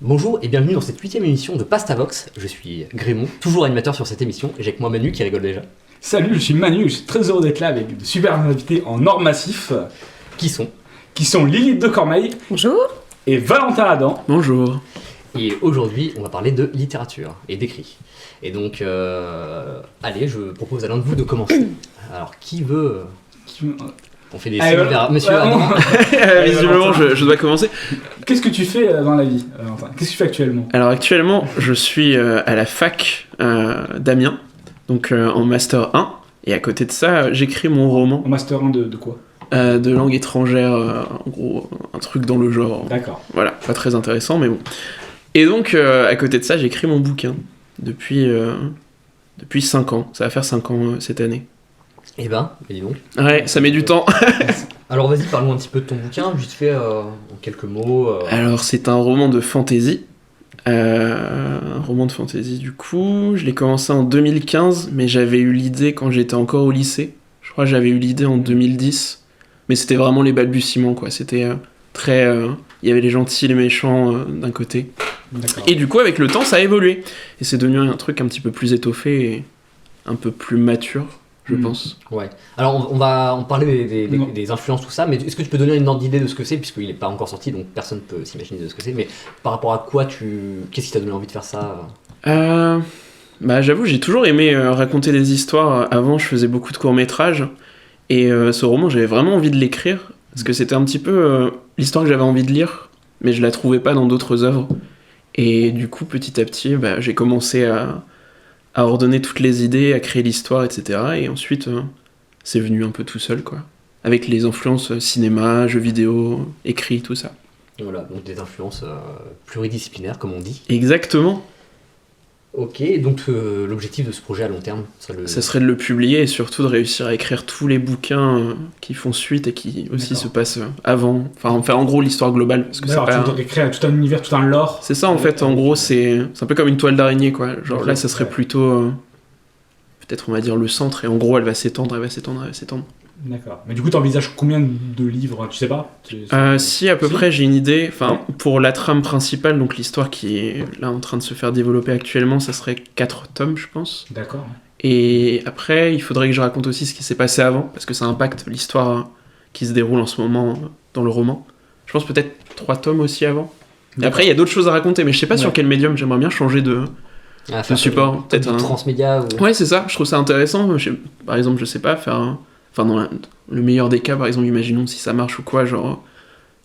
Bonjour et bienvenue dans cette 8ème émission de Pastavox. Je suis Grémont, toujours animateur sur cette émission, et j'ai avec moi Manu qui rigole déjà. Salut, je suis Manu, je suis très heureux d'être là avec de super invités en or massif. Qui sont Lilith de Cormeil. Bonjour. Et Valentin Adam. Bonjour. Et aujourd'hui, on va parler de littérature et d'écrit. Et donc, allez, je propose à l'un de vous de commencer. Alors, qui veut... On fait des signes vers Monsieur Adam. Visiblement, je dois commencer. Qu'est-ce que tu fais dans la vie, Valentin ? Qu'est-ce que tu fais actuellement ? Alors actuellement, je suis à la fac d'Amiens, donc en Master 1. Et à côté de ça, j'écris mon roman. En Master 1 de quoi ? De langue étrangère, en gros, un truc dans le genre. D'accord. Voilà, pas très intéressant, mais bon. Et donc, à côté de ça, j'écris mon bouquin depuis 5 ans. Ça va faire 5 ans cette année. Eh ben, dis donc. Ouais, ça met du temps. Alors vas-y, parle-nous un petit peu de ton bouquin, vite fait, en quelques mots. Alors, c'est un roman de fantasy. Un roman de fantasy, du coup. Je l'ai commencé en 2015, mais j'avais eu l'idée quand j'étais encore au lycée. Je crois que j'avais eu l'idée en 2010. Mais c'était vraiment les balbutiements, quoi. C'était très... Il y avait les gentils, les méchants d'un côté. D'accord. Et du coup, avec le temps, ça a évolué. Et c'est devenu un truc un petit peu plus étoffé et un peu plus mature, je pense. Ouais. Alors on va parler des influences, tout ça, mais est-ce que tu peux donner une ordre d'idée de ce que c'est, puisqu'il n'est pas encore sorti, donc personne ne peut s'imaginer de ce que c'est, mais par rapport à quoi qu'est-ce qui t'a donné envie de faire ça ? Bah, j'avoue, j'ai toujours aimé raconter des histoires. Avant, je faisais beaucoup de courts-métrages. Et ce roman, j'avais vraiment envie de l'écrire, parce que c'était un petit peu l'histoire que j'avais envie de lire, mais je la trouvais pas dans d'autres œuvres. Et du coup, petit à petit, j'ai commencé à ordonner toutes les idées, à créer l'histoire, etc. Et ensuite, c'est venu un peu tout seul, quoi. Avec les influences cinéma, jeux vidéo, écrit, tout ça. Voilà, donc des influences pluridisciplinaires, comme on dit. Exactement. Ok, donc l'objectif de ce projet à long terme ça serait de le publier et surtout de réussir à écrire tous les bouquins qui font suite et qui aussi se passent avant. Enfin, en gros, l'histoire globale. Parce que tu voudrais créer tout un univers, tout un lore. C'est ça, en fait. En gros, c'est un peu comme une toile d'araignée, quoi. Genre là, ça serait plutôt... peut-être, on va dire, le centre. Et en gros, elle va s'étendre, elle va s'étendre, elle va s'étendre. D'accord. Mais du coup, t'envisages combien de livres ? Tu sais pas ? Si, à peu près, j'ai une idée. Enfin, pour la trame principale, donc l'histoire qui est là en train de se faire développer actuellement, ça serait 4 tomes, je pense. D'accord. Et après, il faudrait que je raconte aussi ce qui s'est passé avant, parce que ça impacte l'histoire qui se déroule en ce moment dans le roman. Je pense peut-être 3 tomes aussi avant. Et après, il y a d'autres choses à raconter, mais je sais pas sur quel médium. J'aimerais bien changer de support. Peut-être un transmédia ou... Ouais, c'est ça. Je trouve ça intéressant. Par exemple, je sais pas, faire... Enfin, dans le meilleur des cas, par exemple, imaginons si ça marche ou quoi, genre,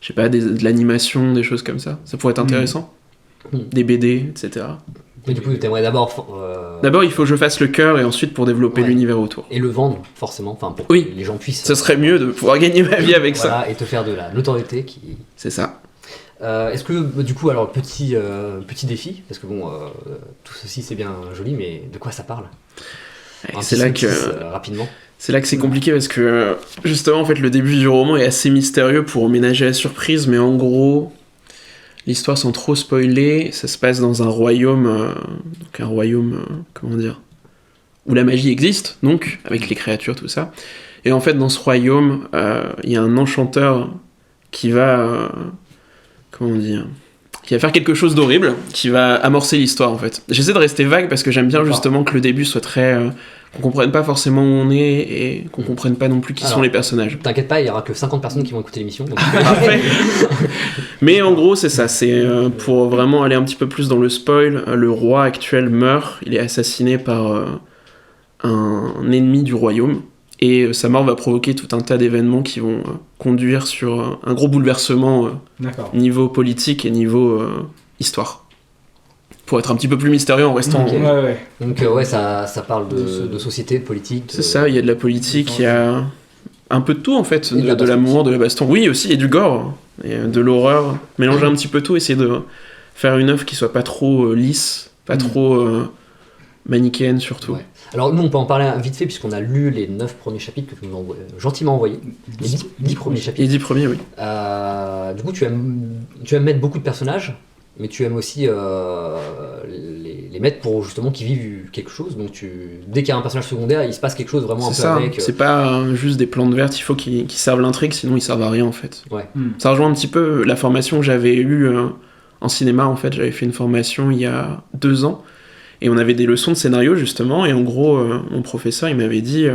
je sais pas, de l'animation, des choses comme ça. Ça pourrait être intéressant. Des BD, etc. Mais du coup, t'aimerais d'abord... D'abord, il faut que je fasse le cœur et ensuite pour développer l'univers autour. Et le vendre, forcément, enfin, pour que les gens puissent... Ça serait mieux de pouvoir gagner ma vie avec ça. Et te faire de la notoriété qui... C'est ça. Est-ce que, du coup, alors, petit défi, parce que bon, tout ceci c'est bien joli, mais de quoi ça parle ? C'est là que... rapidement. C'est là que c'est compliqué parce que, justement, en fait, le début du roman est assez mystérieux pour ménager la surprise, mais en gros, l'histoire sans trop spoiler, ça se passe dans un royaume, comment dire, où la magie existe, donc, avec les créatures, tout ça. Et en fait, dans ce royaume, il y a un enchanteur qui va, qui va faire quelque chose d'horrible, qui va amorcer l'histoire, en fait. J'essaie de rester vague parce que j'aime bien, justement, que le début soit très... qu'on comprenne pas forcément où on est et qu'on comprenne pas non plus qui sont les personnages. T'inquiète pas, il y aura que 50 personnes qui vont écouter l'émission. Donc... Mais en gros, c'est ça. C'est pour vraiment aller un petit peu plus dans le spoil. Le roi actuel meurt. Il est assassiné par un ennemi du royaume. Et sa mort va provoquer tout un tas d'événements qui vont conduire sur un gros bouleversement niveau politique et niveau histoire. Pour être un petit peu plus mystérieux en restant... Donc ça parle de société, de politique... C'est ça, il y a de la politique, il y a un peu de tout en fait, de l'amour, de la baston. Oui aussi, et du gore, et de l'horreur, mélanger un petit peu tout, essayer de faire une œuvre qui soit pas trop lisse, pas trop manichéenne surtout. Ouais. Alors nous on peut en parler vite fait puisqu'on a lu les 9 premiers chapitres que tu nous as gentiment envoyés. Les 10 premiers chapitres. Les 10 premiers, oui. Du coup tu aimes mettre beaucoup de personnages, mais tu aimes aussi les mettre pour justement qu'ils vivent quelque chose. Donc dès qu'il y a un personnage secondaire, il se passe quelque chose vraiment un peu avec. C'est pas juste des plantes vertes, il faut qu'ils servent l'intrigue, sinon ils servent à rien en fait. Ouais. Ça rejoint un petit peu la formation que j'avais eue en cinéma, en fait. J'avais fait une formation il y a 2 ans, et on avait des leçons de scénario, justement, et en gros, mon professeur, il m'avait dit...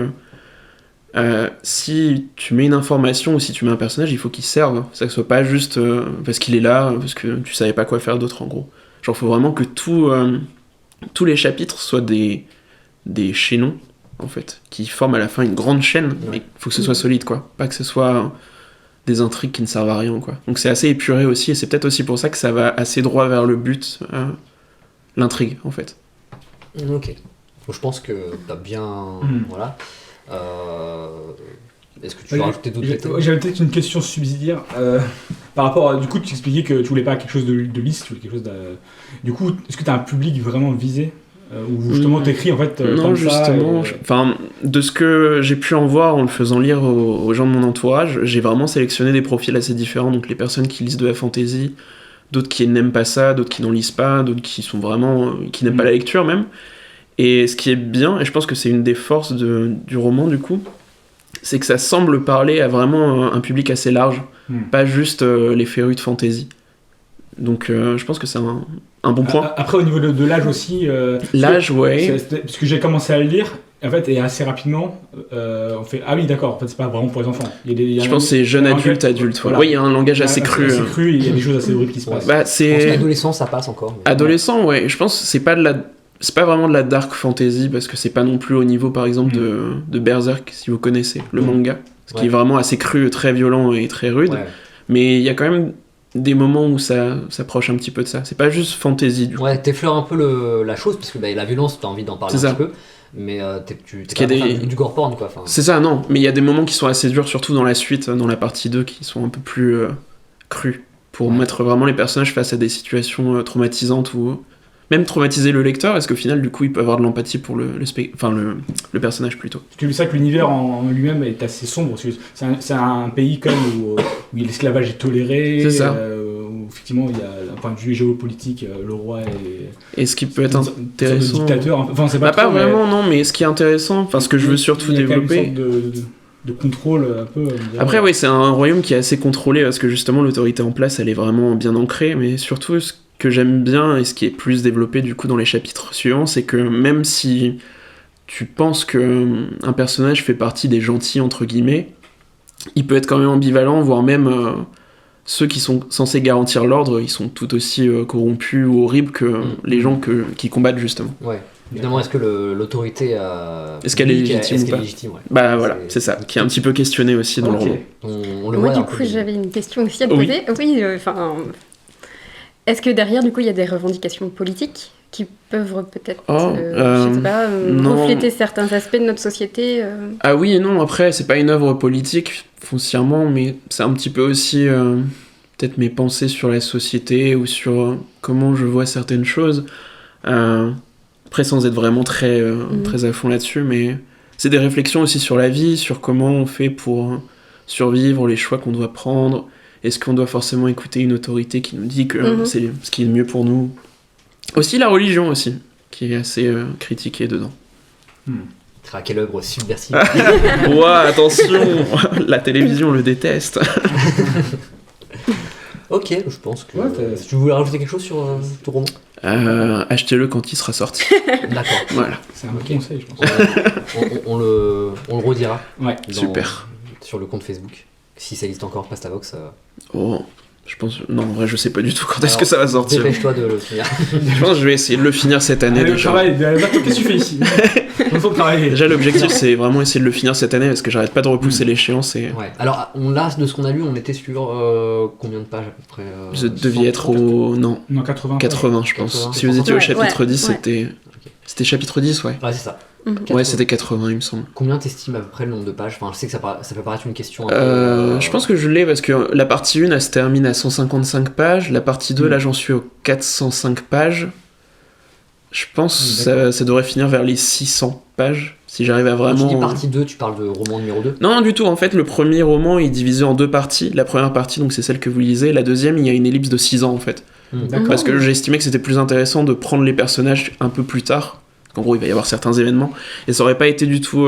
si tu mets une information ou si tu mets un personnage, il faut qu'il serve. Ça ne soit pas juste parce qu'il est là, parce que tu savais pas quoi faire d'autre, en gros. Genre, faut vraiment que tous les chapitres soient des chaînons, en fait, qui forment à la fin une grande chaîne, mais il faut que ce soit solide, quoi. Pas que ce soit des intrigues qui ne servent à rien, quoi. Donc c'est assez épuré aussi, et c'est peut-être aussi pour ça que ça va assez droit vers le but, l'intrigue, en fait. Ok. Donc, je pense que t'as bien... Voilà. Est-ce que tu veux rajouter d'autres détails ? J'avais peut-être une question subsidiaire par rapport à, du coup tu expliquais que tu voulais pas quelque chose de lisse, tu voulais quelque chose du coup est-ce que tu as un public vraiment visé ou justement t'écris en fait non comme justement ça enfin de ce que j'ai pu en voir en le faisant lire aux gens de mon entourage, j'ai vraiment sélectionné des profils assez différents, donc les personnes qui lisent de la fantasy, d'autres qui n'aiment pas ça, d'autres qui n'en lisent pas, d'autres qui sont vraiment qui n'aiment pas la lecture même. Et ce qui est bien, et je pense que c'est une des forces du roman du coup, c'est que ça semble parler à vraiment un public assez large, pas juste les férus de fantasy. Donc je pense que c'est un bon point. Après au niveau de l'âge aussi... l'âge, ouais. Parce que j'ai commencé à le lire, en fait, et assez rapidement, on fait ah oui d'accord, en fait c'est pas vraiment pour les enfants. Je pense que c'est jeune adulte. Voilà. Oui, il y a un langage assez cru. Assez cru, il y a des choses assez horribles qui se passent. Bah, Je pense qu'adolescent ça passe encore. Mais... Adolescent, ouais. Je pense que c'est pas vraiment de la dark fantasy, parce que c'est pas non plus au niveau par exemple de Berserk, si vous connaissez le manga, ce qui est vraiment assez cru, très violent et très rude, mais il y a quand même des moments où ça s'approche un petit peu de ça, c'est pas juste fantasy du coup. Ouais, t'effleures un peu la chose, parce que la violence t'as envie d'en parler un petit peu, mais t'es pas du gore porn quoi. C'est ça, non, mais il y a des moments qui sont assez durs, surtout dans la suite, dans la partie 2, qui sont un peu plus crus, pour mettre vraiment les personnages face à des situations traumatisantes ou... Même traumatiser le lecteur, parce qu'au final, du coup, il peut avoir de l'empathie pour le personnage plutôt. C'est ça que l'univers en lui-même est assez sombre. C'est un pays quand même où l'esclavage est toléré. C'est ça. Où effectivement, il y a un point de vue géopolitique, le roi est. Et ce qui peut être intéressant. Dictateur. Enfin, c'est pas vraiment, non, mais ce qui est intéressant, enfin, ce que je veux surtout développer. Une sorte de contrôle un peu. Après, oui, c'est un royaume qui est assez contrôlé, parce que justement, l'autorité en place, elle est vraiment bien ancrée, mais surtout, ce que j'aime bien et ce qui est plus développé du coup dans les chapitres suivants, c'est que même si tu penses que un personnage fait partie des gentils entre guillemets, il peut être quand même ambivalent, voire même ceux qui sont censés garantir l'ordre, ils sont tout aussi corrompus ou horribles que les gens qui combattent justement. Ouais. Évidemment, est-ce que l'autorité est-ce qu'elle est légitime ou pas Bah voilà, c'est ça, qui est un petit peu questionné aussi dans le roman. On le Moi voit du coup j'avais une question aussi à te poser. Oui, est-ce que derrière, du coup, il y a des revendications politiques qui peuvent peut-être, je sais pas, refléter certains aspects de notre société Ah oui et non, après, c'est pas une œuvre politique, foncièrement, mais c'est un petit peu aussi, peut-être mes pensées sur la société ou sur comment je vois certaines choses. Après, sans être vraiment très à fond là-dessus, mais c'est des réflexions aussi sur la vie, sur comment on fait pour survivre, les choix qu'on doit prendre. Est-ce qu'on doit forcément écouter une autorité qui nous dit que c'est ce qui est le mieux pour nous ? Aussi la religion aussi, qui est assez critiquée dedans. Quelle œuvre subversive. Ouah, attention, la télévision le déteste. Ok, je pense que... Si tu voulais rajouter quelque chose sur ton roman ? Achetez-le quand il sera sorti. D'accord. Voilà. C'est un bon conseil, je pense. On le redira. Ouais. Super. Sur le compte Facebook. Si ça existe encore, Pastavox. Oh, je pense... Non, en vrai, je sais pas du tout quand est-ce que ça va sortir. Dépêche-toi de le finir. Je pense que je vais essayer de le finir cette année déjà. Qu'est-ce que tu fais ici ? Déjà, l'objectif, c'est vraiment essayer de le finir cette année, parce que j'arrête pas de repousser l'échéance. Et... Ouais. Alors, de ce qu'on a lu, on était sur combien de pages à peu près Vous deviez être au... Non, 80, je pense. 80. Si vous étiez au chapitre 10, ouais. C'était chapitre 10, ouais. Ouais, c'est ça. Ouais, c'était 80, il me semble. Combien t'estimes à peu près le nombre de pages ? Enfin, je sais que ça peut paraître une question un peu... Je pense que je l'ai, parce que la partie 1, elle se termine à 155 pages. La partie 2, là, j'en suis aux 405 pages. Je pense que ça devrait finir vers les 600 pages, si j'arrive à vraiment... Quand tu dis partie 2, tu parles de roman numéro 2 ? Non, du tout. En fait, le premier roman est divisé en 2 parties. La première partie, donc c'est celle que vous lisez. La deuxième, il y a une ellipse de 6 ans, en fait. Parce que j'ai estimé que c'était plus intéressant de prendre les personnages un peu plus tard. En gros, il va y avoir certains événements. Et ça aurait pas été du tout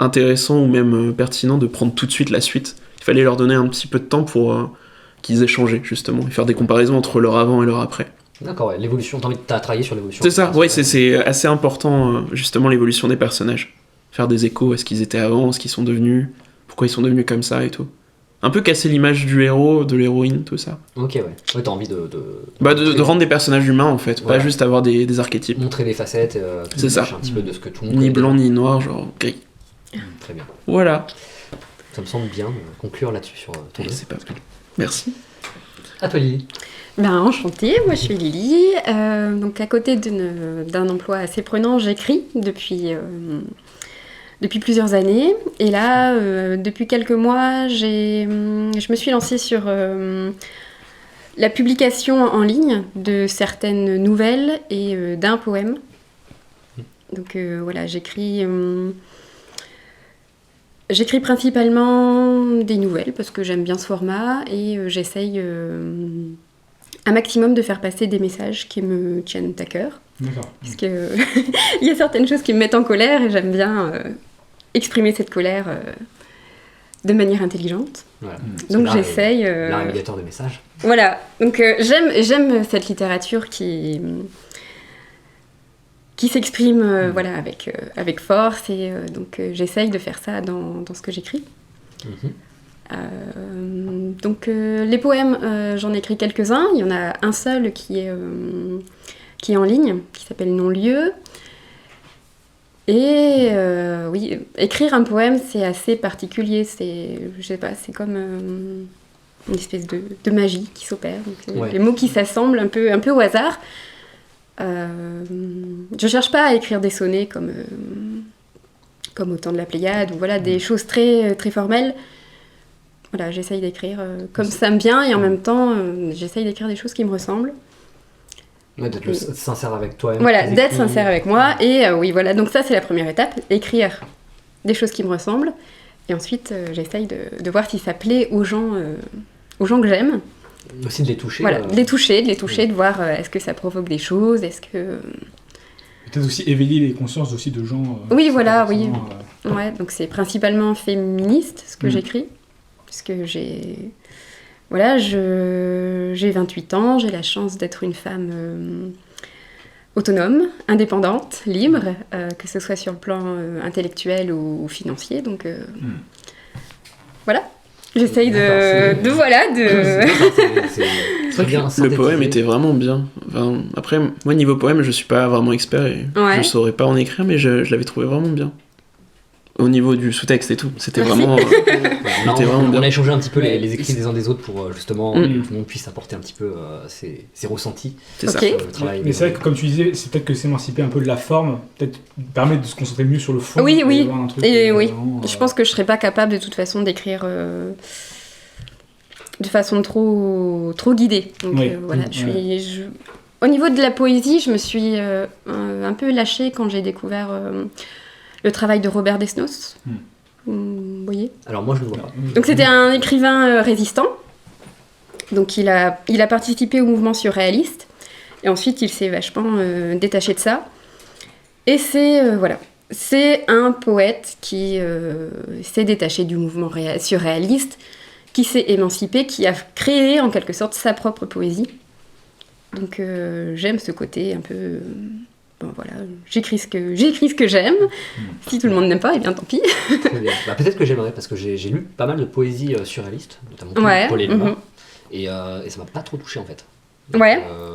intéressant ou même pertinent de prendre tout de suite la suite. Il fallait leur donner un petit peu de temps pour qu'ils échangeaient justement, et faire des comparaisons entre leur avant et leur après. D'accord, ouais. L'évolution, t'as travaillé sur l'évolution. C'est ça, ouais, c'est assez important, justement, l'évolution des personnages. Faire des échos à ce qu'ils étaient avant, ce qu'ils sont devenus, pourquoi ils sont devenus comme ça et tout. Un peu casser l'image du héros, de l'héroïne, tout ça. Ok, ouais. Ouais, t'as envie de rendre des personnages humains, en fait, pas juste avoir des archétypes. Montrer les facettes, c'est ça. Un petit peu de ce que tout le monde Ni blanc, ni noir, genre gris. Très bien. Voilà. Ça me semble bien de conclure là-dessus sur ton jeu. C'est pas plus. Merci. À toi, Lily. Enchantée, moi je suis Lily. Donc à côté d'un emploi assez prenant, j'écris depuis plusieurs années. Et là, depuis quelques mois, je me suis lancée sur la publication en ligne de certaines nouvelles et d'un poème. Donc voilà, j'écris principalement des nouvelles parce que j'aime bien ce format et j'essaye un maximum de faire passer des messages qui me tiennent à cœur. D'accord. Parce que il y a certaines choses qui me mettent en colère et j'aime bien exprimer cette colère de manière intelligente. Voilà. Donc j'essaye... L'art médiateur de messages. Voilà, donc j'aime cette littérature qui s'exprime voilà, avec force et donc j'essaye de faire ça dans ce que j'écris. Donc les poèmes, j'en ai écrit quelques-uns. Il y en a un seul qui est en ligne, qui s'appelle Non-lieu. Et oui, écrire un poème, c'est assez particulier. Je sais pas, c'est comme une espèce de magie qui s'opère. Donc, les mots qui s'assemblent un peu au hasard. Je cherche pas à écrire des sonnets comme au temps de la Pléiade, ou voilà, des choses très, très formelles. Voilà, j'essaye d'écrire comme ça me vient, et en même temps, j'essaye d'écrire des choses qui me ressemblent. Ouais, d'être sincère avec toi-même. Voilà, d'être sincère avec moi, et oui, voilà, donc ça c'est la première étape, écrire des choses qui me ressemblent, et ensuite j'essaye de voir si ça plaît aux gens que j'aime. Aussi de les toucher. Voilà, de les toucher, de voir est-ce que ça provoque des choses, est-ce que... Peut-être aussi éveiller les consciences aussi de gens... oui, voilà, oui. Ouais, donc c'est principalement féministe, ce que j'écris, puisque j'ai 28 ans, j'ai la chance d'être une femme autonome, indépendante, libre, que ce soit sur le plan intellectuel ou financier, donc voilà. J'essaye de voilà, C'est vrai que le poème était vraiment bien. Enfin, après, moi, niveau poème, je suis pas vraiment expert et je saurais pas en écrire, mais je l'avais trouvé vraiment bien. Au niveau du sous-texte et tout, c'était vraiment, bien. On a échangé un petit peu les écrits des uns des autres pour justement que tout le monde puisse apporter un petit peu ses ressentis. C'est ça. Le travail. Mais c'est vrai que comme tu disais, c'est peut-être que s'émanciper un peu de la forme, peut-être permettre de se concentrer mieux sur le fond. Oui. Un truc et oui. Vraiment, je pense que je serais pas capable de toute façon d'écrire de façon trop guidée. Donc voilà, au niveau de la poésie, je me suis un peu lâchée quand j'ai découvert le travail de Robert Desnos. Vous voyez ? Alors moi je ne le vois pas. Donc c'était un écrivain résistant. Donc il a participé au mouvement surréaliste. Et ensuite il s'est vachement détaché de ça. Et c'est un poète qui s'est détaché du mouvement surréaliste, qui s'est émancipé, qui a créé en quelque sorte sa propre poésie. Donc j'aime ce côté un peu... Bon voilà, j'écris ce que j'aime. Si tout le monde n'aime pas, eh bien tant pis. Très bien. Peut-être que j'aimerais, parce que j'ai lu pas mal de poésie surréaliste, notamment Paul Éluard, et ça m'a pas trop touché en fait. Donc,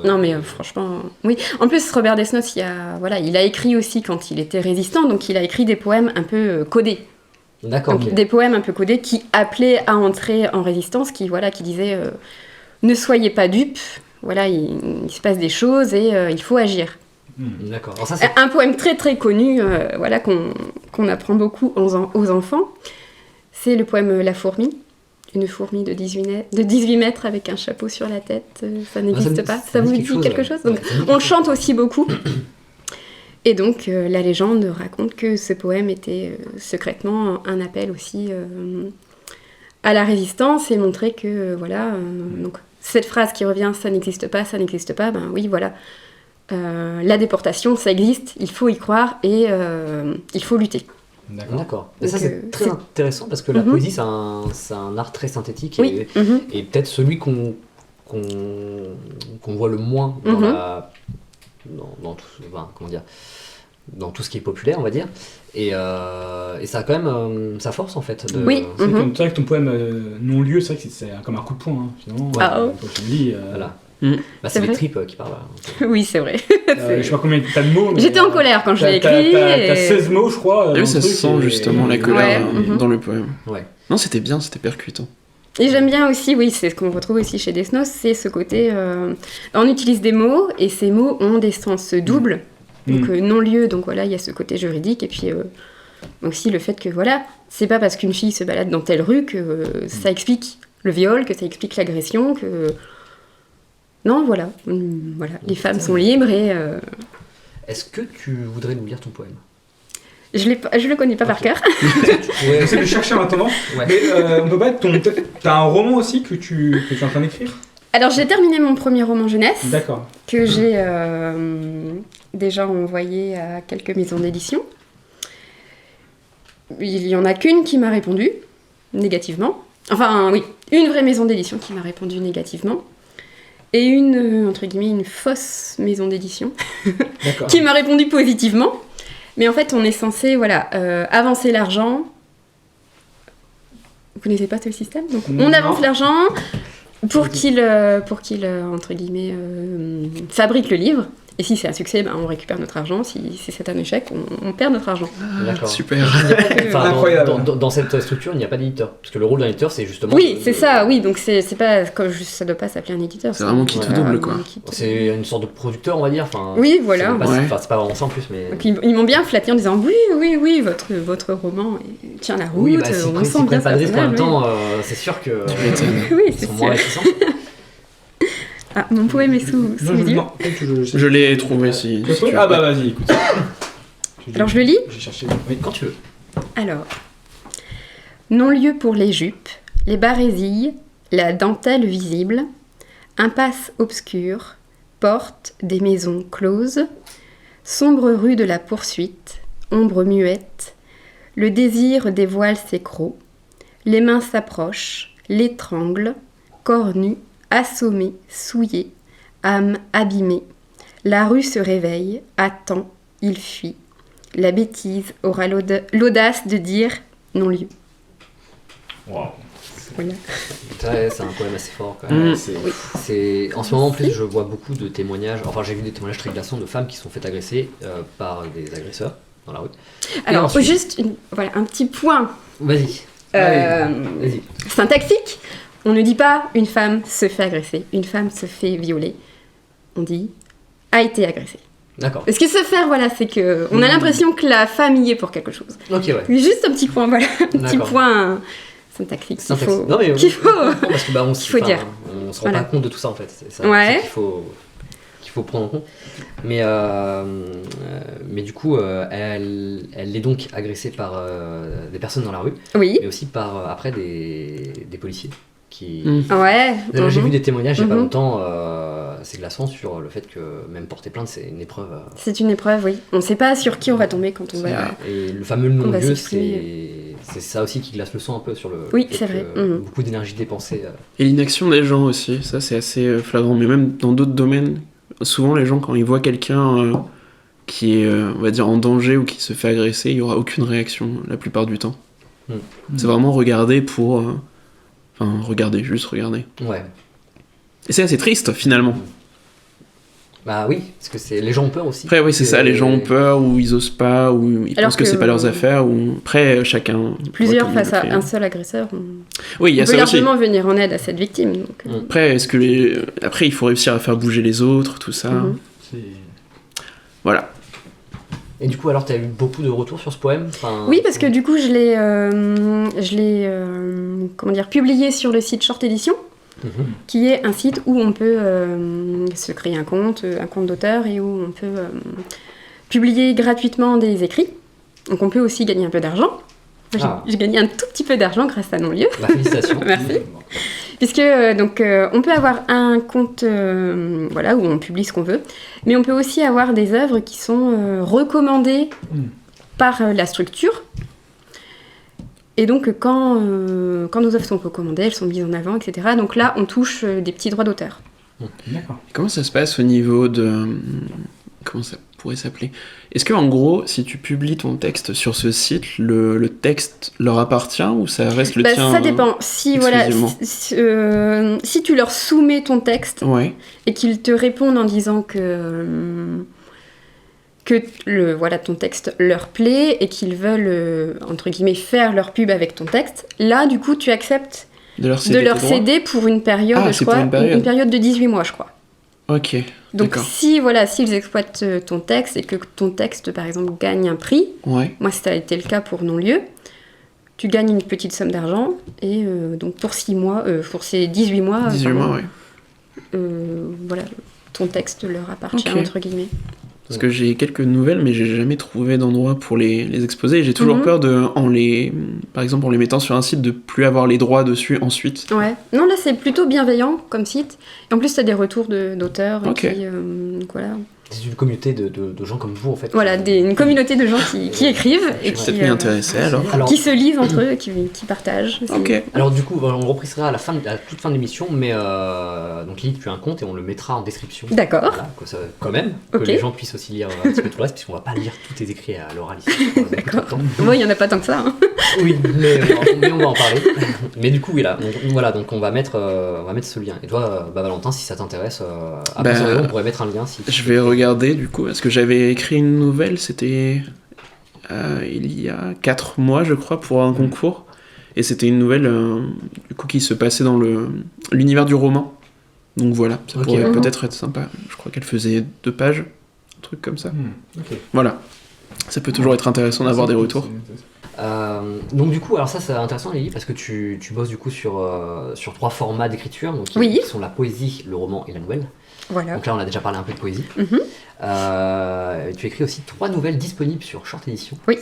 non mais franchement, oui. En plus, Robert Desnos, il a écrit aussi quand il était résistant, donc il a écrit des poèmes un peu codés. D'accord. Donc, des poèmes un peu codés qui appelaient à entrer en résistance, qui disaient ne soyez pas dupes, voilà, il se passe des choses et il faut agir. D'accord. Alors ça, un poème très très connu, qu'on apprend beaucoup aux enfants, c'est le poème La fourmi. Une fourmi de 18 mètres avec un chapeau sur la tête, ça n'existe pas. Ça vous dit quelque chose ? Donc, on le chante aussi beaucoup. Et donc, la légende raconte que ce poème était secrètement un appel aussi à la résistance et montrer que, donc, cette phrase qui revient « ça n'existe pas », ben oui, voilà. La déportation, ça existe, il faut y croire et il faut lutter. D'accord. Et ça, c'est très c'est- intéressant parce que la Mhm. poésie, c'est un art très synthétique Oui. Mhm. et peut-être celui qu'on voit le moins dans, Mhm. dans tout, enfin, comment dire, dans tout ce qui est populaire, on va dire. Et ça a quand même sa force en fait. Oui. C'est vrai Mhm. que ton poème non-lieu, c'est vrai que c'est comme un coup de poing, hein, finalement. Ouais. Ah, oh. Quand tu le lis, Voilà. Mm. Bah, C'est c'est les vrai. tripes qui parlent. Oui, c'est vrai. je sais pas combien t'as de mots. mais, J'étais en colère quand je l'ai t'as- écrit. T'as et- 16 mots, je crois. Et dans oui, ça le se truc, sent et- justement la colère Ouais, mhm. dans le poème. Ouais. Non, c'était bien, c'était percutant. Et j'aime bien aussi, oui, c'est ce qu'on retrouve aussi chez Desnos, c'est ce côté. On utilise des mots et ces mots ont des sens doubles. Donc non-lieu, donc voilà, il y a ce côté juridique. Et puis aussi le fait que voilà, c'est pas parce qu'une fille se balade dans telle rue que ça explique le viol, que ça explique l'agression, que. Non, voilà. Voilà. Les femmes sont libres et. Est-ce que tu voudrais nous lire ton poème? Je le connais pas par Ok. cœur. Ouais, j'essaie de le chercher en attendant. Ouais. Mais on peut pas être t'as un roman aussi que tu es en train d'écrire? Alors j'ai terminé mon premier roman jeunesse. D'accord. Que j'ai déjà envoyé à quelques maisons d'édition. Il y en a qu'une qui m'a répondu négativement. Enfin, oui, une vraie maison d'édition qui m'a répondu négativement. Et une, entre guillemets, une fausse maison d'édition D'accord. qui m'a répondu positivement. Mais en fait, on est censé, voilà, avancer l'argent. Vous connaissez pas ce système? Donc, on Non. avance l'argent pour qu'il, entre guillemets, fabrique le livre. Et si c'est un succès, ben, on récupère notre argent. Si c'est un échec, on perd notre argent. D'accord. Super. Enfin, Incroyable. dans cette structure, il n'y a pas d'éditeur. Parce que le rôle d'un éditeur, c'est justement. Oui, c'est ça, oui. Donc, c'est pas, ça doit pas s'appeler un éditeur. C'est vraiment qui tout double, quoi. C'est une sorte de producteur, on va dire. Enfin, Oui, voilà. C'est pas, Ouais. enfin, c'est pas vraiment ça en plus, mais. Donc, ils m'ont bien flatté en disant oui, votre roman tient la route, Oui, bah, s'ils on prennent, sent s'ils bien prennent pas de risque en même personnage, temps, c'est sûr que. oui, Ils c'est sont moins sûr. réticents. Ah, mon poème est sous les yeux. Non, Je l'ai trouvé, si tu veux. Ah bah vas-y, écoute. Alors, je le lis. J'ai cherché. Oui. Quand tu veux. Alors, non-lieu pour les jupes, les barésilles, la dentelle visible, impasse obscure, porte des maisons closes, sombre rue de la poursuite, ombre muette, le désir dévoile ses crocs, les mains s'approchent, l'étranglent, corps nu, assommé, souillé, âme abîmée, la rue se réveille, attend, il fuit. La bêtise aura l'audace de dire non-lieu. Waouh. Voilà. C'est un poème assez fort quand même. Mm. En ce moment en plus, je vois beaucoup de témoignages. Enfin, j'ai vu des témoignages très glaçants de femmes qui se sont fait agresser par des agresseurs dans la rue. Alors, ensuite- juste voilà, un petit point Vas-y. Vas-y. syntaxique. On ne dit pas une femme se fait agresser, une femme se fait violer. On dit a été agressée. D'accord. Parce que se faire, voilà, c'est que on a l'impression que la femme y est pour quelque chose. Ok, ouais. Mais juste un petit point, voilà, un petit D'accord. point syntaxique qu'il Syntaxe. faut. Non, mais qu'il faut. parce que bah, on qu'il faut dire. On se rend Voilà. pas compte de tout ça en fait. C'est ça, Ouais. c'est qu'il faut prendre en compte. Mais du coup, elle est donc agressée par des personnes dans la rue, Oui. mais aussi par après des policiers qui. Mm. Ouais. D'ailleurs, j'ai mhm. vu des témoignages il y a pas Mhm. longtemps, c'est glaçant sur le fait que même porter plainte c'est une épreuve. C'est une épreuve, oui. On ne sait pas sur qui on va tomber quand on va. Et le fameux qu'on va non-lieu, s'exprimer. c'est ça aussi qui glace le sang un peu sur le. Oui, fait c'est vrai. que Mhm. Beaucoup d'énergie dépensée. Et l'inaction des gens aussi, ça c'est assez flagrant. Mais même dans d'autres domaines, souvent les gens quand ils voient quelqu'un qui est, on va dire, en danger ou qui se fait agresser, il n'y aura aucune réaction la plupart du temps. Mm. C'est vraiment regarder pour... Enfin, regarder, juste regarder. Ouais. Et c'est assez triste finalement. Bah oui, parce que les gens ont peur aussi. Après, oui, c'est ça, les gens ont peur, ou ils osent pas, ou ils Alors pensent que c'est que- pas leurs affaires, ou après, chacun... Plusieurs voit comme face à il le fait. un seul agresseur. Oui, il y a On peut ça aussi. largement venir en aide à cette victime. Donc, Après, est-ce que après, il faut réussir à faire bouger les autres, tout ça. Mhm. Voilà. Et du coup, alors, t'as eu beaucoup de retours sur ce poème enfin, Oui, parce que du coup, je l'ai comment dire, publié sur le site Short Edition, Mhm. qui est un site où on peut se créer un compte d'auteur, et où on peut publier gratuitement des écrits. Donc on peut aussi gagner un peu d'argent. Moi, Ah. j'ai gagné un tout petit peu d'argent grâce à non-lieu. Bah, félicitations. Merci. Puisque on peut avoir un compte voilà, où on publie ce qu'on veut, mais on peut aussi avoir des œuvres qui sont recommandées Mm. par la structure Et donc, quand nos œuvres sont recommandées, elles sont mises en avant, etc. Donc là, on touche des petits droits d'auteur. D'accord. Comment ça se passe au niveau de... Comment ça pourrait s'appeler ? Est-ce que en gros, si tu publies ton texte sur ce site, le texte leur appartient ou ça reste le tien Ça dépend. Si tu leur soumets ton texte Ouais. et qu'ils te répondent en disant que ton texte leur plaît et qu'ils veulent, entre guillemets, faire leur pub avec ton texte, là, du coup, tu acceptes de leur céder pour une période, je crois, une période de 18 mois, je crois. Ok, Donc d'accord. s'ils exploitent ton texte et que ton texte, par exemple, gagne un prix, Ouais. moi ça a été le cas pour Non-Lieu, tu gagnes une petite somme d'argent et donc pour 6 mois, pour ces 18 mois, 18 mois, ouais. voilà, ton texte leur appartient, Ok. entre guillemets. Parce que j'ai quelques nouvelles, mais j'ai jamais trouvé d'endroit pour les exposer. Et j'ai toujours peur par exemple, en les mettant sur un site, de plus avoir les droits dessus ensuite. Ouais. Non, là c'est plutôt bienveillant comme site. Et en plus, t'as des retours d'auteurs Ok. qui, voilà. C'est une communauté de gens comme vous, en fait. Voilà, une communauté de gens qui écrivent et qui, Peut-être m'y intéresser alors. Alors, qui se lisent entre eux, qui partagent. C'est- Ok. alors du coup, on reprécisera à la toute fin de l'émission, mais donc Lily, tu as un compte et on le mettra en description. D'accord. Voilà, quand même, que Ok. les gens puissent aussi lire un petit peu tout le reste, puisqu'on va pas lire tous tes écrits à l'oral ici. D'accord. Moi, il n'y en a pas tant que ça. Hein. Oui, mais on va en parler. Mais du coup, oui, là, donc on va mettre ce lien. Et toi, Valentin, si ça t'intéresse, à partir de là, on pourrait mettre un lien. Si Je vais regarder du coup, parce que j'avais écrit une nouvelle, c'était il y a 4 mois, je crois, pour un concours. Et c'était une nouvelle du coup qui se passait dans l'univers du roman. Donc voilà, ça Ok. pourrait peut-être être sympa. Je crois qu'elle faisait 2 pages, un truc comme ça. Ok. Voilà. Ça peut toujours être intéressant d'avoir des retours. donc du coup, alors ça c'est intéressant Lily, parce que tu bosses du coup sur 3 formats d'écriture, donc Oui. qui sont la poésie, le roman et la nouvelle. Voilà. Donc là on a déjà parlé un peu de poésie. Mhm. Tu écris aussi 3 nouvelles disponibles sur Short Edition. Oui.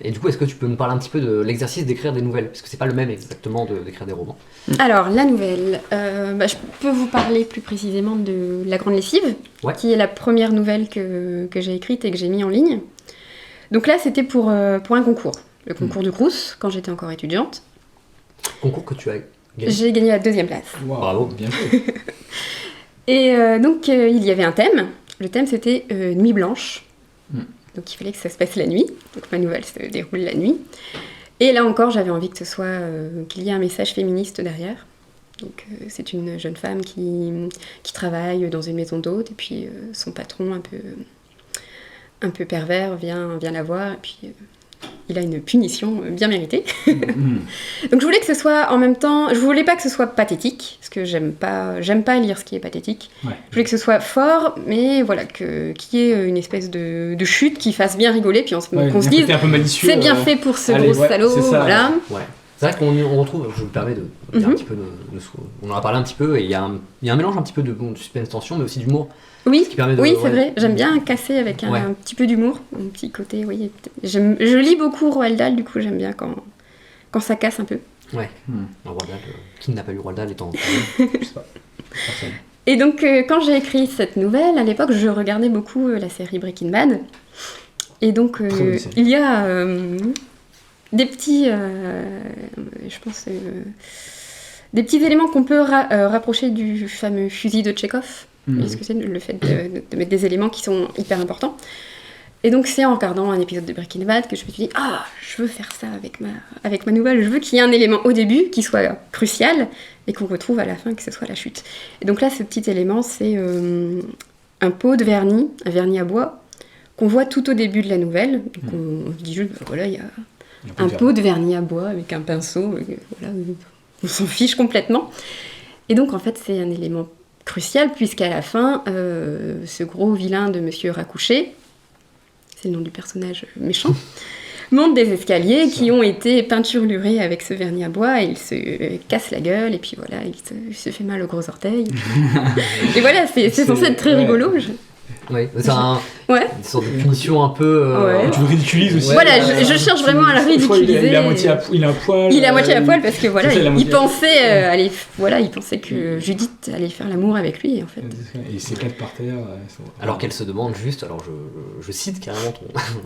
Et du coup, est-ce que tu peux me parler un petit peu de l'exercice d'écrire des nouvelles, parce que c'est pas le même exactement d'écrire des romans. Alors, la nouvelle, je peux vous parler plus précisément de La Grande Lessive, Ouais. qui est la première nouvelle que j'ai écrite et que j'ai mis en ligne. Donc là, c'était pour un concours, le concours du Crous, quand j'étais encore étudiante. Concours que tu as gagné. J'ai gagné la 2e place. Wow, Bravo. bien joué. Et donc, il y avait un thème. Le thème, c'était Nuit blanche. Donc, il fallait que ça se passe la nuit. Donc, ma nouvelle se déroule la nuit. Et là encore, j'avais envie que ce soit qu'il y ait un message féministe derrière. Donc, c'est une jeune femme qui travaille dans une maison d'hôte. Et puis, son patron, un peu pervers, vient la voir. Et puis, il a une punition bien méritée. Donc je voulais que ce soit en même temps, je voulais pas que ce soit pathétique, parce que j'aime pas lire ce qui est pathétique. Ouais. Je voulais que ce soit fort, mais voilà, qu'il y ait une espèce de chute qui fasse bien rigoler, puis qu'on se dise, un peu malicieux, c'est bien fait pour ce allez, gros ouais, salaud, c'est ça. voilà. Ouais. C'est vrai qu'on retrouve, je me permets de dire un petit peu on en a parlé un petit peu, et il y a un mélange un petit peu de suspense tension, mais aussi d'humour. Oui, qui permet de- oui, c'est ouais. vrai. J'aime bien casser avec un petit peu d'humour, un petit côté, oui. Je lis beaucoup Roald Dahl, du coup j'aime bien quand ça casse un peu. Ouais. Roald Dahl, qui n'a pas lu Roald Dahl étant... Je sais pas. Personne. Et donc, quand j'ai écrit cette nouvelle, à l'époque, je regardais beaucoup la série Breaking Bad. Et donc, Très bonne série. il y a des petits, je pense, des petits éléments qu'on peut rapprocher du fameux fusil de Tchekhov. Est-ce que c'est le fait de mettre des éléments qui sont hyper importants. Et donc, c'est en regardant un épisode de Breaking Bad que je me suis dit, je veux faire ça avec ma nouvelle. Je veux qu'il y ait un élément au début qui soit crucial et qu'on retrouve à la fin, que ce soit la chute. Et donc là, ce petit élément, c'est un pot de vernis, un vernis à bois, qu'on voit tout au début de la nouvelle. Donc on se dit juste, voilà, il y a un pot de vernis à bois avec un pinceau, voilà, on s'en fiche complètement. Et donc, en fait, c'est un élément crucial, puisqu'à la fin, ce gros vilain de Monsieur Racouché, c'est le nom du personnage méchant, monte des escaliers qui ont été peinturlurés avec ce vernis à bois, et il se casse la gueule, et puis voilà, il se fait mal au gros orteil. Et voilà, c'est censé être très rigolo. Oui, c'est un Ouais. Des sortes de punitions un peu. Ouais. Tu le ridiculises aussi. Voilà, je cherche vraiment à le ridiculiser. Il est à moitié à poil. Il est à moitié à poil parce que voilà, c'est ça, il pensait il pensait que Judith allait faire l'amour avec lui en fait. Et il s'éclate par terre. Alors qu'elle se demande juste, alors je cite carrément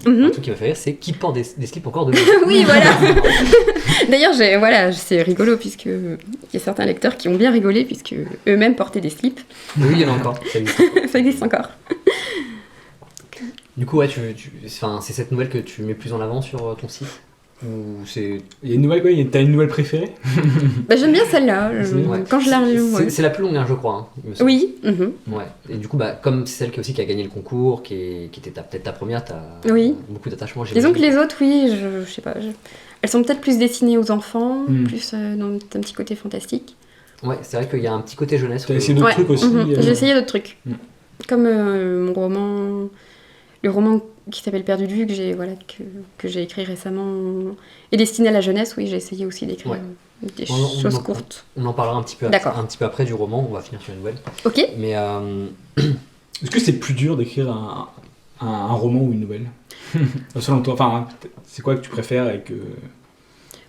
un Mhm. truc qui m'a fait rire, c'est qui porte des slips encore de Oui, voilà. D'ailleurs, c'est rigolo puisque il y a certains lecteurs qui ont bien rigolé puisque eux-mêmes portaient des slips. Oui, il y en a encore. Ça existe. Ça existe encore. Du coup, ouais, c'est cette nouvelle que tu mets plus en avant sur ton site ou c'est... Il y a une nouvelle, t'as une nouvelle préférée? Bah, j'aime bien celle-là. Ouais. Quand je la relis, ouais. C'est la plus longue, hein, je crois. Hein, il me semble. Oui. Mhm. Ouais. Et du coup, comme c'est celle qui a gagné le concours, qui était peut-être ta première, t'as Oui. beaucoup d'attachement. Disons que les autres, oui, je sais pas. Elles sont peut-être plus destinées aux enfants, plus dans un petit côté fantastique. Ouais, c'est vrai qu'il y a un petit côté jeunesse. T'as essayé d'autres trucs aussi J'ai essayé d'autres trucs. Mm. Comme mon roman, le roman qui s'appelle Perdu de vue, que j'ai écrit récemment, est destiné à la jeunesse. Oui, j'ai essayé aussi d'écrire des choses courtes. On en parlera un petit peu après du roman, on va finir sur une nouvelle. Ok. Mais est-ce que c'est plus dur d'écrire un roman ou une nouvelle? Selon toi, enfin, c'est quoi que tu préfères et que...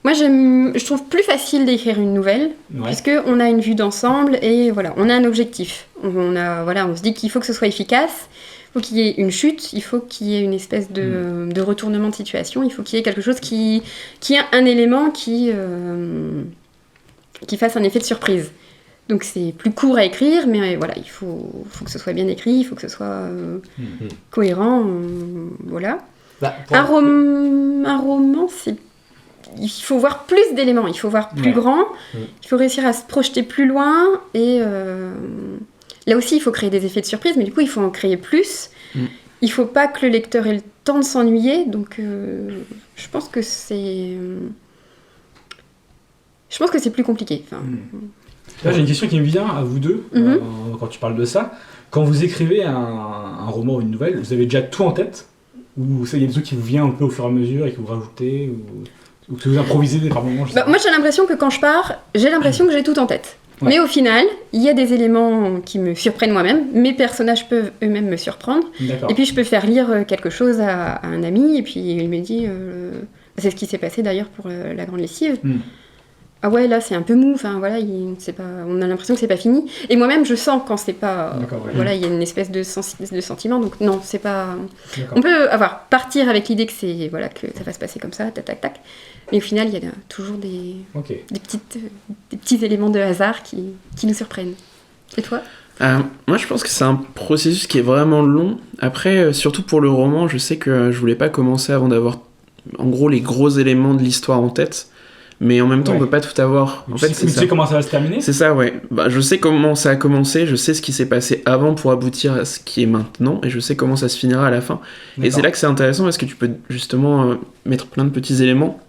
Moi, je trouve plus facile d'écrire une nouvelle, puisqu'on a une vue d'ensemble et voilà, on a un objectif. On se dit qu'il faut que ce soit efficace, il faut qu'il y ait une chute, il faut qu'il y ait une espèce de retournement de situation, il faut qu'il y ait quelque chose qui ait un élément qui fasse un effet de surprise. Donc c'est plus court à écrire, mais voilà, il faut que ce soit bien écrit, il faut que ce soit cohérent, voilà. Un roman, il faut voir plus d'éléments, il faut voir plus grand, il faut réussir à se projeter plus loin, et là aussi il faut créer des effets de surprise, mais du coup il faut en créer plus. Il faut pas que le lecteur ait le temps de s'ennuyer, donc je pense que c'est plus compliqué. Enfin, Là, j'ai une question qui me vient à vous deux, quand tu parles de ça. Quand vous écrivez un roman ou une nouvelle, vous avez déjà tout en tête? Ou il y a des trucs qui vous viennent un peu au fur et à mesure et que vous rajoutez? Ou que vous improvisez par moments? Moi, j'ai l'impression que quand je pars, j'ai l'impression que j'ai tout en tête. Ouais. Mais au final, il y a des éléments qui me surprennent moi-même. Mes personnages peuvent eux-mêmes me surprendre. Et puis, je peux faire lire quelque chose à un ami, et puis il me dit... c'est ce qui s'est passé d'ailleurs pour La Grande Lessive. Ah ouais, là c'est un peu mou, enfin voilà, on a l'impression que c'est pas fini. Et moi-même je sens quand c'est pas... Voilà, il y a une espèce de sentiment, donc non, c'est pas... On peut partir avec l'idée que que ça va se passer comme ça, tac tac tac. Mais au final, il y a toujours des petits éléments de hasard qui nous surprennent. Et toi ? Moi je pense que c'est un processus qui est vraiment long. Après, surtout pour le roman, je sais que je voulais pas commencer avant d'avoir en gros les gros éléments de l'histoire en tête. Mais en même temps, on peut pas tout avoir. En fait, tu sais comment ça va se terminer? C'est ça, ouais. Je sais comment ça a commencé, je sais ce qui s'est passé avant pour aboutir à ce qui est maintenant, et je sais comment ça se finira à la fin. Et c'est là que c'est intéressant, parce que tu peux justement mettre plein de petits éléments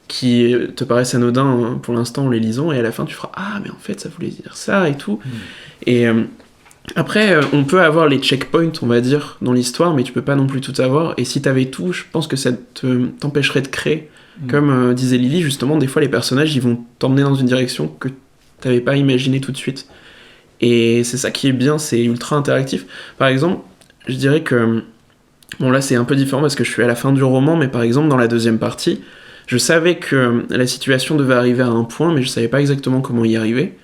qui te paraissent anodins pour l'instant en les lisant, et à la fin tu feras « Ah, mais en fait, ça voulait dire ça, et tout. Et après, on peut avoir les checkpoints, on va dire, dans l'histoire, mais tu peux pas non plus tout avoir, et si t'avais tout, je pense que ça t'empêcherait de créer. Comme disait Lily, justement, des fois les personnages ils vont t'emmener dans une direction que t'avais pas imaginé tout de suite. Et c'est ça qui est bien, c'est ultra interactif. Par exemple, je dirais que... Bon là c'est un peu différent parce que je suis à la fin du roman, mais par exemple dans la deuxième partie, je savais que la situation devait arriver à un point, mais je savais pas exactement comment y arriver.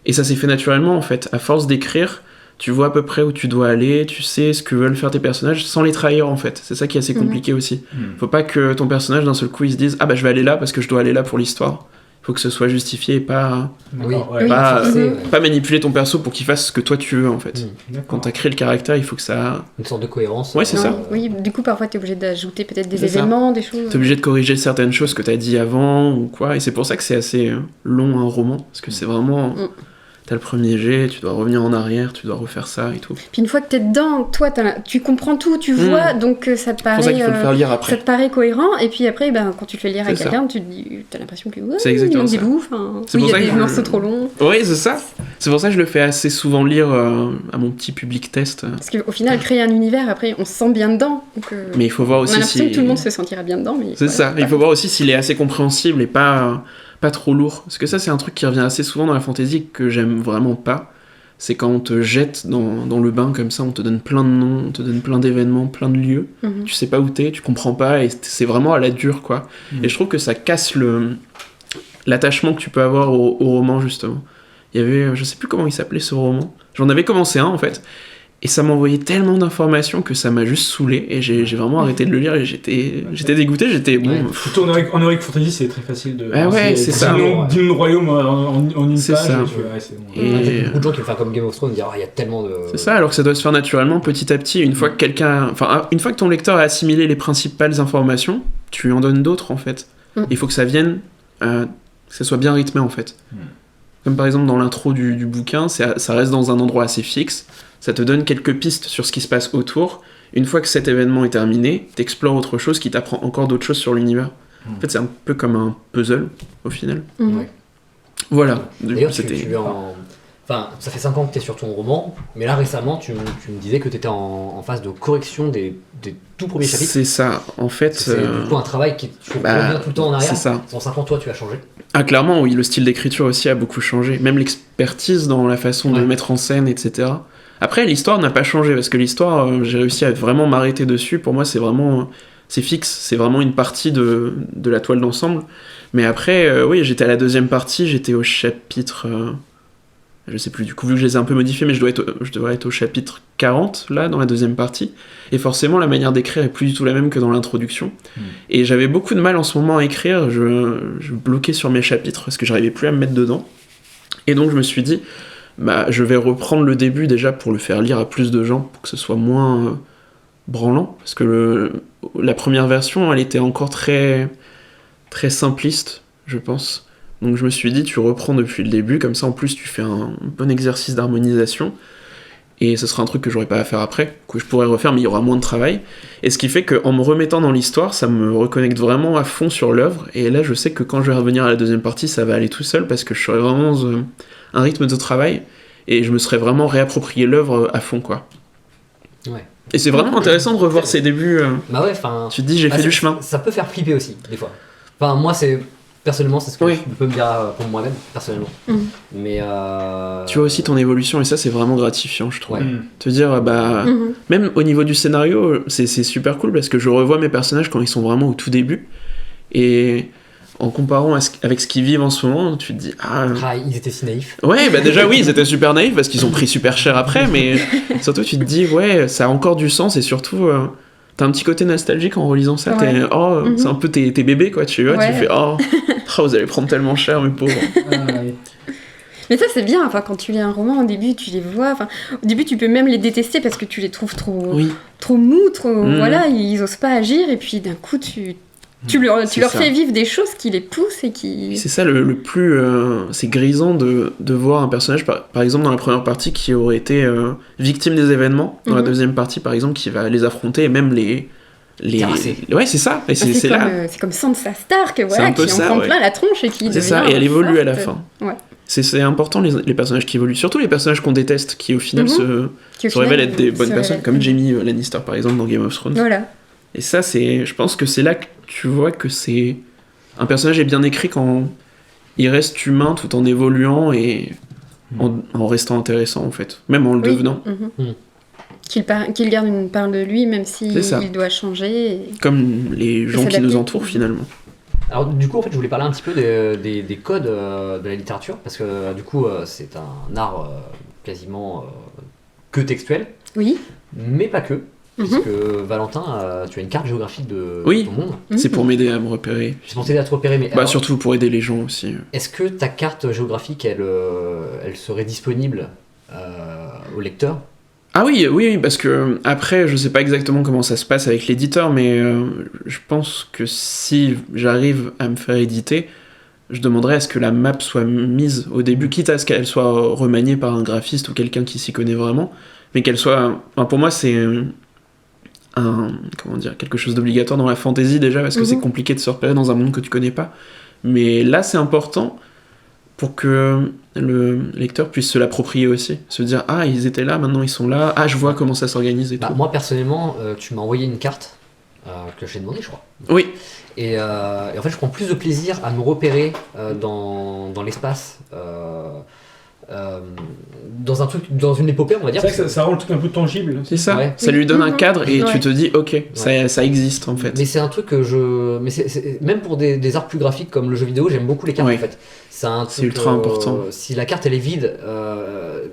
Et ça s'est fait naturellement en fait. À force d'écrire, tu vois à peu près où tu dois aller, tu sais ce que veulent faire tes personnages sans les trahir en fait. C'est ça qui est assez compliqué aussi. Faut pas que ton personnage d'un seul coup il se dise « Ah bah je vais aller là parce que je dois aller là pour l'histoire ». Faut que ce soit justifié et pas manipuler ton perso pour qu'il fasse ce que toi tu veux en fait. Quand t'as créé le caractère, il faut que ça... Une sorte de cohérence. Ouais, c'est ça. Oui, du coup parfois t'es obligé d'ajouter peut-être des événements, des choses... T'es obligé de corriger certaines choses que t'as dit avant ou quoi. Et c'est pour ça que c'est assez long un roman. Parce que c'est vraiment... T'as le premier jet, tu dois revenir en arrière, tu dois refaire ça et tout. Puis une fois que t'es dedans, toi, tu comprends tout, tu vois, donc ça te paraît... C'est pour ça qu'il faut le faire lire après. Ça te paraît cohérent, et puis après, quand tu le fais lire à quelqu'un, tu te dis, t'as l'impression que il manque des bouts, il y a des morceaux trop longs. Oui, c'est ça. C'est pour ça que je le fais assez souvent lire à mon petit public test. Parce qu'au final, créer un univers, après, on se sent bien dedans. Donc, mais il faut voir aussi on a l'impression que tout le monde se sentira bien dedans. Mais c'est ça, il faut voir aussi s'il est assez compréhensible et pas trop lourd. Parce que ça, c'est un truc qui revient assez souvent dans la fantasy que j'aime vraiment pas. c'est quand on te jette dans le bain comme ça, on te donne plein de noms, on te donne plein d'événements, plein de lieux, tu sais pas où t'es, tu comprends pas, et c'est vraiment à la dure, quoi. Et je trouve que ça casse l'attachement que tu peux avoir au roman, justement. Il y avait, je sais plus comment il s'appelait ce roman, j'en avais commencé un en fait, et ça m'envoyait tellement d'informations que ça m'a juste saoulé, et j'ai vraiment arrêté de le lire, et j'étais dégoûté, Surtout en Heroic Fantasy, c'est très facile de... Ah ouais, c'est ça. D'une royaume en une c'est page, ça. c'est bon. Il y a beaucoup de gens qui vont faire comme Game of Thrones, dire il y a tellement de... C'est ça, alors que ça doit se faire naturellement, petit à petit, une fois que ton lecteur a assimilé les principales informations, tu lui en donnes d'autres, en fait. Il faut que ça vienne, que ça soit bien rythmé, en fait. Comme par exemple dans l'intro du bouquin, ça reste dans un endroit assez fixe, ça te donne quelques pistes sur ce qui se passe autour. Une fois que cet événement est terminé, t'explores autre chose qui t'apprend encore d'autres choses sur l'univers. En fait, c'est un peu comme un puzzle, au final. Ouais. Voilà. D'ailleurs, Enfin, ça fait 5 ans que tu es sur ton roman, mais là récemment tu me disais que tu étais en phase de correction des tout premiers chapitres. C'est ça, en fait. C'est du coup un travail qui revient tout le temps en arrière. C'est ça. En 5 ans, toi, tu as changé. Ah, clairement, oui, le style d'écriture aussi a beaucoup changé. Même l'expertise dans la façon de mettre en scène, etc. Après, l'histoire n'a pas changé, parce que l'histoire, j'ai réussi à vraiment m'arrêter dessus. Pour moi, c'est fixe, c'est vraiment une partie de la toile d'ensemble. Mais après, oui, j'étais à la deuxième partie, j'étais au chapitre... je sais plus, du coup, vu que je les ai un peu modifiés, mais je devrais être au chapitre 40, là, dans la deuxième partie. Et forcément, la manière d'écrire est plus du tout la même que dans l'introduction. Et j'avais beaucoup de mal en ce moment à écrire, je bloquais sur mes chapitres, parce que j'arrivais plus à me mettre dedans. Et donc, je me suis dit, je vais reprendre le début, déjà, pour le faire lire à plus de gens, pour que ce soit moins branlant. Parce que la première version, elle était encore très, très simpliste, je pense. Donc je me suis dit, tu reprends depuis le début, comme ça en plus tu fais un bon exercice d'harmonisation, et ce sera un truc que j'aurai pas à faire après, que je pourrais refaire, mais il y aura moins de travail. Et ce qui fait qu'en me remettant dans l'histoire, ça me reconnecte vraiment à fond sur l'œuvre, et là je sais que quand je vais revenir à la deuxième partie, ça va aller tout seul, parce que je serai vraiment dans un rythme de travail, et je me serais vraiment réapproprié l'œuvre à fond, quoi. Ouais. Et c'est vraiment intéressant de revoir ses débuts. Bah ouais, enfin... Tu te dis, j'ai fait du chemin. Ça peut faire flipper aussi, des fois. Enfin, moi, personnellement, c'est ce que je peux me dire pour moi-même, personnellement. Mais tu vois aussi ton évolution, et ça, c'est vraiment gratifiant, je trouve. Ouais. Te dire, même au niveau du scénario, c'est super cool, parce que je revois mes personnages quand ils sont vraiment au tout début, et en comparant avec ce qu'ils vivent en ce moment, tu te dis, ils étaient si naïfs. Ouais, déjà oui, ils étaient super naïfs, parce qu'ils ont pris super cher après, mais surtout, tu te dis, ouais, ça a encore du sens, et surtout... T'as un petit côté nostalgique en relisant ça, c'est un peu tes bébés, quoi, tu vois, tu fais vous allez prendre tellement cher, mes pauvres. Mais ça c'est bien, enfin quand tu lis un roman au début tu les vois, au début tu peux même les détester parce que tu les trouves trop mous, voilà, ils osent pas agir, et puis d'un coup tu leur fais vivre des choses qui les poussent et qui... C'est ça le plus... c'est grisant de voir un personnage, par exemple dans la première partie, qui aurait été victime des événements, dans la deuxième partie par exemple, qui va les affronter, et même les... Ouais, c'est ça, et c'est là... C'est comme Sansa Stark, voilà, qui en prend plein la tronche et qui... C'est ça, et elle évolue forte. À la fin. Ouais. C'est important les personnages qui évoluent, surtout les personnages qu'on déteste, qui au final se révèlent être des bonnes personnes, comme Jaime Lannister par exemple dans Game of Thrones. Voilà. Et ça, je pense que c'est là que tu vois que un personnage est bien écrit quand il reste humain tout en évoluant et en restant intéressant en fait, même en le devenant. Qu'il garde une part de lui même s'il doit changer. Comme les gens qui nous entourent finalement. Alors du coup en fait je voulais parler un petit peu des codes de la littérature, parce que du coup c'est un art quasiment que textuel. Oui. Mais pas que. Puisque Valentin, tu as une carte géographique de ton monde. C'est pour m'aider à me repérer. C'est pour t'aider à te repérer, mais... alors, surtout pour aider les gens aussi. Est-ce que ta carte géographique, elle serait disponible au lecteur ? Ah oui, parce que après, je sais pas exactement comment ça se passe avec l'éditeur, mais je pense que si j'arrive à me faire éditer, je demanderais à ce que la map soit mise au début, quitte à ce qu'elle soit remaniée par un graphiste ou quelqu'un qui s'y connaît vraiment, mais qu'elle soit... pour moi, c'est... quelque chose d'obligatoire dans la fantasy déjà, parce que c'est compliqué de se repérer dans un monde que tu connais pas, mais là c'est important pour que le lecteur puisse se l'approprier aussi, se dire ils étaient là, maintenant ils sont là, je vois comment ça s'organise et tout. Moi personnellement tu m'as envoyé une carte que j'ai demandé, je crois. Oui. Et en fait je prends plus de plaisir à me repérer dans l'espace dans un truc, dans une épopée, on va dire. C'est vrai que ça rend le truc un peu tangible. C'est ça, Ouais. ça lui donne un cadre et Ouais. tu te dis, ok, ça existe en fait. Mais c'est un truc que même pour des arts plus graphiques comme le jeu vidéo, j'aime beaucoup les cartes Ouais. en fait. C'est C'est ultra important. Si la carte elle est vide,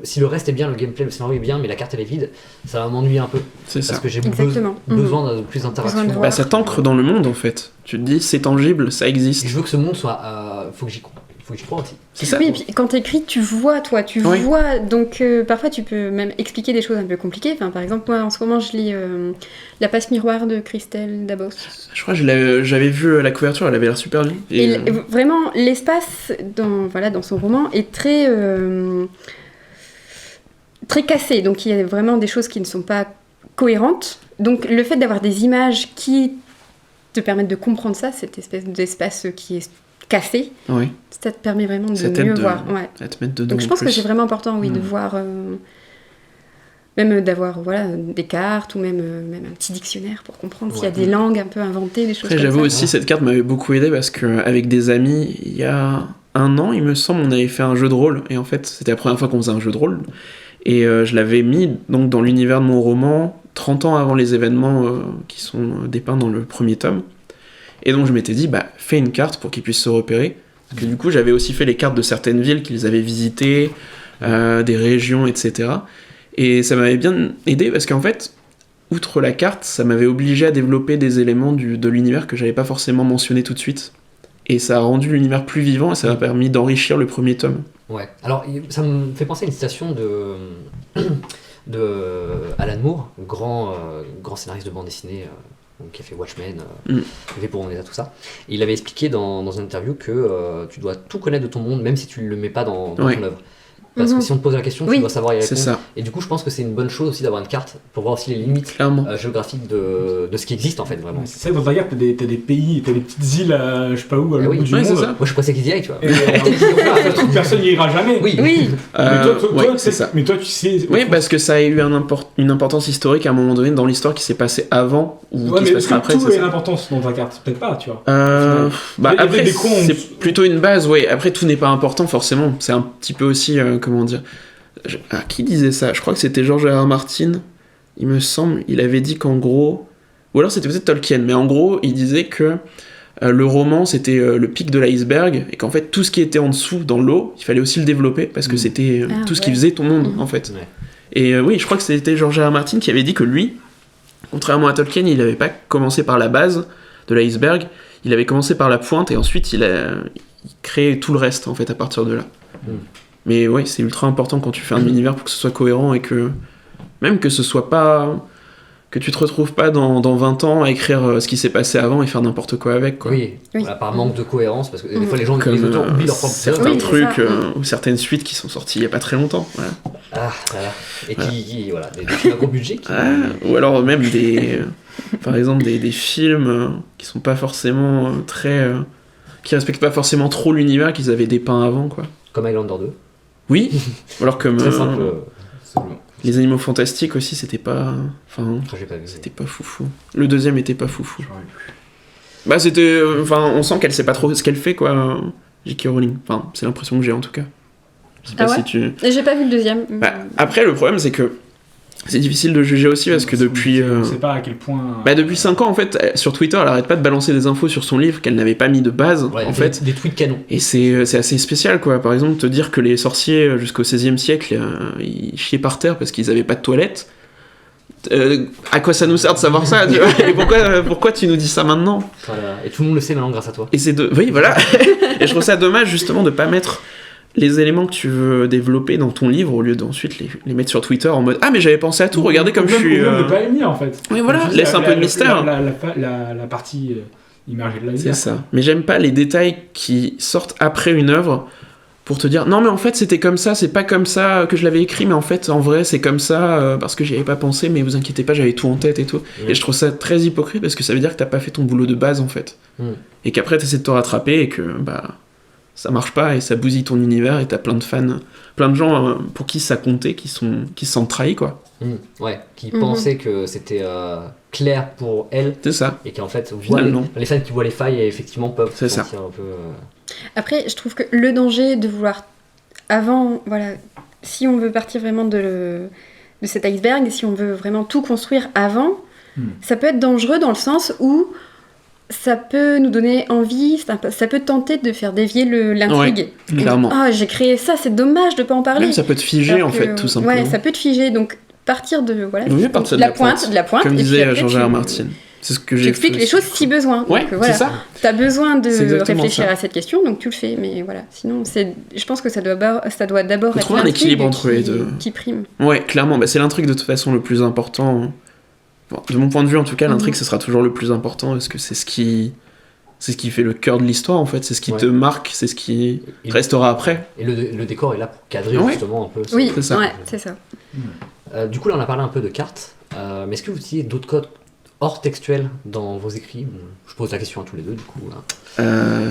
si le reste est bien, le gameplay, le scénario est bien, mais la carte elle est vide, ça va m'ennuyer un peu. C'est ça. Parce que j'ai Exactement. besoin de plus d'interaction. Besoin de Bah, ça t'ancre dans le monde en fait. Tu te dis, c'est tangible, ça Et existe. je veux que ce monde soit. Faut que j'y croie. Faut que j'y croie aussi. C'est ça. Oui, et puis quand t'écris, tu vois, Oui. vois. Donc parfois, tu peux même expliquer des choses un peu compliquées. Enfin, par exemple, moi, en ce moment, je lis La passe miroir de Christelle Dabos. Je crois que j'avais vu la couverture, elle avait l'air super jolie. Et vraiment, l'espace dans son roman est très très cassé. Donc il y a vraiment des choses qui ne sont pas cohérentes. Donc le fait d'avoir des images qui te permettent de comprendre ça, cette espèce d'espace qui est cassé, Oui, ça te permet vraiment de Ça t'aide mieux de- voir. Ouais. à te mettre dedans. Donc je en pense que plus. c'est vraiment important, oui, de Mm. voir, même d'avoir des cartes ou même un petit dictionnaire pour comprendre s'il y a Ouais. des langues un peu inventées, des choses Après, comme j'avoue ça. aussi, cette carte m'avait beaucoup aidé parce qu'avec des amis, il y a 1 an, il me semble, on avait fait un jeu de rôle. Et en fait, c'était la première fois qu'on faisait un jeu de rôle. Et je l'avais mis donc, dans l'univers de mon roman 30 ans avant les événements qui sont dépeints dans le premier tome. Et donc, je m'étais dit, fais une carte pour qu'ils puissent se repérer. Parce que du coup, j'avais aussi fait les cartes de certaines villes qu'ils avaient visitées, des régions, etc. Et ça m'avait bien aidé parce qu'en fait, outre la carte, ça m'avait obligé à développer des éléments de l'univers que j'avais pas forcément mentionné tout de suite. Et ça a rendu l'univers plus vivant et ça m'a permis d'enrichir le premier tome. Ouais. Alors, ça me fait penser à une citation de Alan Moore, grand scénariste de bande dessinée, donc qui a fait Watchmen, V pour Vendetta, tout ça. Et il avait expliqué dans une interview que tu dois tout connaître de ton monde, même si tu ne le mets pas dans Ouais. ton œuvre. Parce que si on te pose la question, Oui. tu dois savoir y C'est répondre. ça, Et du coup, je pense que c'est une bonne chose aussi d'avoir une carte pour voir aussi les limites clairement. géographiques de ce qui existe en fait, vraiment. C'est ça que dans ta carte, t'as des pays, t'as des petites îles, je sais pas où, à Ah l'autre oui. bout du Ouais, monde. c'est ça. Moi, je suis pressé qu'ils y aillent, tu vois. Et Peut-être qu'ils y vont pas. ça se trouve, personne n'y ira jamais. Oui. Oui, Mais toi, ouais, c'est c'est ça. Mais toi, tu sais. Oui, parce que ça a eu une importance historique à un moment donné dans l'histoire qui s'est passée avant ou Ouais, qui mais se est-ce passera que après. tout c'est a une ça. importance dans ta carte? Peut-être pas, tu vois. Il y a après, des cons, c'est plutôt une base, ouais. Après, tout n'est pas important, forcément. C'est un petit peu aussi, comment dire... qui disait ça? Je crois que c'était George R. R. Martin, il me semble. Il avait dit qu'en gros... Ou alors c'était peut-être Tolkien, mais en gros, il disait que le roman, c'était le pic de l'iceberg, et qu'en fait, tout ce qui était en dessous, dans l'eau, il fallait aussi le développer, parce que c'était tout ce qui faisait ton monde, en fait. Ouais. Et oui, je crois que c'était George R. R. Martin qui avait dit que lui, contrairement à Tolkien, il n'avait pas commencé par la base de l'iceberg, il avait commencé par la pointe et ensuite il créé tout le reste en fait à partir de là. Mais ouais, c'est ultra important quand tu fais un univers pour que ce soit cohérent et que même que ce soit pas que tu te retrouves pas dans 20 ans à écrire ce qui s'est passé avant et faire n'importe quoi avec quoi. Oui, Oui. voilà, par manque de cohérence, parce que des fois les gens, Comme les auteurs oublient leur propre certains personne. Oui, c'est trucs ça. ou certaines suites qui sont sorties il y a pas très longtemps. Voilà. Ah, voilà. Et voilà, des films à gros budget qui... Ou alors même des par exemple des films qui sont pas forcément très qui respectent pas forcément trop l'univers qu'ils avaient dépeint avant quoi. Comme Highlander 2. Oui, ou alors comme Très simple. les animaux fantastiques aussi, c'était pas enfin J'ai pas vu. c'était pas foufou. Le deuxième était pas foufou. J'aurais pu. Bah c'était enfin on sent qu'elle sait pas trop ce qu'elle fait quoi. J.K. Rowling. Enfin, c'est l'impression que j'ai en tout cas. Je sais pas Ah ouais si tu Et j'ai pas vu le deuxième. Bah, après le problème c'est que c'est difficile de juger aussi parce que depuis On sait pas à quel point. depuis 5 ans en fait sur Twitter elle arrête pas de balancer des infos sur son livre qu'elle n'avait pas mis de base Ouais, en fait. des tweets canons. Et c'est assez spécial quoi. Par exemple te dire que les sorciers jusqu'au XVIe siècle ils chiaient par terre parce qu'ils avaient pas de toilette. À quoi ça nous sert de savoir ça tu vois. Et pourquoi tu nous dis ça maintenant? Voilà. Et tout le monde le sait maintenant grâce à toi. Et oui voilà. Et je trouve ça dommage justement de pas mettre les éléments que tu veux développer dans ton livre au lieu d'ensuite les mettre sur Twitter en mode ah mais j'avais pensé à tout, regardez comme je suis. Ou même de pas émis en fait. Oui voilà, Comme tu laisse dis, un peu de mystère. La partie immergée de la vie. C'est ça. Mais j'aime pas les détails qui sortent après une œuvre pour te dire non mais en fait c'était comme ça, c'est pas comme ça que je l'avais écrit mais en fait en vrai c'est comme ça parce que j'y avais pas pensé mais vous inquiétez pas j'avais tout en tête et tout. Ouais. Et je trouve ça très hypocrite parce que ça veut dire que t'as pas fait ton boulot de base en fait. Et qu'après t'essaies de te rattraper et que ça marche pas et ça bousille ton univers et t'as plein de fans, plein de gens pour qui ça comptait, qui se sentent trahis quoi. Ouais, qui pensaient que c'était clair pour elle C'est ça. et qu'en fait au final non. les fans qui voient les failles effectivement peuvent C'est se ça. sentir un peu... Après, je trouve que le danger de vouloir avant, voilà, si on veut partir vraiment de cet iceberg, si on veut vraiment tout construire avant, ça peut être dangereux dans le sens où ça peut nous donner envie, ça peut tenter de faire dévier l'intrigue. Ouais, clairement. Ah, j'ai créé ça, c'est dommage de pas en parler. Même ça peut te figer en fait, tout simplement. Ouais, ça peut te figer, donc partir de partir de la pointe, comme et disait puis Georges R. Martin. C'est ce que j'ai expliques les choses si besoin. Ouais, donc, voilà. c'est ça. T'as besoin de réfléchir ça. à cette question, donc tu le fais. Mais voilà, sinon, je pense que ça doit d'abord être trouver un équilibre entre les deux. Qui prime. Ouais, clairement. C'est l'intrigue de toute façon le plus important. Bon, de mon point de vue, en tout cas, l'intrigue, ce sera toujours le plus important parce que c'est ce qui fait le cœur de l'histoire, en fait. C'est ce qui te marque, c'est ce qui restera après. Et le décor est là pour cadrer justement un peu. Oui, c'est ça. Ouais, c'est ça. Du coup, là, on a parlé un peu de cartes. Mais est-ce que vous utilisez d'autres codes hors textuel dans vos écrits? Je pose la question à tous les deux, du coup.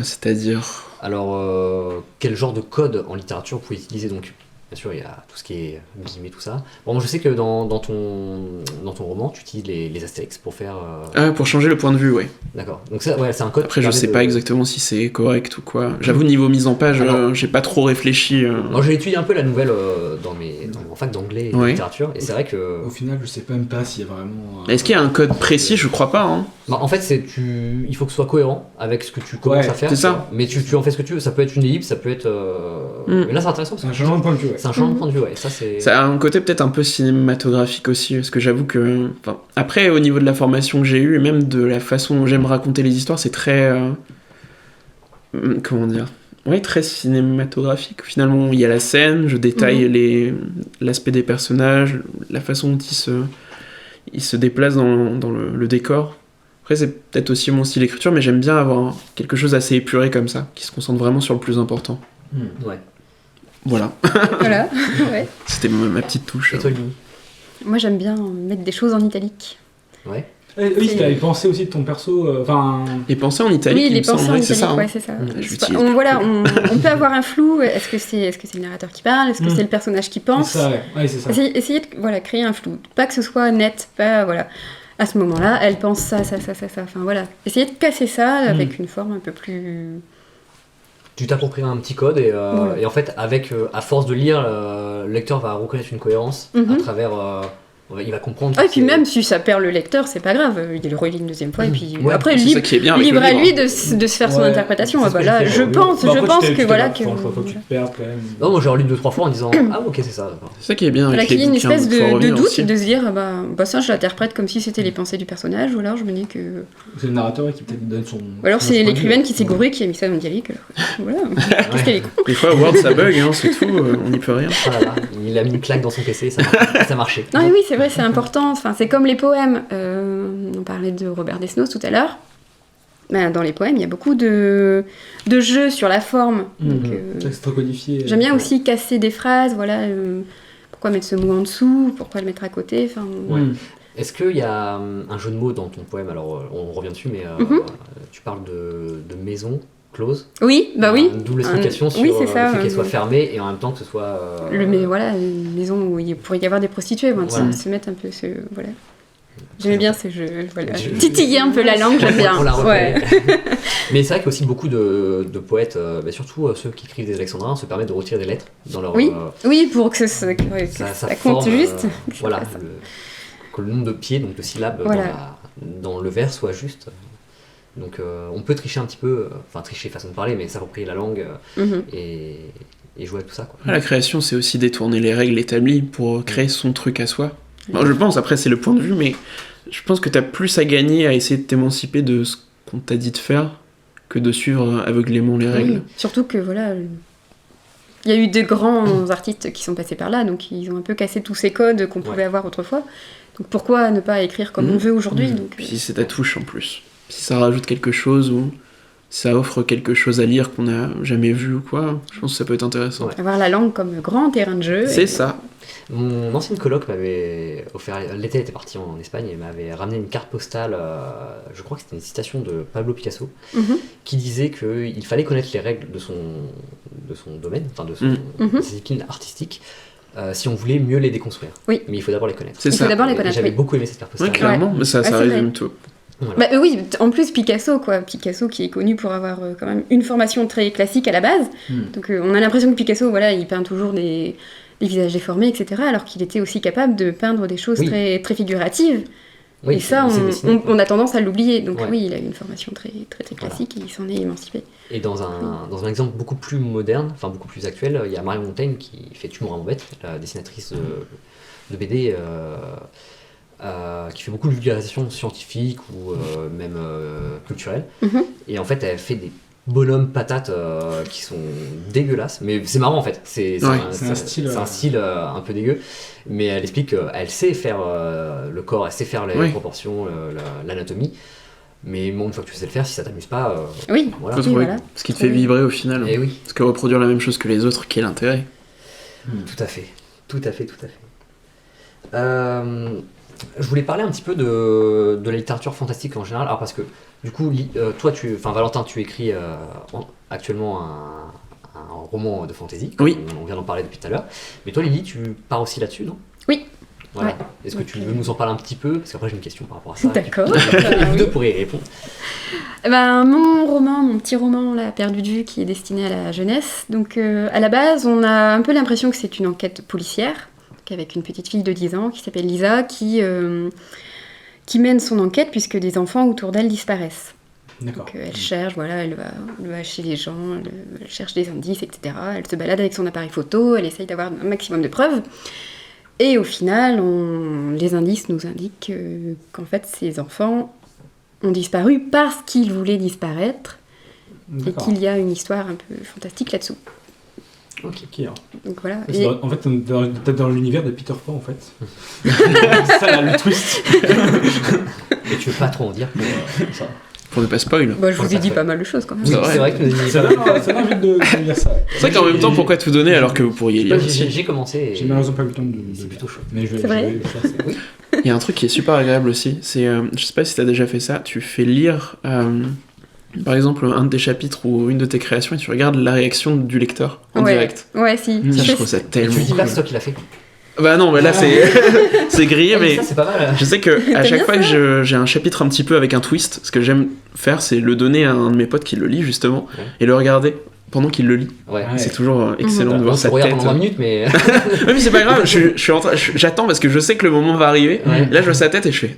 C'est-à-dire... Alors, quel genre de code en littérature vous pouvez utiliser? Donc, bien sûr, il y a tout ce qui est guillemets, tout ça. Bon, je sais que dans ton roman, tu utilises les astérix pour faire... pour changer le point de vue, ouais. D'accord. Donc, ça, c'est un code... Après, je sais pas exactement si c'est correct ou quoi. J'avoue, niveau mise en page, j'ai pas trop réfléchi. Moi, j'ai étudié un peu la nouvelle en fac d'anglais et de littérature, et c'est vrai que... Au final, je sais même pas s'il y a vraiment... Est-ce qu'il y a un code précis? Je crois pas, hein. Bah, en fait, il faut que ce soit cohérent avec ce que tu commences à faire. C'est ça. Mais tu en fais ce que tu veux. Ça peut être une ellipse, ça peut être... Mais là, c'est intéressant. C'est un changement de point de vue, ouais. C'est un changement de point de vue, ouais. Ça a un côté peut-être un peu cinématographique aussi, parce que j'avoue que... Après, au niveau de la formation que j'ai eue, et même de la façon dont j'aime raconter les histoires, c'est très... comment dire? Ouais, très cinématographique. Finalement, il y a la scène, je détaille l'aspect des personnages, la façon dont ils se déplacent dans le décor. Après, c'est peut-être aussi mon style d'écriture, mais j'aime bien avoir quelque chose d'assez épuré comme ça, qui se concentre vraiment sur le plus important. Ouais. Voilà. Voilà, ouais. C'était ma petite touche. Et toi, Lily? Moi, j'aime bien mettre des choses en italique. Ouais. Oui, tu avais pensé aussi de ton perso, Les pensées en italique, oui, les pensées en c'est italique, ça. Hein. ouais, c'est ça. Je On peut avoir un flou. Est-ce que c'est le narrateur qui parle? Est-ce que c'est le personnage qui pense? C'est ça, ouais, c'est ça. Essayer de créer un flou. Pas que ce soit net, pas, voilà. À ce moment-là, elle pense ça. Enfin, voilà. Essayer de casser ça avec une forme un peu plus... Tu t'appropries un petit code et en fait, à force de lire, le lecteur va reconnaître une cohérence à travers... il va comprendre. Et puis même si ça perd le lecteur, c'est pas grave. Il le relit une deuxième fois et puis après c'est ça qui est bien avec libre le à livre. lui de se faire son interprétation. Là, je pense que voilà que. Faut que tu te perds quand même. Non, moi j'ai relu 2-3 fois en disant ah ok c'est ça. C'est ça qui est bien. Voilà, Avec qu'il y ait une les bouquins, espèce faut de revenir doute, aussi. de se dire bah ça je l'interprète comme si c'était les pensées du personnage, ou alors je me dis que. C'est le narrateur qui peut-être donne son. Ou alors c'est l'écrivaine qui s'est gourée qui a mis ça dans le dialogue. Voilà. Qu'est-ce qu'elle est con. Des fois, Word ça bug, c'est tout, on n'y peut rien. Voilà, il a mis une claque dans son PC, ça marchait. Non mais oui, c'est vrai, c'est important. Enfin, c'est comme les poèmes. On parlait de Robert Desnos tout à l'heure. Ben, dans les poèmes, il y a beaucoup de jeux sur la forme. Donc, C'est trop codifié. j'aime bien aussi casser des phrases. Voilà, pourquoi mettre ce mot en dessous? Pourquoi le mettre à côté? Enfin, Est-ce qu'il y a un jeu de mots dans ton poème? Alors, on revient dessus, mais tu parles de maison close. Oui, bah oui. Une double explication sur oui, le c'est ça, fait qu'elle soit fermée et en même temps que ce soit... Mais voilà, une maison où il pourrait y avoir des prostituées, se mettre un peu ce... Voilà. J'aimais bien ce jeu, voilà. Titiller un peu la langue, j'aime bien. On la reconnaît. Ouais. Mais c'est vrai qu'il y a aussi beaucoup de poètes, surtout ceux qui écrivent des alexandrins, se permettent de retirer des lettres dans leur... Oui, pour que ça compte juste. Voilà, que le nombre de pieds, donc de syllabes dans le vers soit juste. Donc on peut tricher un petit peu, tricher façon de parler, mais s'approprier la langue et jouer à tout ça. Quoi. La création, c'est aussi détourner les règles établies pour créer son truc à soi. Alors, je pense, après c'est le point de vue, mais je pense que t'as plus à gagner à essayer de t'émanciper de ce qu'on t'a dit de faire que de suivre aveuglément les règles. Oui. Surtout que voilà, il y a eu de grands artistes qui sont passés par là, donc ils ont un peu cassé tous ces codes qu'on pouvait avoir autrefois. Donc pourquoi ne pas écrire comme on veut aujourd'hui Puis si c'est ta touche en plus. Si ça rajoute quelque chose ou ça offre quelque chose à lire qu'on n'a jamais vu ou quoi, je pense que ça peut être intéressant. Avoir la langue comme grand terrain de jeu. C'est ça. Mon ancienne coloc m'avait offert, l'été elle était partie en Espagne et m'avait ramené une carte postale, je crois que c'était une citation de Pablo Picasso, qui disait qu'il fallait connaître les règles de son domaine, de sa discipline artistique, si on voulait mieux les déconstruire. Oui. Mais il faut d'abord les connaître. Il faut d'abord les connaître. J'avais beaucoup aimé cette carte postale. Ouais, clairement, mais ça résume tout. Voilà. Bah, oui, en plus Picasso, quoi. Picasso qui est connu pour avoir quand même une formation très classique à la base. Donc on a l'impression que Picasso, voilà, il peint toujours des visages déformés, etc. Alors qu'il était aussi capable de peindre des choses très, très figuratives. Oui, et ça, on a tendance à l'oublier. Donc oui, il a eu une formation très, très, très classique et il s'en est émancipé. Et dans un exemple beaucoup plus moderne, enfin beaucoup plus actuel, il y a Marion Montaigne qui fait Tu mourras mon bête, la dessinatrice de BD, qui fait beaucoup de vulgarisation scientifique ou même culturelle. Et en fait, elle fait des bonhommes patates qui sont dégueulasses, mais c'est marrant en fait. C'est un style un peu dégueu, mais elle explique qu'elle sait faire le corps, elle sait faire les proportions, l'anatomie. Mais bon, une fois que tu sais le faire, si ça t'amuse pas, voilà. Ce qui te fait vibrer au final. Et oui. Parce que reproduire la même chose que les autres, quel intérêt. Tout à fait. Je voulais parler un petit peu de la littérature fantastique en général, alors parce que du coup, toi, Valentin, tu écris actuellement un roman de fantasy, on vient d'en parler depuis tout à l'heure, mais toi Lily, tu pars aussi là-dessus, non ? Oui. Voilà. Ouais. Est-ce que tu veux nous en parler un petit peu ? Parce qu'après j'ai une question par rapport à ça. D'accord. Et vous deux pourrez y répondre. Mon petit roman, là, Perdu de vue, qui est destiné à la jeunesse. Donc à la base, on a un peu l'impression que c'est une enquête policière, avec une petite fille de 10 ans qui s'appelle Lisa, qui mène son enquête puisque des enfants autour d'elle disparaissent. D'accord. Donc elle cherche, elle va chez les gens, elle cherche des indices, etc. Elle se balade avec son appareil photo, elle essaye d'avoir un maximum de preuves. Et au final, les indices nous indiquent qu'en fait, ces enfants ont disparu parce qu'ils voulaient disparaître. D'accord. Et qu'il y a une histoire un peu fantastique là-dessous. Ok. Donc voilà. En fait, t'es dans l'univers de Peter Pan, en fait. C'est ça, là, le twist. Et tu veux pas trop en dire pour ça. Pour ne pas spoil. Je vous ai dit pas mal de choses quand même. Oui, c'est vrai que nous ça donne envie de lire ça. C'est vrai qu'en même temps, pourquoi tout donner alors que vous pourriez lire aussi. J'ai commencé. J'ai malheureusement pas eu le temps de. C'est plutôt chaud. Mais c'est vrai. Oui. Il y a un truc qui est super agréable aussi. C'est, je sais pas si t'as déjà fait ça. Tu fais lire, par exemple, un de tes chapitres ou une de tes créations et tu regardes la réaction du lecteur en direct. Ouais, si. Ça, je trouve ça tellement. Tu dis pas que c'est toi qui l'as fait. Bah non, mais là c'est grillé, mais ça, c'est pas mal. Je sais que à chaque fois que j'ai un chapitre un petit peu avec un twist, ce que j'aime faire, c'est le donner à un de mes potes qui le lit justement et le regarder pendant qu'il le lit. Ouais. C'est toujours excellent de voir sa tête. Regarde pendant 20 minutes, mais. Oui, mais c'est pas grave. J'attends parce que je sais que le moment va arriver. Ouais. Là, je vois sa tête et je fais.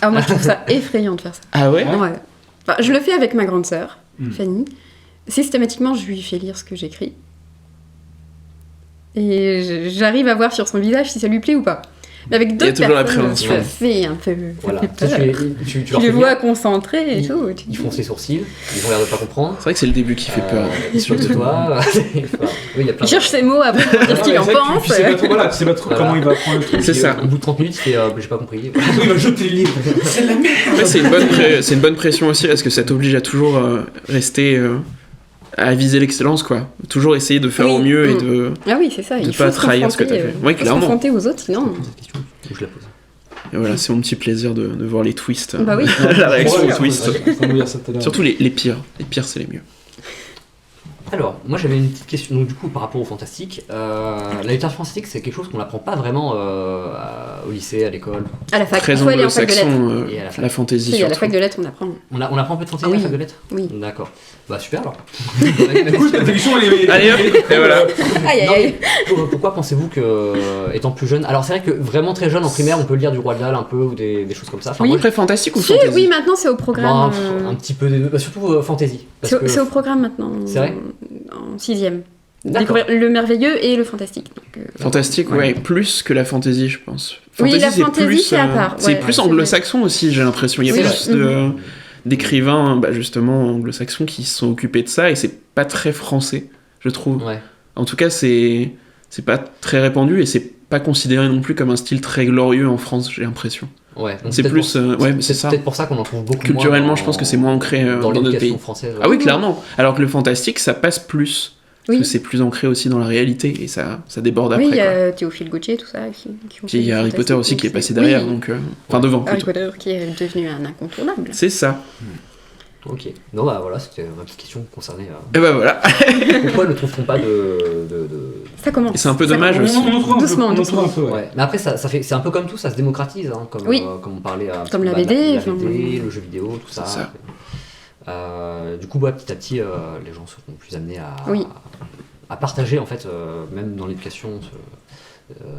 Alors moi, je trouve ça effrayant de faire ça. Ah ouais. Enfin, je le fais avec ma grande sœur, Fanny. Systématiquement, je lui fais lire ce que j'écris. Et j'arrive à voir sur son visage si ça lui plaît ou pas. Mais avec d'autres personnes, ça fait un peu... Voilà. Tu les vois concentrés et tout. Ils font ses sourcils, ils ont l'air de pas comprendre. C'est vrai que c'est le début qui fait peur. Surtout toi. Il cherche ses mots après pour dire ce qu'il en pense. Tu sais pas trop comment il va prendre le truc. C'est ça. Au bout de 30 minutes, il fait j'ai pas compris. Il va jeter le livre. C'est la merde. Après, c'est une bonne pression aussi parce que ça t'oblige à toujours rester... à viser l'excellence, quoi. Toujours essayer de faire au mieux et de c'est ça. de pas trahir ce que t'as fait. Oui, clairement. Se confronter aux autres, sinon... Cette question, je la pose. Et voilà, c'est mon petit plaisir de voir les twists. Bah oui. La réaction aux twists. Surtout Surtout les pires. Les pires, c'est les mieux. Alors, moi j'avais une petite question, donc du coup par rapport au fantastique, la littérature fantastique c'est quelque chose qu'on n'apprend pas vraiment au lycée, à l'école. À la fac, très anglo-saxon, la fantaisie. Si, à la fac de lettres on apprend. On apprend un peu de fantaisie à la fac de lettres ? Oui. D'accord. Bah super alors. Écoute, la question elle est... Allez hop, et voilà. Aïe. Pourquoi pensez-vous que, étant plus jeune, alors c'est vrai que vraiment très jeune en primaire on peut lire du Roi de Dahl un peu ou des choses comme ça. Enfin, oui, très fantastique ou fantasy ? Oui, maintenant c'est au programme. Un petit peu des deux, surtout fantasy. C'est au programme maintenant. C'est vrai ? En 6ème. Découvrir le merveilleux et le fantastique. Donc, fantastique, plus que la fantasy, je pense. Fantasy, la fantasy, c'est à part. C'est plus anglo-saxon aussi, j'ai l'impression. Il y a plus d'écrivains, justement, anglo-saxons qui se sont occupés de ça, et c'est pas très français, je trouve. Ouais. En tout cas, c'est pas très répandu, et c'est pas considéré non plus comme un style très glorieux en France, j'ai l'impression. Ouais, c'est plus c'est ça. Peut-être pour ça qu'on en trouve beaucoup culturellement, je pense que c'est moins ancré dans notre pays. Française, Ah oui, clairement. Alors que le fantastique, ça passe plus. Parce que c'est plus ancré aussi dans la réalité et ça déborde après. Oui, il y a Théophile Gautier, tout ça. Puis il y a Harry Potter aussi qui est passé derrière, donc enfin devant. Harry Potter qui est devenu un incontournable. C'est ça. Ok. Non, bah voilà, c'était ma petite question concernée. Et bah voilà. Pourquoi ne trouve-t-on pas de... Ça commence. Et c'est un peu Ça dommage commence. aussi. On Doucement. trouve un peu, ouais. Ouais. Mais après, c'est un peu comme tout, ça se démocratise, hein, comme, Oui. comme on parlait. Comme la BD, la enfin, BD, le jeu vidéo, tout ça. C'est ça. Du coup, petit à petit, les gens seront plus amenés à partager, en fait, même dans l'éducation,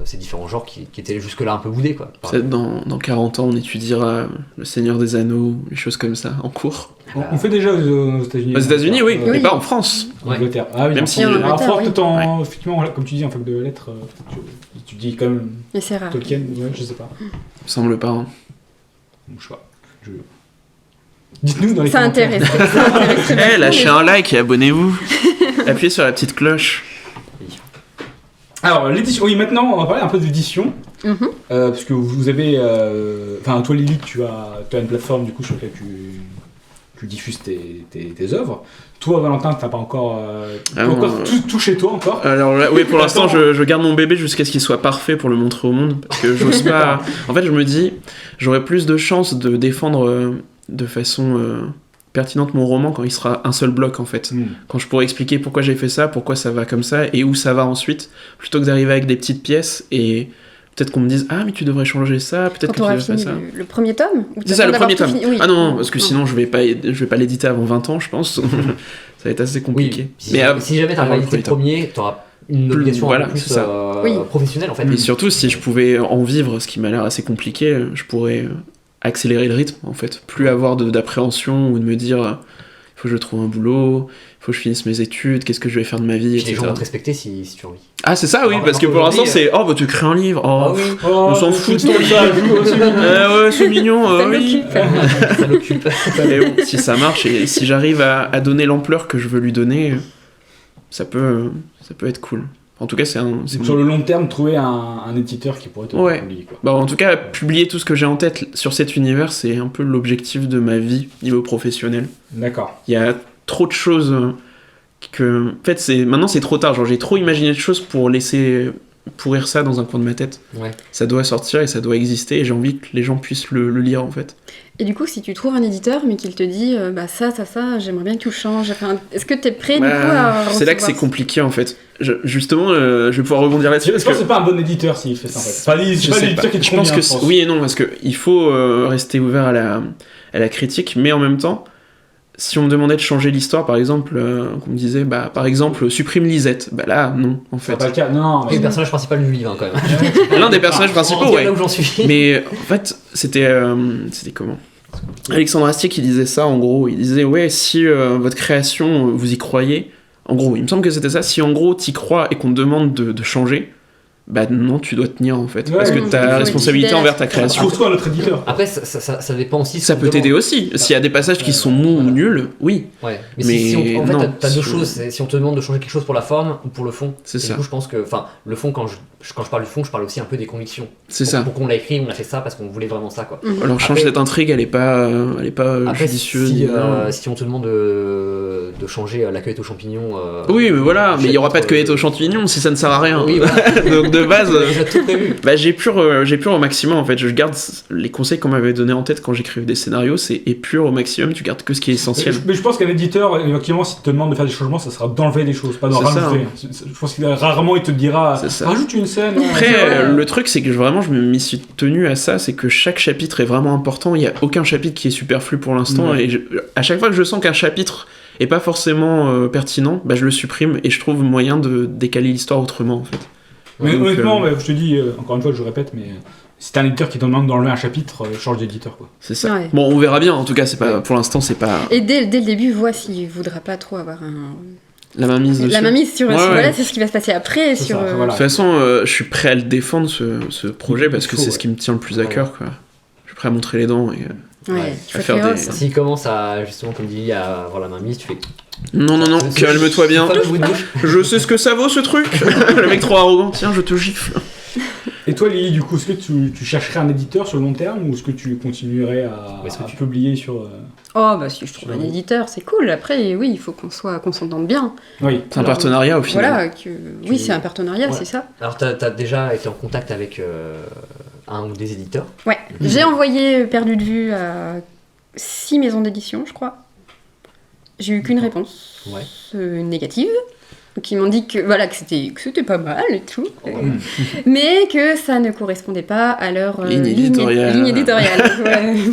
ces différents genres qui étaient jusque-là un peu boudés, quoi. Peut-être dans 40 ans, on étudiera Le Seigneur des Anneaux, les choses comme ça, en cours. On fait déjà aux États-Unis. Aux États-unis, oui, mais Oui. pas en France. En Angleterre. Ah oui, Même en si- France. en Angleterre, Alors, oui. peut-être effectivement, comme tu dis, en fac de lettres, tu dis quand même Mais c'est rare. Tolkien, ouais, je sais pas. Il me semble pas. Hein. Je sais pas. Dites-nous dans les Ça commentaires. intéresse. Lâchez un like et abonnez-vous. Appuyez sur la petite cloche. Alors, l'édition. Oui, maintenant, on va parler un peu d'édition. Mhm. Parce que vous avez. Enfin, toi, Lily, tu as une plateforme du coup sur laquelle tu diffuses tes œuvres. Toi, Valentin, t'as pas encore. Tout chez toi encore. Alors là, oui, pour l'instant, je garde mon bébé jusqu'à ce qu'il soit parfait pour le montrer au monde. Parce que j'ose pas. En fait, je me dis, j'aurais plus de chances de défendre de façon pertinente mon roman quand il sera un seul bloc, en fait. Quand je pourrais expliquer pourquoi j'ai fait ça, pourquoi ça va comme ça et où ça va ensuite, plutôt que d'arriver avec des petites pièces et peut-être qu'on me dise ah mais tu devrais changer ça, peut-être Quand que tu tu auras devrais faire fini ça. le premier tome ou C'est ça, le t'attends premier d'avoir tome. tout fini? Oui. Ah non, parce que sinon je vais pas l'éditer avant 20 ans, je pense. Ça va être assez compliqué. Oui, si jamais t'as avant réalisé le premier, t'auras une obligation voilà, un peu c'est ça. plus professionnelle, en fait. Et surtout, si je pouvais en vivre, ce qui m'a l'air assez compliqué, je pourrais accélérer le rythme, en fait. Plus avoir d'appréhension ou de me dire, il faut que je trouve un boulot, il faut que je finisse mes études, qu'est-ce que je vais faire de ma vie, Puis etc. les gens vont te respecter si tu as envie. Ah, c'est ça, oui, Alors, parce que pour l'instant, aujourd'hui, c'est, oh, bah tu crées un livre, oh, oui. on s'en fout de ton livre. Ouais, c'est mignon, Ça oui. m'occupe. Ça l'occupe. Mais bon, si ça marche et si j'arrive à donner l'ampleur que je veux lui donner, ça peut être cool. En tout cas, c'est Sur le long terme, trouver un éditeur qui pourrait te publier, quoi. Bah, en tout cas, publier tout ce que j'ai en tête sur cet univers, c'est un peu l'objectif de ma vie niveau professionnel. D'accord. Il y a trop de choses que... En fait, maintenant, c'est trop tard. Genre, j'ai trop imaginé de choses pour laisser pourrir ça dans un coin de ma tête. Ouais. Ça doit sortir et ça doit exister et j'ai envie que les gens puissent le lire, en fait. Et du coup, si tu trouves un éditeur, mais qu'il te dit, ça, j'aimerais bien que tu le changes. Enfin, est-ce que t'es prêt, du coup, à c'est là que c'est recevoir compliqué, en fait. Justement, je vais pouvoir rebondir là-dessus. Je pense que c'est pas un bon éditeur s'il fait ça, en fait. C'est pas l'éditeur qui te Je pense convient, que oui et non, parce qu'il faut rester ouvert à la critique, mais en même temps, si on me demandait de changer l'histoire, par exemple, qu'on me disait, par exemple, supprime Lisette, là, non, en fait. C'est pas le cas. Non, Et le personnage principal du livre, hein, quand même. L'un des personnages principaux, En ouais. là où j'en suis. Mais en fait, c'était comment Alexandre Astier qui disait ça, en gros. Il disait, ouais, si votre création, vous y croyez, en gros, il me semble que c'était ça, si en gros, t'y crois et qu'on te demande de changer, non, tu dois tenir, en fait. Ouais, parce que il faut t'as être responsabilité fidèle. envers ta création. Trouve-toi un autre éditeur. Après, ça dépend aussi. Ça peut t'aider aussi. S'il y a des passages qui sont mous ou nuls, oui. Ouais, Mais si en fait, non, t'as deux si- choses. Si on te demande de changer quelque chose pour la forme ou pour le fond. C'est Et ça. Du coup, je pense que, le fond, quand je parle du fond, je parle aussi un peu des convictions. C'est ça. Pourquoi on l'a écrit, on a fait ça parce qu'on voulait vraiment ça, quoi. Alors change Après- cette intrigue, elle est pas Après, judicieuse. si on te demande de changer la cueillette aux champignons. Oui, mais voilà, mais il y aura pas de chapitre, cueillette aux champignons si ça ne sert à rien. Oui, voilà. Donc de base, J'ai tout prévu. j'épure au maximum en fait. Je garde les conseils qu'on m'avait donnés en tête quand j'écrivais des scénarios, c'est épure au maximum. Tu gardes que ce qui est essentiel. Mais je pense qu'un éditeur, effectivement, s'il te demande de faire des changements, ça sera d'enlever des choses, pas d'en C'est ça, rajouter. Je pense qu'il rarement il te dira C'est ça. rajoute une scène. Après, le truc, c'est que vraiment, je m'y suis tenu à ça, c'est que chaque chapitre est vraiment important. Il n'y a aucun chapitre qui est superflu pour l'instant. Ouais. Et à chaque fois que je sens qu'un chapitre est pas forcément pertinent, je le supprime et je trouve moyen de décaler l'histoire autrement, en fait. Mais Donc, honnêtement, je te dis, encore une fois, je répète, mais si t'es un éditeur qui te demande d'enlever un chapitre, change d'éditeur, quoi. c'est ça. Ouais. Bon, on verra bien. En tout cas, c'est pas pour l'instant, c'est pas Et dès le début, vois s'il voudra pas trop avoir la mainmise dessus. la mainmise sur. Ouais, Voilà, ouais. c'est ce qui va se passer après. C'est Sur, ça, voilà. De toute façon, je suis prêt à le défendre, ce projet, parce que Il faut, c'est ce qui me tient le plus à Ouais. cœur, quoi. Je suis prêt à montrer les dents. Et, Ouais, Ouais. il faut À être faire des- féroce. S'il commence à, justement, comme dit, à avoir la main mise, tu fais. Non, calme-toi bien. Pas de bruit de bouche. Je sais ce que ça vaut, ce truc. Le mec trop arrogant. Tiens, je te gifle. Et toi, Lily, du coup, est-ce que tu chercherais un éditeur sur le long terme ou est-ce que tu continuerais à publier sur. Oh, si je trouve un éditeur, c'est cool. Après, oui, il faut qu'on s'entende bien. Oui. C'est un partenariat au final. Voilà, oui, c'est un partenariat, Ouais. c'est ça. Alors, t'as déjà été en contact avec un ou des éditeurs. Ouais, j'ai envoyé Perdu de vue à 6 maisons d'édition, je crois. J'ai eu qu'une réponse négative. Donc ils m'ont dit que c'était pas mal et tout, mais que ça ne correspondait pas à leur ligne éditoriale.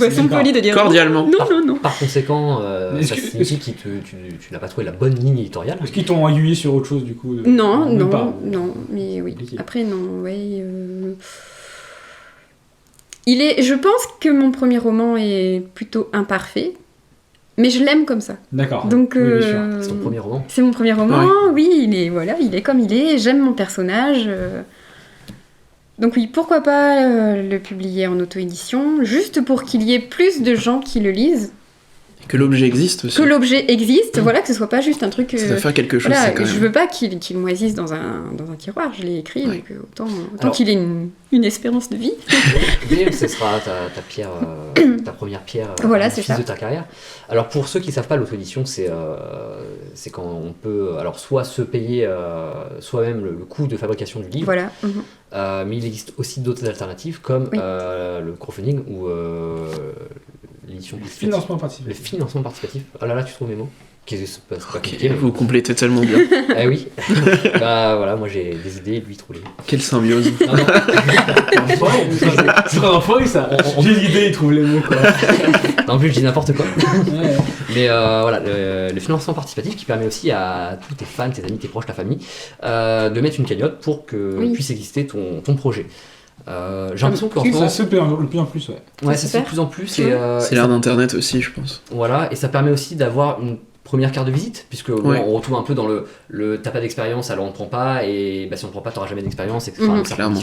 Façon polie de dire cordialement. Non. Par conséquent, ça signifie que tu n'as pas trouvé la bonne ligne éditoriale. Est-ce qu'ils t'ont aiguillé sur autre chose du coup Non, mais oui. Après non, je pense que mon premier roman est plutôt imparfait. Mais je l'aime comme ça. D'accord. Donc, c'est ton premier roman. C'est mon premier roman, oui, il est comme il est, j'aime mon personnage. Donc oui, pourquoi pas le publier en auto-édition, juste pour qu'il y ait plus de gens qui le lisent. Que l'objet existe aussi. Que l'objet existe, que ce soit pas juste un truc... Ça doit faire quelque chose, ça, quand je même. veux pas qu'il moisisse dans un tiroir, je l'ai écrit, donc autant qu'il ait une espérance de vie. Mais ce sera ta première pierre de ta carrière. Alors pour ceux qui ne savent pas, l'auto-édition, c'est quand on peut soit se payer soi-même le coût de fabrication du livre, voilà. Mais il existe aussi d'autres alternatives comme le crowdfunding ou l'édition participative. Le financement participatif. Oh là là, tu trouves mes mots. C'est pas compliqué. Vous complétez tellement bien. Ah oui. Voilà, moi j'ai des idées et lui il trouve les. Quelle symbiose. C'est pas d'enfoiré ça. J'ai des idées, il trouve les mots quoi. En plus je dis n'importe quoi. Mais voilà, le financement participatif qui permet aussi à tous tes fans, tes amis, tes proches, ta famille de mettre une cagnotte pour que puisse exister ton projet. J'ai l'impression que ça se fait de plus en plus, ouais, ça se fait de plus en plus. C'est l'ère d'internet aussi, je pense. Voilà, et ça permet aussi d'avoir une première carte de visite, puisque on retrouve un peu dans le t'as pas d'expérience, alors on ne prend pas, et si on ne prend pas, t'auras jamais d'expérience, etc. Clairement.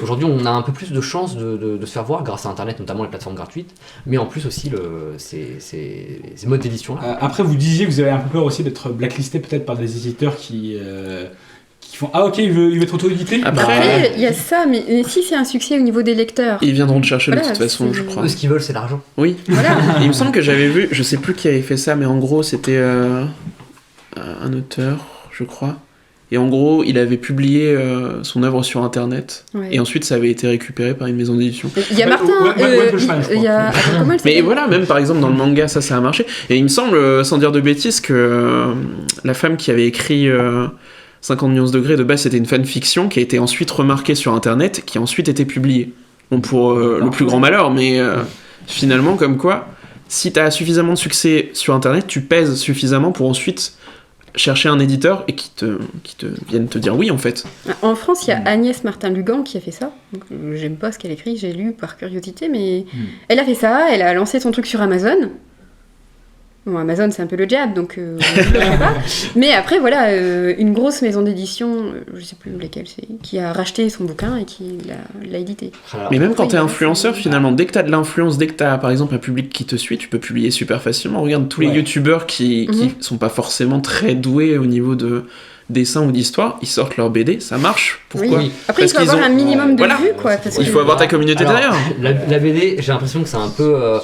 Aujourd'hui, on a un peu plus de chances de se faire voir grâce à Internet, notamment les plateformes gratuites, mais en plus aussi ces modes d'édition là. Après, vous disiez que vous avez un peu peur aussi d'être blacklisté peut-être par des éditeurs qui font il veut être auto-édité. Après, il y a ça, mais si c'est un succès au niveau des lecteurs, ils viendront te chercher de toute façon, je crois. Eux, ce qu'ils veulent, c'est l'argent. Oui. Voilà. Il me semble que j'avais vu, je sais plus qui avait fait ça, mais en gros, c'était un auteur, je crois. Et en gros, il avait publié son œuvre sur Internet. Et ensuite, ça avait été récupéré par une maison d'édition. Il y a Martin. Il y a. Mais voilà, même par exemple dans le manga, ça a marché. Et il me semble, sans dire de bêtises, que la femme qui avait écrit 50 nuances degrés, de base c'était une fanfiction qui a été ensuite remarquée sur internet, qui a ensuite été publiée. Bon, pour le plus grand malheur, mais finalement, comme quoi, si t'as suffisamment de succès sur internet, tu pèses suffisamment pour ensuite chercher un éditeur et qui te vienne te dire oui en fait. En France, il y a Agnès Martin-Lugan qui a fait ça. Donc, j'aime pas ce qu'elle écrit, j'ai lu par curiosité, mais elle a fait ça, elle a lancé son truc sur Amazon. Bon, Amazon, c'est un peu le diable, donc je sais pas. Mais après, voilà, une grosse maison d'édition, je sais plus laquelle c'est, qui a racheté son bouquin et qui l'a édité. Mais même quand t'es influenceur, finalement, dès que t'as de l'influence, dès que t'as par exemple un public qui te suit, tu peux publier super facilement. Regarde tous les youtubeurs qui sont pas forcément très doués au niveau de dessin ou d'histoire, ils sortent leur BD, ça marche. Pourquoi ? Après, il faut avoir un minimum de vues, quoi. Il faut avoir ta communauté derrière. La BD, j'ai l'impression que c'est un peu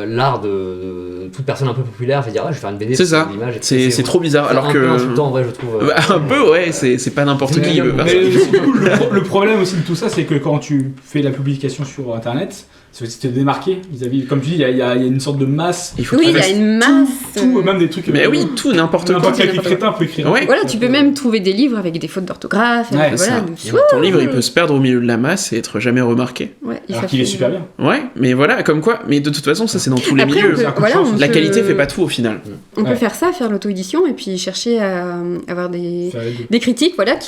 l'art de toute personne un peu populaire fait dire je vais faire une BD, c'est ça, c'est trop bizarre, alors que un peu insultant en vrai, je trouve. Un peu, ouais, c'est pas n'importe qui veut faire ça. Le problème aussi de tout ça, c'est que quand tu fais la publication sur internet, c'est aussi te démarquer vis-à-vis, comme tu dis, il y a une sorte de masse. Il y a une masse. Tout, même des trucs. Mais oui, tout, n'importe quoi. N'importe quel crétin peut écrire. Ouais. Voilà, tu peux même trouver des livres avec des fautes d'orthographe. Voilà. Ton livre, il peut se perdre au milieu de la masse et être jamais remarqué. Alors qu'il est super bien. Ouais, mais voilà, comme quoi. Mais de toute façon, ça c'est dans tous les milieux. La qualité fait pas tout au final. On peut faire ça, faire l'auto-édition et puis chercher à avoir des critiques, voilà,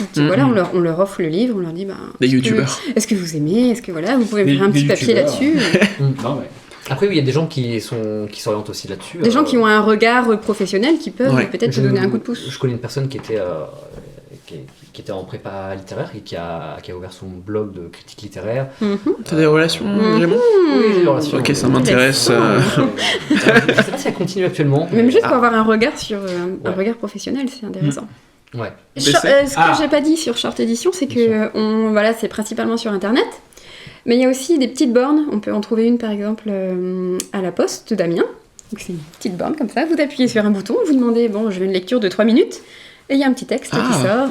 on leur offre le livre, on leur dit des youtubeurs. Est-ce que vous aimez, est-ce que voilà, vous pouvez faire un petit papier là-dessus. Après, oui, il y a des gens qui s'orientent aussi là-dessus. Des gens qui ont un regard professionnel qui peuvent peut-être te donner un coup de pouce. Je connais une personne qui était en prépa littéraire et qui a ouvert son blog de critique littéraire. T'as des relations, vraiment ? Oui, j'ai des relations. Ok, ça m'intéresse. Je sais pas si elle continue actuellement. Même juste pour avoir un regard sur un regard professionnel, c'est intéressant. Ouais. Ce que j'ai pas dit sur Short Edition, c'est que c'est principalement sur internet. Mais il y a aussi des petites bornes. On peut en trouver une par exemple à la Poste d'Amiens. Donc c'est une petite borne comme ça. Vous appuyez sur un bouton, vous demandez je veux une lecture de 3 minutes. Et il y a un petit texte qui sort.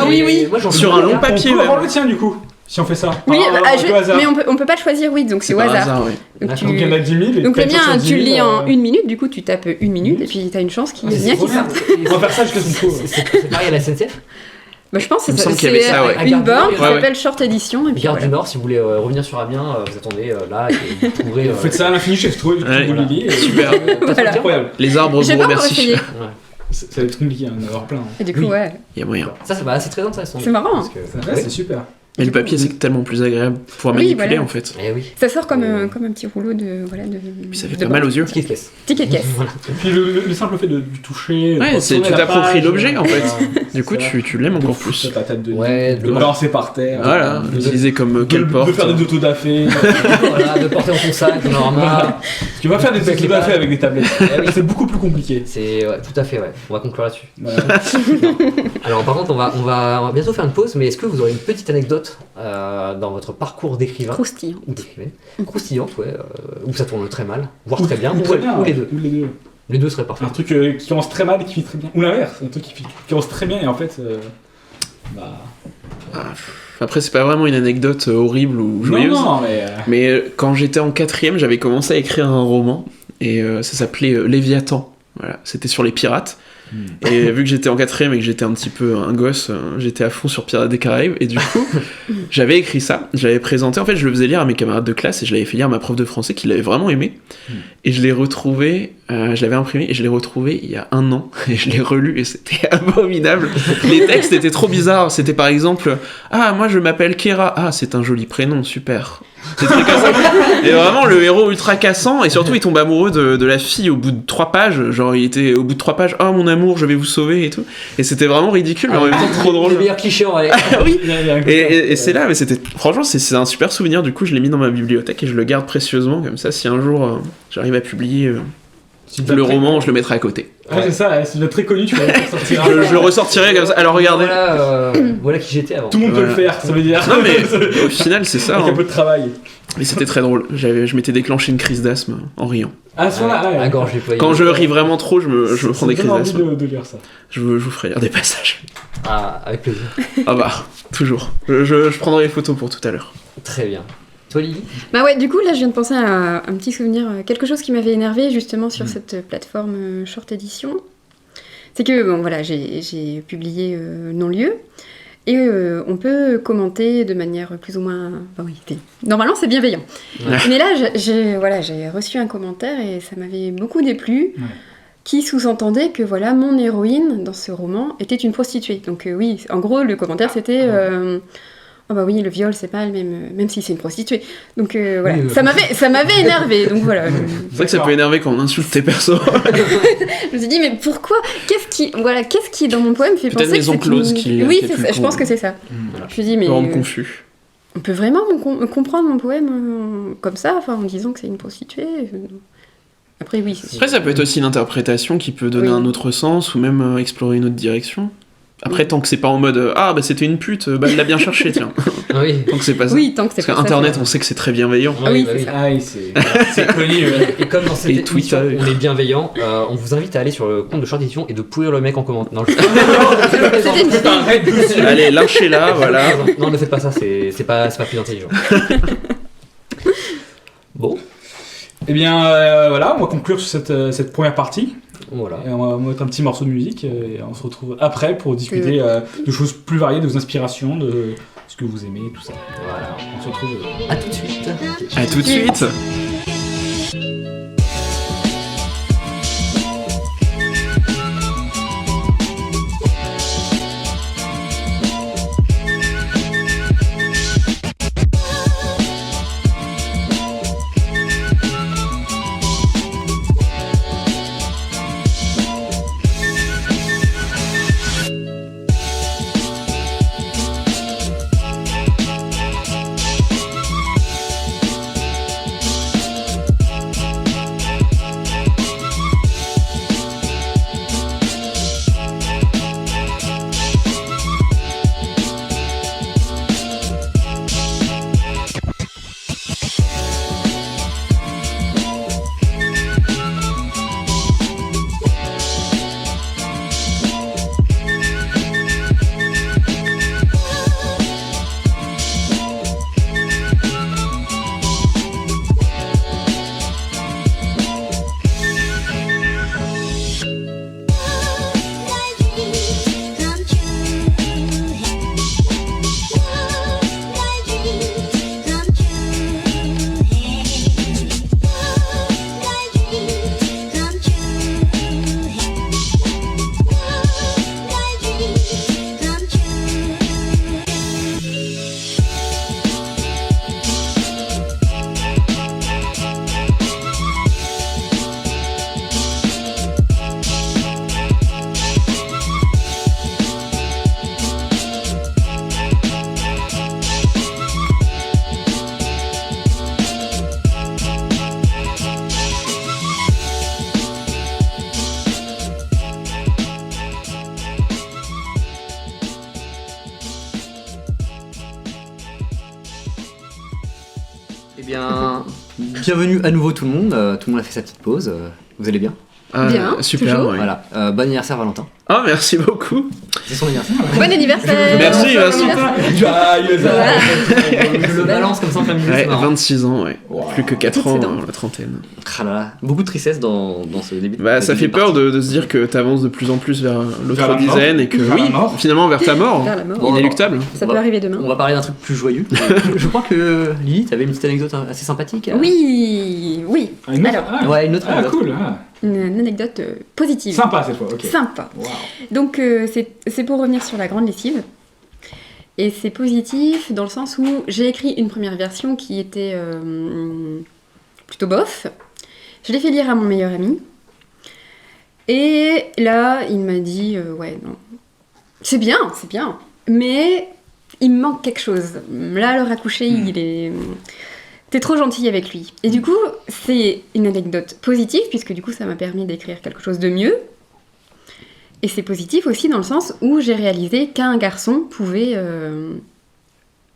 Oui, moi, sur un long papier. On peut avoir le tien du coup. Si on fait ça. Oui, au hasard. mais on peut pas le choisir, oui, donc c'est au par hasard. ouais. Donc, Donc il y en a 10 000. et donc le peut-être sur mien, 10 tu le 000, lis en 1 minute, du coup tu tapes 1 minute, et puis t'as une chance qu'il y ait c'est bien trop qui bien. sorte. On va faire ça jusqu'à son coup. C'est pareil à la SNCF. Bah, je pense que Il me c'est semble qu'il y avait ça, ouais. une borne qui Ouais, s'appelle Short Edition. Et puis Gare voilà. du Nord, si vous voulez revenir sur Amiens, vous attendez là et vous trouverez. Vous faites ça à l'infini, je trouve Ouais, vous Lily. et- Super. Voilà. Incroyable. Les arbres J'ai vous pas encore remercient. essayé. Ouais. Ça va être compliqué d'en avoir plein. Et du coup, Oui. ouais. Il y a moyen. Ça, c'est très intéressant. C'est marrant. Parce que- Ouais, c'est super. Mais le papier, c'est tellement plus agréable pour pouvoir Oui, manipuler voilà. en fait. Eh oui. Ça sort comme un petit rouleau de. Voilà, de Puis ça fait de pas mal aux yeux. Ticket de caisse. ticket de caisse. Voilà. Et puis le simple fait de toucher. Ouais, de c'est- tourner tu la t'appropries page, l'objet, en fait. Du coup, c'est ça. tu l'aimes encore De plus. foutre ta tête de Ouais, de de- le balancer par terre. Voilà, de- utiliser comme de- quelle porte. De faire des autodafés. Voilà, de porter dans ton sac, d'en avoir marre. Tu vas faire des Avec les autodafés pages. avec des tablettes. Eh oui. C'est beaucoup plus compliqué. C'est tout à fait, ouais. On va conclure là-dessus. Voilà. Alors par contre, on va bientôt faire une pause, mais est-ce que vous aurez une petite anecdote dans votre parcours d'écrivain Croustillant. ou d'écrivaine croustillante, ouais, où ça tourne très mal, voire très bien, Ou ou, très bien, ou les ouais. deux. Ou les deux. Les deux seraient parfaits. Un truc qui commence très mal et qui finit très bien. Ou l'inverse, un truc qui commence très bien et en fait. Bah. Après, c'est pas vraiment une anecdote horrible ou joyeuse. Non, mais. Mais quand j'étais en 4ème, j'avais commencé à écrire un roman et ça s'appelait Léviathan. Voilà, c'était sur les pirates. Et vu que j'étais en 4ème et que j'étais un petit peu un gosse, j'étais à fond sur Pirates des Caraïbes. Et du coup, j'avais écrit ça, je l'avais présenté. En fait, je le faisais lire à mes camarades de classe et je l'avais fait lire à ma prof de français qui l'avait vraiment aimé. Et je l'ai retrouvé, je l'avais imprimé et je l'ai retrouvé il y a 1 an. Et je l'ai relu et c'était abominable. Les textes étaient trop bizarres. C'était par exemple, ah, moi je m'appelle Kera. Ah, c'est un joli prénom, super. C'est très cassant. Et vraiment, le héros ultra cassant. Et surtout, il tombe amoureux de la fille au bout de 3 pages. Genre, il était au bout de 3 pages. Oh, mon amour, je vais vous sauver et tout. Et c'était vraiment ridicule, mais en même temps trop drôle. Le meilleur cliché, on va aller. Oui. Il y a un coup Et c'est là, mais c'était. Franchement, c'est un super souvenir. Du coup, je l'ai mis dans ma bibliothèque et je le garde précieusement. Comme ça, si un jour j'arrive à publier le roman, je le mettrai à côté. Ouais, c'est ça, c'est très connu, tu vas le faire sortir. Je le ressortirai comme ça. Alors, regardez. Voilà qui j'étais avant. Tout le monde peut le Voilà. faire, ça veut dire. Non, mais au final, c'est ça. Avec un Hein. peu de travail. Mais c'était très drôle. Je m'étais déclenché une crise d'asthme en riant. Ah, ce là À gorge déployée. Quand je ris vraiment trop, je me prends des crises envie d'asthme. de lire ça. Je vous ferai lire des passages. Ah, avec plaisir. Ah bah, toujours. Je prendrai les photos pour tout à l'heure. Très bien. Toi, Lily? Bah ouais, du coup, là, je viens de penser à un petit souvenir, quelque chose qui m'avait énervé justement sur cette plateforme Short Edition. C'est que, bon, voilà, j'ai publié non-lieu. Et on peut commenter de manière plus ou moins... Enfin, oui, normalement, c'est bienveillant. Ouais. Mais là, j'ai reçu un commentaire et ça m'avait beaucoup déplu, Ouais. qui sous-entendait que, voilà, mon héroïne, dans ce roman, était une prostituée. Donc oui, en gros, le commentaire, c'était... Ah bah oui, le viol, c'est pas le même si c'est une prostituée. Donc voilà, Oui, ça m'avait énervé. Donc voilà, C'est vrai que ça peut énerver quand on insulte tes persos. je me suis dit mais pourquoi qu'est-ce qui dans mon poème fait Peut-être penser que Maison c'est Close une... qui Oui, a c'est pu ça, le je pense que c'est ça. Voilà. Je me dis Ça mais peut rendre confus. on peut vraiment comprendre mon poème comme ça, enfin en disant que c'est une prostituée. Après oui. Après, ça peut être aussi une interprétation qui peut donner Oui. un autre sens ou même explorer une autre direction. Après, tant que c'est pas en mode ah bah c'était une pute, bah elle l'a bien cherché, tiens. Ah oui. Tant que c'est pas ça. Oui, tant que c'est Parce pas ça. qu'Internet, on sait que c'est très bienveillant. Ah oui, bah c'est ça. Ah oui, c'est connu. Ouais. Et comme dans cette Et émission, Twitter. on est bienveillant, on vous invite à aller sur le compte de Short Edition et de pourrir le mec en commentaire. Non, je... C'était une Putain, arrête dessus. Allez, lâchez-la, voilà. Non, ne faites pas ça, c'est pas plus intelligent. Bon, Eh bien, voilà, on va conclure sur cette première partie. voilà. Et on va mettre un petit morceau de musique et on se retrouve après pour discuter de choses plus variées, de vos inspirations, de ce que vous aimez, tout ça. Voilà. On se retrouve. À tout de suite. À tout de suite. bien. Bienvenue à nouveau tout le monde. Tout le monde a fait sa petite pause. Vous allez bien? Bien, super, toujours. ouais. Voilà. Bon anniversaire Valentin. Ah, merci beaucoup. C'est son anniversaire. Bon anniversaire. Merci, merci. Joyeux Je le balance comme ça en plein milieu. Ouais, c'est marrant. 26 ans, ouais. Wow. Plus que 4 ans, Excellent. la trentaine. Ah là là, beaucoup de tristesse dans ce début. Bah, ça début fait de peur partie. de se dire que t'avances de plus en plus vers Vers l'autre la dizaine mort. et que, Vers oui, la mort. finalement vers ta mort. Vers la mort. Bon, Inéluctable. Ça On peut va- arriver demain. On va parler d'un truc plus joyeux. Je crois que Lily, t'avais une petite anecdote assez sympathique. Oui. Ah, une autre Alors, ah. Ouais, une autre Ah, anecdote. cool. Ah. une anecdote positive. Sympa cette fois, ok. Sympa. Wow. Donc c'est pour revenir sur la grande lessive. Et c'est positif dans le sens où j'ai écrit une première version qui était plutôt bof. Je l'ai fait lire à mon meilleur ami. Et là, il m'a dit ouais, non. C'est bien, mais il me manque quelque chose. Là, à l'heure à coucher, il est... T'es trop gentil avec lui. Et du coup, c'est une anecdote positive, puisque du coup, ça m'a permis d'écrire quelque chose de mieux. Et c'est positif aussi dans le sens où j'ai réalisé qu'un garçon pouvait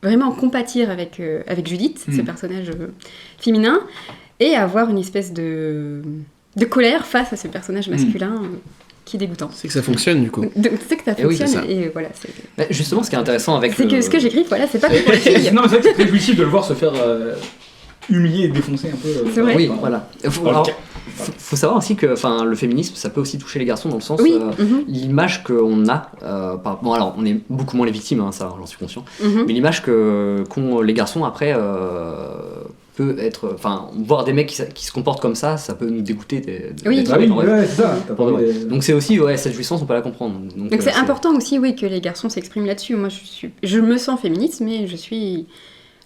vraiment compatir avec Judith, ce personnage féminin, et avoir une espèce de colère face à ce personnage masculin qui est dégoûtant. C'est que ça fonctionne du coup. C'est que ça Eh oui, fonctionne, c'est ça. et voilà. Bah, justement, ce qui est intéressant avec. C'est que ce que j'écris, voilà, c'est pas que pour les filles. Non, mais c'est vrai que c'est très jouissif de le voir se faire humilier et défoncer un peu. C'est vrai. Oui, voilà. Faut savoir aussi que le féminisme, ça peut aussi toucher les garçons dans le sens Oui. Mhm. l'image qu'on a. Bon, alors, on est beaucoup moins les victimes, hein, ça, j'en suis conscient. Mhm. Mais l'image qu'ont les garçons après peut être. Enfin, voir des mecs qui se comportent comme ça peut nous dégoûter. Oui. d'être Ah oui, en vrai. ouais, c'est ça. T'as Pour de parlé vrai. des- Donc c'est aussi cette jouissance, on peut la comprendre. Donc c'est important aussi, oui, que les garçons s'expriment là-dessus. Moi, je me sens féministe, mais je suis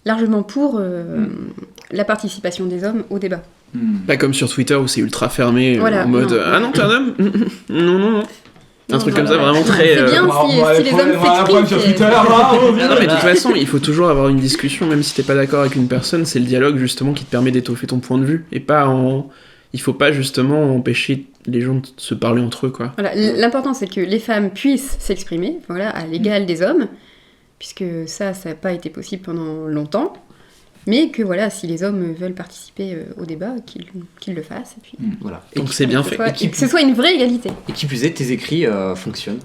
largement pour la participation des hommes au débat. Pas comme sur Twitter où c'est ultra fermé, Voilà, en mode non. ah non, t'es un homme. Non. Un truc comme ça, Voilà. vraiment très. C'est bien. si les hommes un problème sur s'expriment, Twitter, bravo. Non, mais de toute façon, il faut toujours avoir une discussion, même si t'es pas d'accord avec une personne, c'est le dialogue justement qui te permet d'étoffer ton point de vue, et pas il faut pas justement empêcher les gens de se parler entre eux, quoi. Voilà, l'important c'est que les femmes puissent s'exprimer, voilà, à l'égal des hommes, puisque ça n'a pas été possible pendant longtemps, mais que voilà, si les hommes veulent participer au débat, qu'ils le fassent, et puis Voilà. Donc c'est bien que ce fait. soit- Et que ce soit une vraie égalité. Et qui plus est, tes écrits fonctionnent.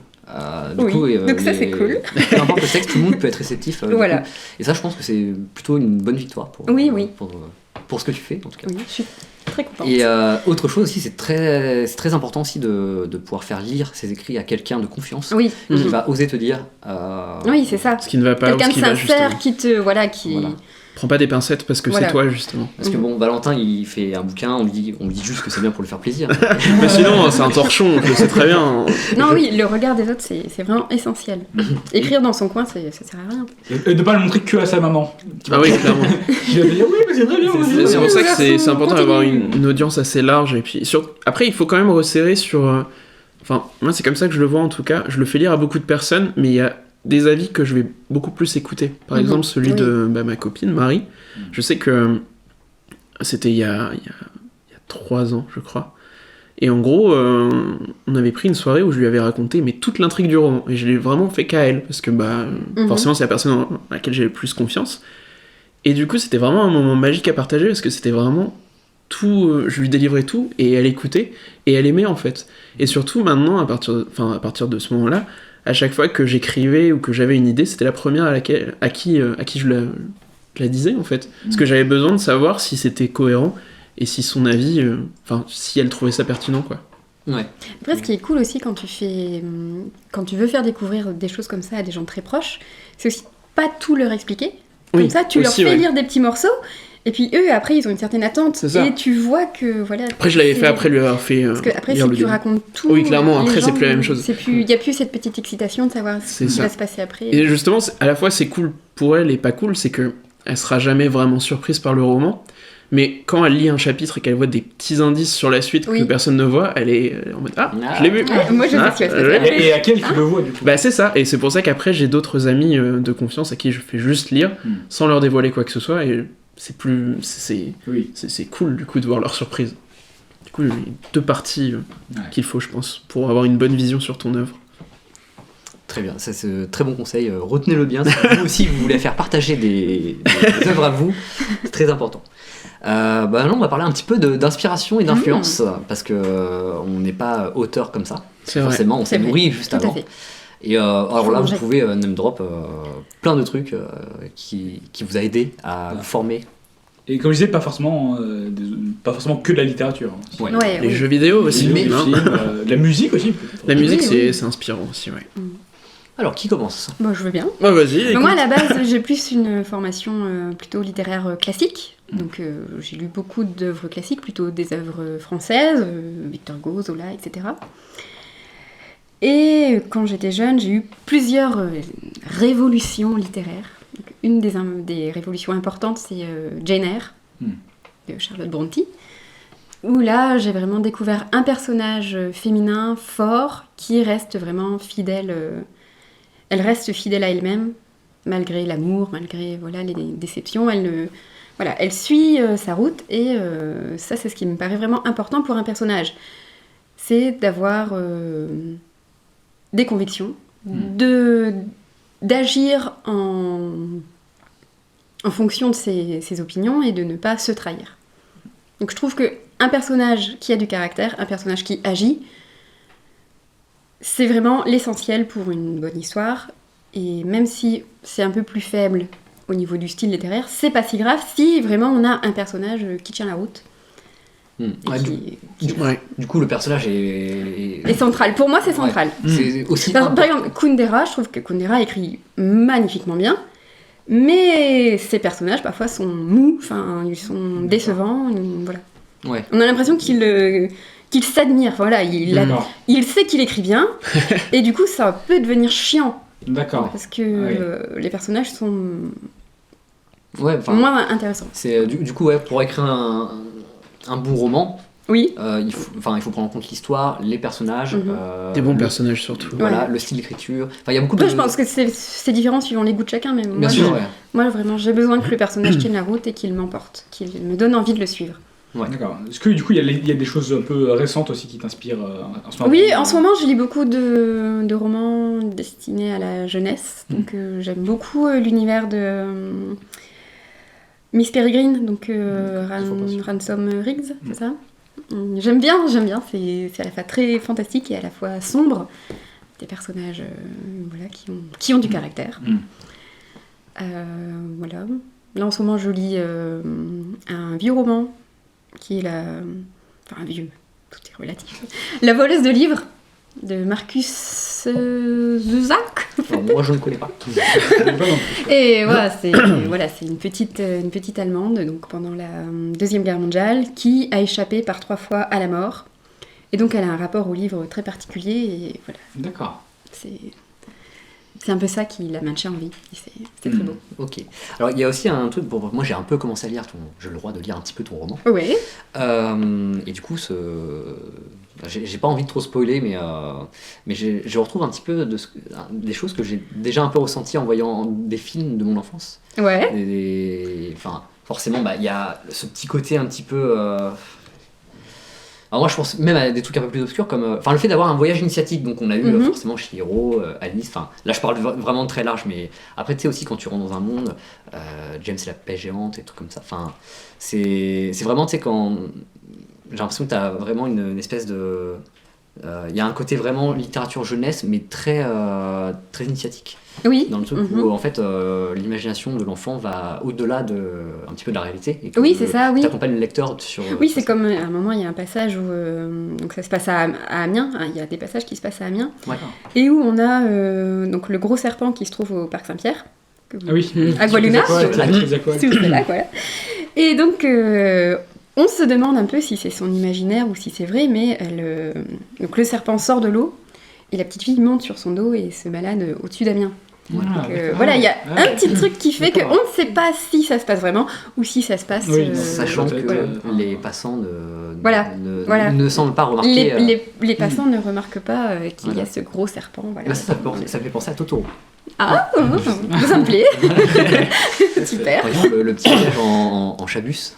Oui, donc ça, c'est cool. Peu importe le sexe, tout le monde peut être réceptif. Du Voilà. coup. Et ça, je pense que c'est plutôt une bonne victoire pour, Oui, oui. pour ce que tu fais, en tout cas. Oui, je suis très contente. Et autre chose aussi, c'est très important aussi de pouvoir faire lire ses écrits à quelqu'un de confiance Oui, qui va oser te dire. oui, c'est ça. Ce qui ne va pas ou Quelqu'un ce de qui va justement. sincère qui te, voilà, qui... Voilà. Prends pas des pincettes parce que Voilà. c'est toi justement. Parce que bon, Valentin, il fait un bouquin, on lui dit juste que c'est bien pour lui faire plaisir. Mais sinon, c'est un torchon, je le sais très bien. Non, oui, le regard des autres, c'est vraiment essentiel. Écrire dans son coin, ça sert à rien. Et de pas le montrer que à sa maman. Ah oui, clairement. Je vais dire oui, mais c'est très bien. vas-y. C'est pour ça que c'est garçon, important continue. d'avoir une audience assez large. Et puis après, il faut quand même resserrer sur. Enfin, moi, c'est comme ça que je le vois en tout cas. Je le fais lire à beaucoup de personnes, mais il y a des avis que je vais beaucoup plus écouter. Par Mhm. exemple, celui Oui. de ma copine, Marie. Je sais que c'était il y a 3 ans, je crois. Et en gros, on avait pris une soirée où je lui avais raconté mais toute l'intrigue du roman. Et je l'ai vraiment fait qu'à elle, parce que forcément, c'est la personne en laquelle j'ai le plus confiance. Et du coup, c'était vraiment un moment magique à partager, parce que c'était vraiment tout... je lui délivrais tout, et elle écoutait, et elle aimait en fait. Et surtout, maintenant, à partir de ce moment-là, à chaque fois que j'écrivais ou que j'avais une idée, c'était la première à qui je la disais en fait. Parce que j'avais besoin de savoir si c'était cohérent et si son avis, si elle trouvait ça pertinent, quoi. Ouais. Après, ce qui est cool aussi quand tu veux faire découvrir des choses comme ça à des gens très proches, c'est aussi pas tout leur expliquer. Comme Oui, ça, tu aussi, leur fais ouais. lire des petits morceaux, et puis eux, après, ils ont une certaine attente. C'est ça. Et tu vois que, voilà... Après, je l'avais fait après lui avoir fait Parce que après, lire si le tu début. racontes tout... Oui, clairement, les après, c'est gens, plus la même chose. Il n'y a plus cette petite excitation de savoir C'est ce qui ça. va se passer après. Et justement, à la fois c'est cool pour elle et pas cool, c'est que elle sera jamais vraiment surprise par le roman, mais quand elle lit un chapitre et qu'elle voit des petits indices sur la suite Oui. que personne ne voit, elle est en mode ah, je l'ai vu. Moi, je Ah, sais ce qui va se ouais. passer. Et à quel tu le vois du coup? Bah c'est ça, et c'est pour ça qu'après j'ai d'autres amis de confiance à qui je fais juste lire sans leur dévoiler quoi que ce soit, et c'est plus Oui. c'est cool du coup de voir leur surprise. Du coup, il y a 2 parties qu'il faut, je pense, pour avoir une bonne vision sur ton œuvre. Très bien, ça, c'est un très bon conseil. Retenez-le bien. Si vous aussi vous voulez faire partager des œuvres à vous, c'est très important. Non, on va parler un petit peu d'inspiration et d'influence, parce que on n'est pas auteur comme ça. Forcément, on s'est nourri juste avant. Et alors là, vous pouvez name drop plein de trucs qui vous a aidé à vous former. Et comme je disais, pas forcément que de la littérature. Les jeux vidéo aussi, les films, de la musique aussi. La musique, c'est inspirant aussi, ouais. Alors, qui commence ? Bon, je veux bien. Vas-y. Moi, à la base, j'ai plus une formation plutôt littéraire classique. Donc, j'ai lu beaucoup d'œuvres classiques, plutôt des œuvres françaises, Victor Hugo, Zola, etc. Et quand j'étais jeune, j'ai eu plusieurs révolutions littéraires. Donc, une des révolutions importantes, c'est Jane Eyre, de Charlotte Brontë, où là, j'ai vraiment découvert un personnage féminin fort qui reste vraiment fidèle. Elle reste fidèle à elle-même, malgré l'amour, malgré les déceptions. Elle suit sa route, et ça, c'est ce qui me paraît vraiment important pour un personnage. C'est d'avoir des convictions, d'agir en fonction de ses opinions et de ne pas se trahir. Donc je trouve qu'un personnage qui a du caractère, un personnage qui agit, c'est vraiment l'essentiel pour une bonne histoire. Et même si c'est un peu plus faible au niveau du style littéraire, c'est pas si grave si vraiment on a un personnage qui tient la route. Du coup, le personnage est central. Pour moi, c'est central. C'est aussi par exemple, Kundera, je trouve que Kundera écrit magnifiquement bien, mais ses personnages parfois sont mous, ils sont décevants. Voilà. Ouais. On a l'impression qu'il s'admire. Il sait qu'il écrit bien, et du coup, ça peut devenir chiant. D'accord. Parce que les personnages sont moins intéressants. C'est du coup, pour écrire un bon roman, il faut prendre en compte l'histoire, les personnages, des bons personnages surtout. Le style d'écriture. Il y a beaucoup de. Je pense que c'est différent suivant les goûts de chacun, mais moi vraiment, j'ai besoin que le personnage tienne la route et qu'il m'emporte, qu'il me donne envie de le suivre. Ouais. D'accord. Est-ce que du coup il y a des choses un peu récentes aussi qui t'inspirent en ce moment ? Oui, en ce moment je lis beaucoup de romans destinés à la jeunesse. Donc j'aime beaucoup l'univers de Miss Peregrine, donc Ransom Riggs, c'est ça ? J'aime bien, c'est à la fois très fantastique et à la fois sombre. Des personnages qui ont du caractère. Là en ce moment je lis un vieux roman qui est un vieux, tout est relatif. La voleuse de livres de Marcus Zusak. Moi je ne connais pas. Et c'est une petite Allemande, donc pendant la Deuxième Guerre mondiale, qui a échappé par 3 fois à la mort. Et donc elle a un rapport au livre très particulier, et voilà. D'accord. C'est un peu ça qui la maintient en vie. C'est très beau. Ok. Alors il y a aussi un truc, moi j'ai un peu commencé à lire j'ai le droit de lire un petit peu ton roman. Oui. Et du coup, j'ai pas envie de trop spoiler, mais je retrouve un petit peu des choses que j'ai déjà un peu ressenties en voyant des films de mon enfance. Ouais. Forcément, il y a ce petit côté un petit peu. Alors moi je pense même à des trucs un peu plus obscurs comme le fait d'avoir un voyage initiatique, donc on a eu forcément Chihiro, Alice, là je parle vraiment très large, mais après tu sais aussi quand tu rentres dans un monde, James et la pêche géante et tout comme ça, c'est vraiment, tu sais, quand j'ai l'impression que tu as vraiment une espèce de il y a un côté vraiment littérature jeunesse, mais très initiatique. Oui. Dans le truc où en fait l'imagination de l'enfant va au-delà un petit peu de la réalité. Et c'est ça, oui. T'accompagnes le lecteur sur. Oui, c'est comme à un moment il y a un passage où donc ça se passe à Amiens. Il y a des passages qui se passent à Amiens. D'accord. Et où on a donc le gros serpent qui se trouve au parc Saint-Pierre. Aqualuna. Voilà. Et donc on se demande un peu si c'est son imaginaire ou si c'est vrai, mais donc le serpent sort de l'eau. Et la petite fille monte sur son dos et se balade au-dessus d'Amiens. Donc, il y a un petit truc qui fait qu'on ne sait pas si ça se passe vraiment ou si ça se passe... sachant que les passants ne semblent pas remarquer... Les passants ne remarquent pas qu'il y a ce gros serpent. Voilà. Ça fait penser à Totoro. Ah, ça me plaît. Super. Par exemple, le petit village en Chabus.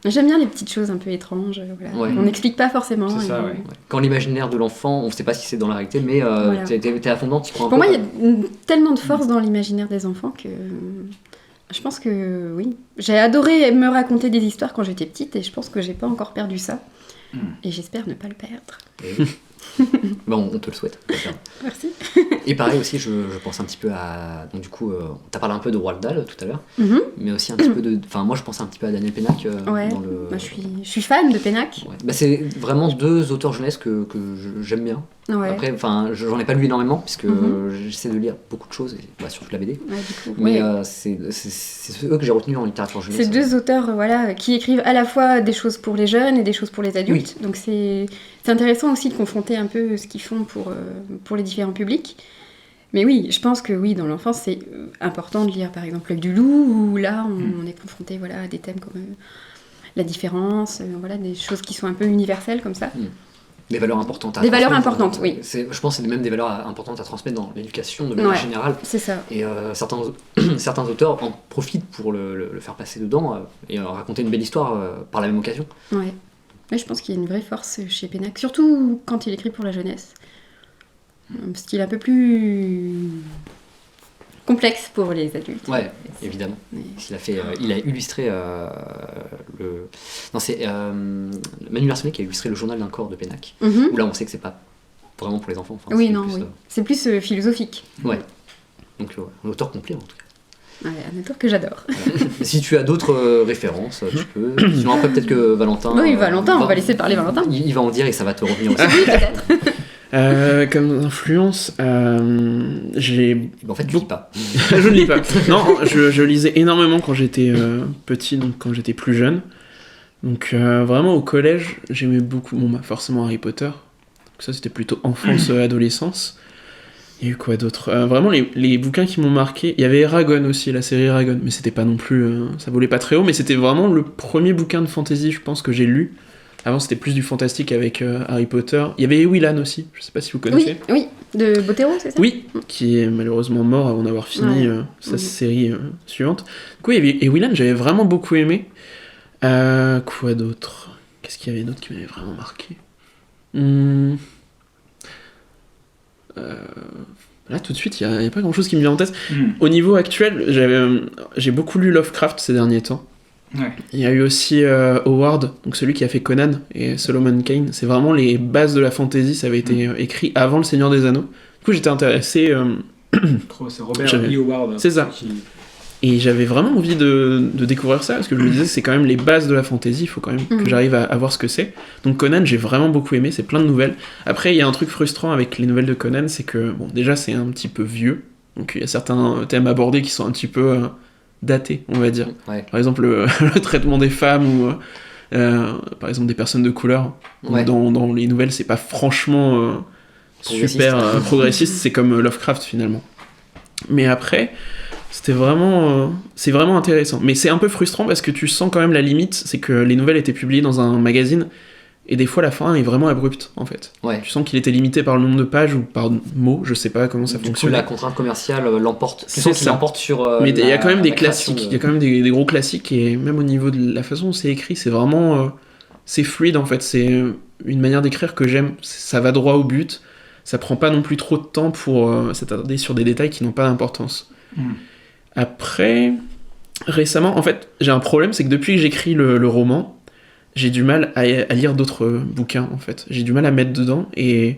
J'aime bien les petites choses un peu étranges. On n'explique pas forcément. C'est ça, Quand l'imaginaire de l'enfant, on ne sait pas si c'est dans la réalité, mais t'es à fond dedans, tu prends un peu. Pour moi, il y a tellement de force dans l'imaginaire des enfants que Je pense que oui. J'ai adoré me raconter des histoires quand j'étais petite et je pense que j'ai pas encore perdu ça. Et j'espère ne pas le perdre. Bon, on te le souhaite. Merci. Et pareil aussi, je pense un petit peu à... Donc du coup, t'as parlé un peu de Roald Dahl tout à l'heure, mais aussi un petit peu de... Enfin, moi je pense un petit peu à Daniel Pénac. Ouais, dans le... je suis fan de Pénac. Ouais. Bah, c'est vraiment deux auteurs jeunesse que j'aime bien. Ouais. Après, j'en ai pas lu énormément, puisque j'essaie de lire beaucoup de choses, et, surtout la BD. Ouais, du coup, mais c'est eux que j'ai retenu en littérature jeunesse. C'est deux auteurs qui écrivent à la fois des choses pour les jeunes et des choses pour les adultes. Oui. Donc c'est intéressant aussi de confronter un peu ce qu'ils font pour les différents publics. Mais oui, je pense que oui, dans l'enfance, c'est important de lire par exemple L'œil du loup, où là, on est confronté à des thèmes comme la différence, des choses qui sont un peu universelles comme ça. Des valeurs importantes à transmettre. Des valeurs importantes, oui. Je pense que c'est même des valeurs importantes à transmettre dans l'éducation de manière générale. C'est ça. Et certains auteurs en profitent pour le faire passer dedans et raconter une belle histoire par la même occasion. Ouais. Mais je pense qu'il y a une vraie force chez Pénac, surtout quand il écrit pour la jeunesse. Un style un peu plus complexe pour les adultes. Ouais, évidemment. Ouais. Il a illustré c'est Manu Larsonnet qui a illustré le journal d'un corps de Pénac. Où là, on sait que c'est pas vraiment pour les enfants. Enfin, oui, c'est plus philosophique. Ouais. Donc, un auteur complet en tout cas. Ouais, un auteur que j'adore. Voilà. Si tu as d'autres références, tu peux. Sinon après peut-être que Valentin. Oui, Valentin, on va laisser parler Valentin. Il va en dire et ça va te revenir aussi. Oui, peut-être. Comme influence, j'ai. En fait, tu lis pas. Je ne lis pas. Non, je lisais énormément quand j'étais petit, donc quand j'étais plus jeune. Donc vraiment au collège, j'aimais beaucoup. Forcément Harry Potter. Donc ça c'était plutôt enfance, adolescence. Il y a eu quoi d'autre ? Vraiment les bouquins qui m'ont marqué. Il y avait Eragon aussi, la série Eragon, mais c'était pas non plus. Ça volait pas très haut, mais c'était vraiment le premier bouquin de fantasy, je pense, que j'ai lu. Avant, c'était plus du fantastique avec Harry Potter. Il y avait Ewilan aussi, je sais pas si vous connaissez. Oui, de Bottero, c'est ça ? Oui, qui est malheureusement mort avant d'avoir fini sa série suivante. Du coup, il y avait Ewilan, j'avais vraiment beaucoup aimé. Quoi d'autre ? Qu'est-ce qu'il y avait d'autre qui m'avait vraiment marqué ? Là tout de suite il n'y a pas grand chose qui me vient en tête. Au niveau actuel j'ai beaucoup lu Lovecraft ces derniers temps. Il y a eu aussi Howard, donc celui qui a fait Conan et Solomon Kane. C'est vraiment les bases de la fantasy, ça avait été écrit avant Le Seigneur des Anneaux. Du coup j'étais intéressé c'est Robert E. Howard, c'est ça et j'avais vraiment envie de découvrir ça, parce que je me disais que c'est quand même les bases de la fantasy, il faut quand même que j'arrive à voir ce que c'est. Donc Conan, j'ai vraiment beaucoup aimé, c'est plein de nouvelles. Après, il y a un truc frustrant avec les nouvelles de Conan, c'est que, déjà, c'est un petit peu vieux, donc il y a certains thèmes abordés qui sont un petit peu datés, on va dire. Ouais. Par exemple, le traitement des femmes, ou par exemple des personnes de couleur. Dans les nouvelles, c'est pas franchement super progressiste, c'est comme Lovecraft, finalement. Mais après... c'est vraiment intéressant. Mais c'est un peu frustrant parce que tu sens quand même la limite, c'est que les nouvelles étaient publiées dans un magazine et des fois la fin est vraiment abrupte en fait. Ouais. Tu sens qu'il était limité par le nombre de pages ou par mots, je sais pas comment ça fonctionne. La contrainte commerciale l'emporte. Tu sens qu'il l'emporte sur. Mais il y a quand même des classiques, il y a quand même des gros classiques et même au niveau de la façon dont c'est écrit, c'est vraiment c'est fluide en fait. C'est une manière d'écrire que j'aime. Ça va droit au but. Ça prend pas non plus trop de temps pour s'attarder sur des détails qui n'ont pas d'importance. Après, récemment, en fait, j'ai un problème, c'est que depuis que j'écris le roman, j'ai du mal à lire d'autres bouquins, en fait. J'ai du mal à mettre dedans, et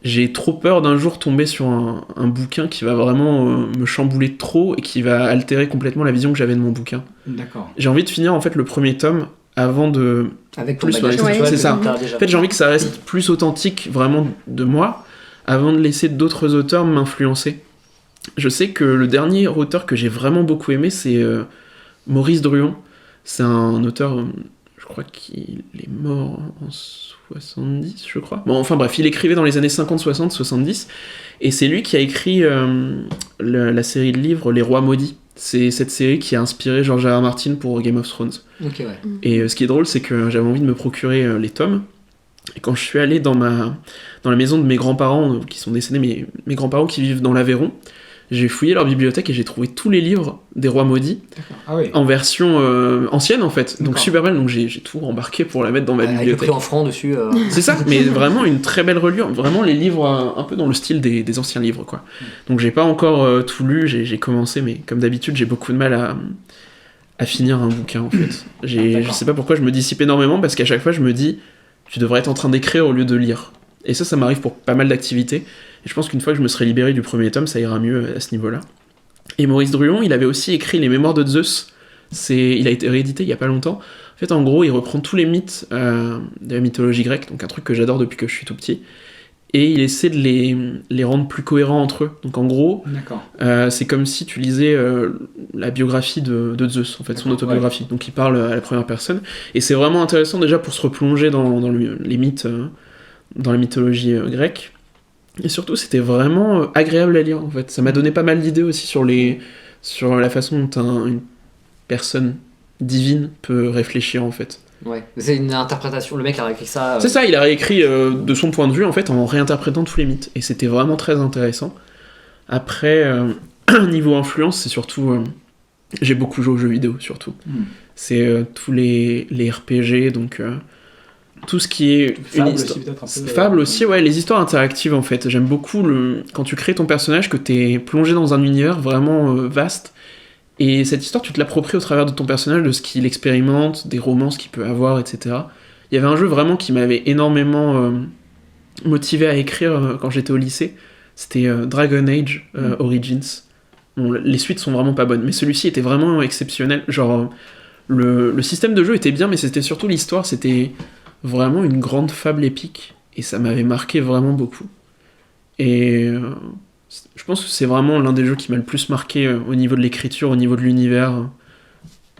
j'ai trop peur d'un jour tomber sur un bouquin qui va vraiment me chambouler trop, et qui va altérer complètement la vision que j'avais de mon bouquin. D'accord. J'ai envie de finir, en fait, le premier tome avant de... Avec ton bagage c'est ça. En fait, j'ai envie que ça reste plus authentique, vraiment, de moi, avant de laisser d'autres auteurs m'influencer. Je sais que le dernier auteur que j'ai vraiment beaucoup aimé, c'est Maurice Druon. C'est un auteur, je crois qu'il est mort en 70, je crois. Bon, enfin bref, il écrivait dans les années 50, 60, 70, et c'est lui qui a écrit la série de livres Les Rois Maudits. C'est cette série qui a inspiré George R. R. Martin pour Game of Thrones. Okay, ouais. Et ce qui est drôle, c'est que j'avais envie de me procurer les tomes, et quand je suis allé dans la maison de mes grands-parents, qui sont décédés, mes grands-parents qui vivent dans l'Aveyron, j'ai fouillé leur bibliothèque et j'ai trouvé tous les livres des Rois Maudits en version ancienne en fait. Donc super belle, donc j'ai tout embarqué pour la mettre dans ma bibliothèque. Avec le prix en francs dessus. C'est ça, mais vraiment une très belle reliure. Vraiment les livres un peu dans le style des anciens livres quoi. Donc j'ai pas encore tout lu, j'ai commencé, mais comme d'habitude j'ai beaucoup de mal à finir un bouquin en fait. Je sais pas pourquoi je me dissipe énormément parce qu'à chaque fois je me dis tu devrais être en train d'écrire au lieu de lire. Et ça m'arrive pour pas mal d'activités. Et je pense qu'une fois que je me serai libéré du premier tome, ça ira mieux à ce niveau-là. Et Maurice Druon, il avait aussi écrit Les Mémoires de Zeus. Il a été réédité il y a pas longtemps. En fait, en gros, il reprend tous les mythes de la mythologie grecque, donc un truc que j'adore depuis que je suis tout petit. Et il essaie de les rendre plus cohérents entre eux. Donc en gros, c'est comme si tu lisais la biographie de Zeus, en fait, son autobiographie. Donc il parle à la première personne. Et c'est vraiment intéressant déjà pour se replonger dans les mythes, dans la mythologie grecque. Et surtout, c'était vraiment agréable à lire, en fait. Ça m'a donné pas mal d'idées aussi sur la façon dont une personne divine peut réfléchir, en fait. Ouais, c'est une interprétation, le mec a réécrit ça... C'est ça, il a réécrit de son point de vue, en fait, en réinterprétant tous les mythes. Et c'était vraiment très intéressant. Après, niveau influence, c'est surtout... j'ai beaucoup joué aux jeux vidéo, surtout. C'est tous les RPG, donc... tout ce qui est Fable aussi, ouais, les histoires interactives en fait. J'aime beaucoup quand tu crées ton personnage, que t'es plongé dans un univers vraiment vaste, et cette histoire tu te l'appropries au travers de ton personnage, de ce qu'il expérimente, des romances qu'il peut avoir, etc. Il y avait un jeu vraiment qui m'avait énormément motivé à écrire quand j'étais au lycée, c'était Dragon Age Origins. Bon, les suites sont vraiment pas bonnes, mais celui-ci était vraiment exceptionnel. Genre le système de jeu était bien, mais c'était surtout l'histoire, c'était vraiment une grande fable épique, et ça m'avait marqué vraiment beaucoup. Et je pense que c'est vraiment l'un des jeux qui m'a le plus marqué au niveau de l'écriture, au niveau de l'univers.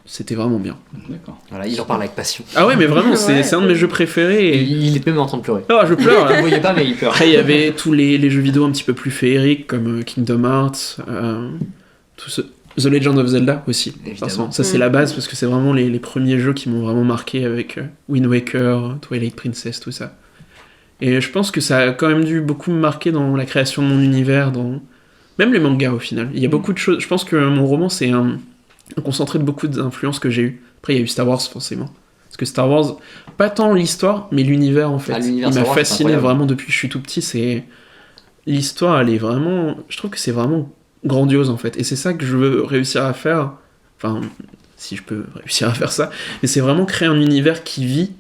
C'était vraiment bien. D'accord. Voilà, il en parle avec passion. Ah ouais, mais vraiment, c'est un de mes jeux préférés. Et... il est même en train de pleurer. Ah, je pleure. Vous ne voyez pas, mais il pleure. Après, il y avait tous les jeux vidéo un petit peu plus féeriques, comme Kingdom Hearts, The Legend of Zelda aussi. Évidemment. Ça, c'est la base, parce que c'est vraiment les premiers jeux qui m'ont vraiment marqué, avec Wind Waker, Twilight Princess, tout ça. Et je pense que ça a quand même dû beaucoup me marquer dans la création de mon univers, même les mangas au final. Il y a beaucoup de choses. Je pense que mon roman, c'est un concentré de beaucoup d'influences que j'ai eues. Après, il y a eu Star Wars, forcément. Parce que Star Wars, pas tant l'histoire, mais l'univers, en fait. Il m'a fasciné vraiment depuis que je suis tout petit. L'histoire, elle est vraiment... Je trouve que c'est vraiment grandiose, en fait. Et c'est ça que je veux réussir à faire. Enfin, si je peux réussir à faire ça. Mais c'est vraiment créer un univers qui vit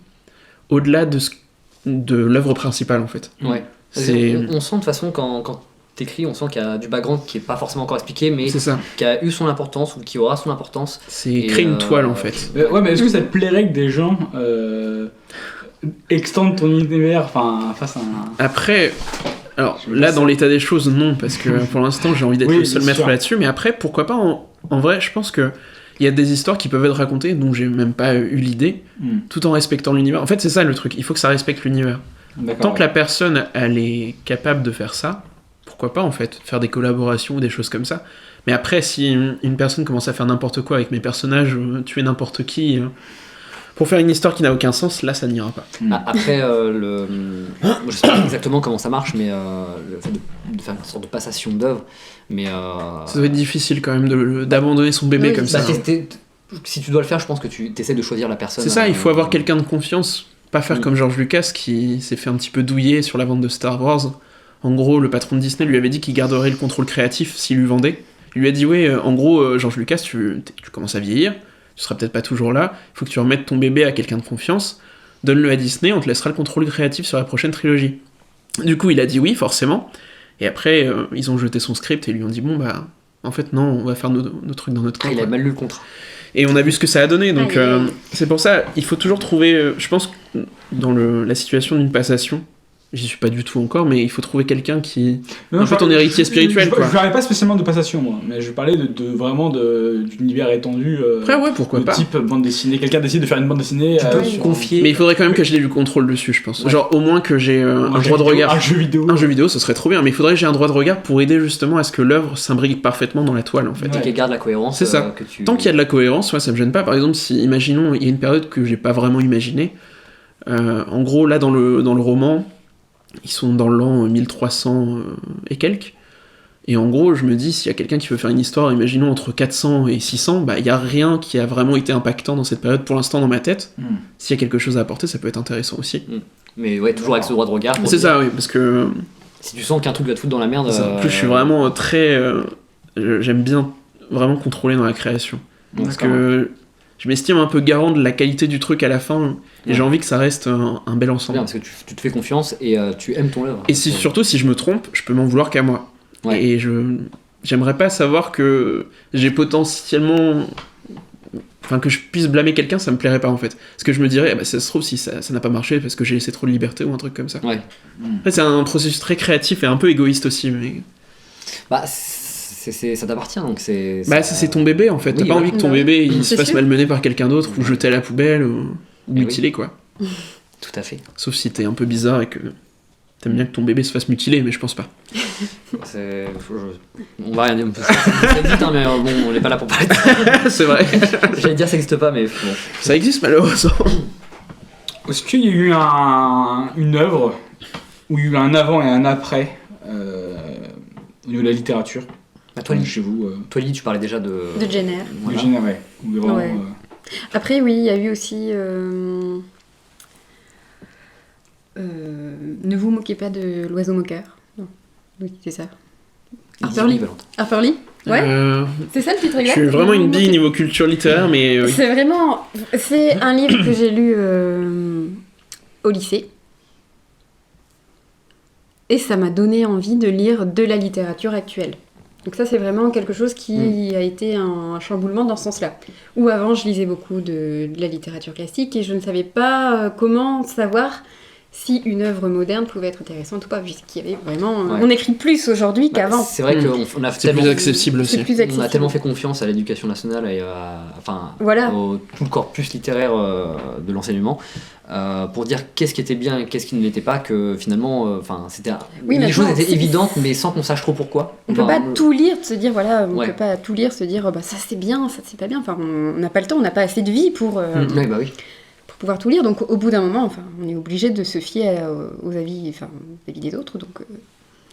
au-delà de l'œuvre principale, en fait. Ouais. On sent de toute façon quand t'écris, on sent qu'il y a du background qui est pas forcément encore expliqué, mais qui a eu son importance ou qui aura son importance. C'est créer une toile, en fait. Ouais, mais est-ce que ça te plairait que des gens extendent ton univers face à un... Après, alors là, dans l'état des choses, non, parce que pour l'instant, j'ai envie d'être le seul maître là-dessus, mais après, pourquoi pas, en vrai, je pense que il y a des histoires qui peuvent être racontées dont j'ai même pas eu l'idée, tout en respectant l'univers. En fait, c'est ça le truc, il faut que ça respecte l'univers. Tant que la personne, elle est capable de faire ça, pourquoi pas, en fait, faire des collaborations ou des choses comme ça. Mais après, si une personne commence à faire n'importe quoi avec mes personnages, tuer n'importe qui, pour faire une histoire qui n'a aucun sens, là, ça n'ira pas. Après, je sais pas exactement comment ça marche, mais le fait de faire une sorte de passation d'œuvre, mais... Ça doit être difficile quand même d'abandonner son bébé comme ça. Si tu dois le faire, je pense que tu essaies de choisir la personne. C'est ça, il faut avoir quelqu'un de confiance, pas faire comme George Lucas qui s'est fait un petit peu douiller sur la vente de Star Wars. En gros, le patron de Disney lui avait dit qu'il garderait le contrôle créatif s'il lui vendait. Il lui a dit, ouais, en gros, George Lucas, tu commences à vieillir, tu seras peut-être pas toujours là, il faut que tu remettes ton bébé à quelqu'un de confiance, donne-le à Disney, on te laissera le contrôle créatif sur la prochaine trilogie. Du coup, il a dit oui, forcément, et après, ils ont jeté son script et lui ont dit, bon, bah, en fait, non, on va faire nos trucs dans notre coin. Il a mal lu le contrat. Et on a vu ce que ça a donné, donc c'est pour ça, il faut toujours trouver, je pense, dans la situation d'une passation, j'y suis pas du tout encore, mais il faut trouver quelqu'un qui... en fait, ton héritier spirituel, quoi. Je parlais pas spécialement de passation, moi, mais je parlais vraiment d'univers étendu. Après, ouais, pourquoi pas. Type bande dessinée, quelqu'un décide de faire une bande dessinée... Tu peux me confier... Mais il faudrait quand même que j'ai du contrôle dessus, je pense. Ouais. Genre, au moins que j'ai un droit de regard. Un jeu vidéo. Un jeu vidéo, ce serait trop bien, mais il faudrait que j'ai un droit de regard pour aider justement à ce que l'œuvre s'imbrique parfement dans la toile, en fait. Et qu'elle garde la cohérence. C'est ça. Tant qu'il y a de la cohérence, ouais, ça me gêne pas. Par exemple, si, imaginons, il y a une période que j'ai pas vraiment imaginée. En gros, là, dans le roman... Ils sont dans l'an 1300 et quelques. Et en gros, je me dis, s'il y a quelqu'un qui veut faire une histoire, imaginons entre 400 et 600, il n'y a rien qui a vraiment été impactant dans cette période pour l'instant dans ma tête. S'il y a quelque chose à apporter, ça peut être intéressant aussi. Mais ouais, toujours avec ce droit de regard. C'est ça, oui, parce que... Si tu sens qu'un truc va te foutre dans la merde... En plus, je suis vraiment très... j'aime bien vraiment contrôler dans la création. Parce que je m'estime un peu garant de la qualité du truc à la fin, et j'ai envie que ça reste un bel ensemble. Bien, parce que tu te fais confiance et tu aimes ton œuvre. Et surtout, si je me trompe, je peux m'en vouloir qu'à moi. Ouais. Et j'aimerais pas savoir que j'ai potentiellement... Enfin, que je puisse blâmer quelqu'un, ça me plairait pas en fait. Parce que je me dirais, ça se trouve, si ça n'a pas marché parce que j'ai laissé trop de liberté ou un truc comme ça. Ouais. En fait, c'est un processus très créatif et un peu égoïste aussi. Mais... Bah, ça t'appartient donc c'est. C'est ton bébé en fait. T'as pas envie que ton bébé il se fasse malmener par quelqu'un d'autre ou jeter à la poubelle ou mutiler quoi. Tout à fait. Sauf si t'es un peu bizarre et que t'aimes bien que ton bébé se fasse mutiler, mais je pense pas. On va rien dire. Ça existe, hein, mais bon, on n'est pas là pour parler de ça. C'est vrai. J'allais dire ça existe pas, mais bon. Ça existe malheureusement. Est-ce qu'il y a eu une œuvre où il y a eu un avant et un après au niveau de la littérature? Toi, chez vous. Toi, Lily, tu parlais déjà de Jenner. Voilà. De Jenner, ouais. Vraiment, ouais. Après, oui, il y a eu aussi. Ne vous moquez pas de l'oiseau moqueur. Non, oui, c'est ça. Harper Lee. Harper Lee. Ouais. C'est ça le titre exact. Je suis vraiment une bille niveau culture littéraire, mais. Oui. C'est un livre que j'ai lu au lycée. Et ça m'a donné envie de lire de la littérature actuelle. Donc ça, c'est vraiment quelque chose qui a été un chamboulement dans ce sens-là. Où avant, je lisais beaucoup de la littérature classique et je ne savais pas comment savoir si une œuvre moderne pouvait être intéressante ou pas, puisqu'il y avait vraiment... On écrit plus aujourd'hui qu'avant. C'est vrai qu'on a c'est plus accessible aussi. On a tellement fait confiance à l'éducation nationale et tout le corpus littéraire de l'enseignement pour dire qu'est-ce qui était bien et qu'est-ce qui ne l'était pas, que finalement les choses étaient évidentes mais sans qu'on sache trop pourquoi. On peut pas tout lire, se dire peut pas tout lire, se dire ça c'est bien, ça c'est pas bien. Enfin, on n'a pas le temps, on n'a pas assez de vie pour pouvoir tout lire. Donc au bout d'un moment, on est obligé de se fier aux avis des autres. Donc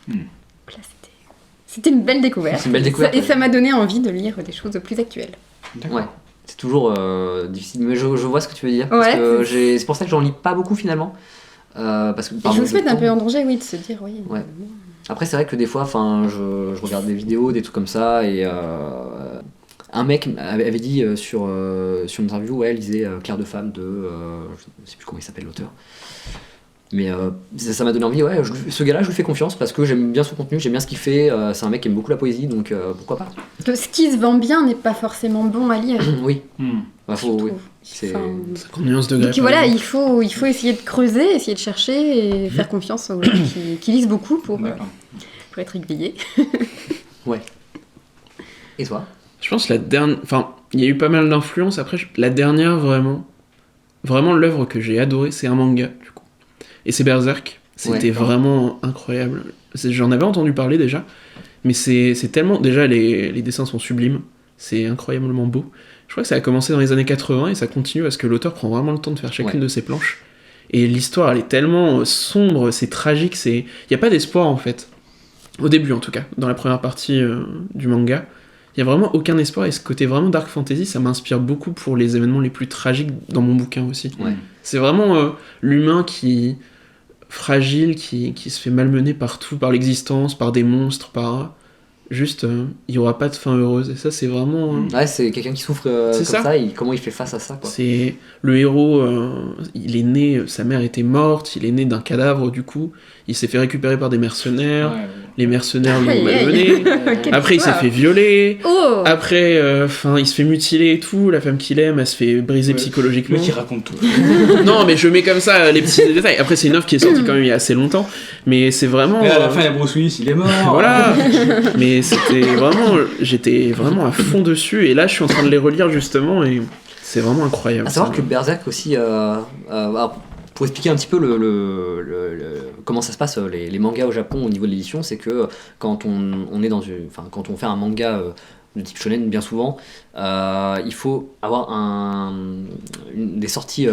là, c'était une belle découverte. C'est une belle découverte. Et ça m'a donné envie de lire des choses plus actuelles. Ouais. C'est toujours difficile, mais je vois ce que tu veux dire. Parce que c'est pour ça que j'en lis pas beaucoup finalement. Parce que, je me mets un peu en danger, de se dire oui. Ouais. Après, c'est vrai que des fois, je regarde des vidéos, des trucs comme ça, et un mec avait dit sur une interview, elle lisait Claire de Femme de. Je sais plus comment il s'appelle l'auteur. Mais ça m'a donné envie, ce gars-là, je lui fais confiance parce que j'aime bien son contenu, j'aime bien ce qu'il fait, c'est un mec qui aime beaucoup la poésie, donc pourquoi pas. Ce qui se vend bien n'est pas forcément bon à lire. Oui. C'est 50 degrés. Donc voilà, il faut essayer de creuser, essayer de chercher et faire confiance aux gens qui lisent beaucoup pour être aiguillés. Ouais. Et toi ? Je pense il y a eu pas mal d'influences. Après, la dernière, vraiment l'œuvre que j'ai adorée, c'est un manga, du coup. Et c'est Berserk. C'était vraiment incroyable. J'en avais entendu parler déjà, mais c'est tellement... Déjà, les dessins sont sublimes. C'est incroyablement beau. Je crois que ça a commencé dans les années 80 et ça continue parce que l'auteur prend vraiment le temps de faire chacune de ses planches. Et l'histoire, elle est tellement sombre, c'est tragique, il n'y a pas d'espoir, en fait. Au début, en tout cas, dans la première partie du manga. Il n'y a vraiment aucun espoir, et ce côté vraiment dark fantasy, ça m'inspire beaucoup pour les événements les plus tragiques dans mon bouquin aussi. Ouais. C'est vraiment l'humain fragile, qui se fait malmener partout, par l'existence, par des monstres, par... Juste, il n'y aura pas de fin heureuse, et ça c'est vraiment... Ouais, c'est quelqu'un qui souffre comme ça, et comment il fait face à ça, quoi. C'est le héros, il est né, sa mère était morte, il est né d'un cadavre du coup, il s'est fait récupérer par des mercenaires, les mercenaires l'ont malmené, après il s'est fait violer, après il se fait mutiler et tout, la femme qu'il aime elle se fait briser psychologiquement. Le mec il raconte tout. Non mais je mets comme ça les petits détails, après c'est une œuvre qui est sortie quand même il y a assez longtemps, mais c'est vraiment... Mais à la fin il y a Bruce Willis, il est mort. Voilà. Mais j'étais vraiment à fond dessus, et là je suis en train de les relire justement, et c'est vraiment incroyable. À savoir que Berserk aussi, pour expliquer un petit peu comment ça se passe les mangas au Japon au niveau de l'édition, c'est que quand on est quand on fait un manga de type shonen bien souvent, il faut avoir des sorties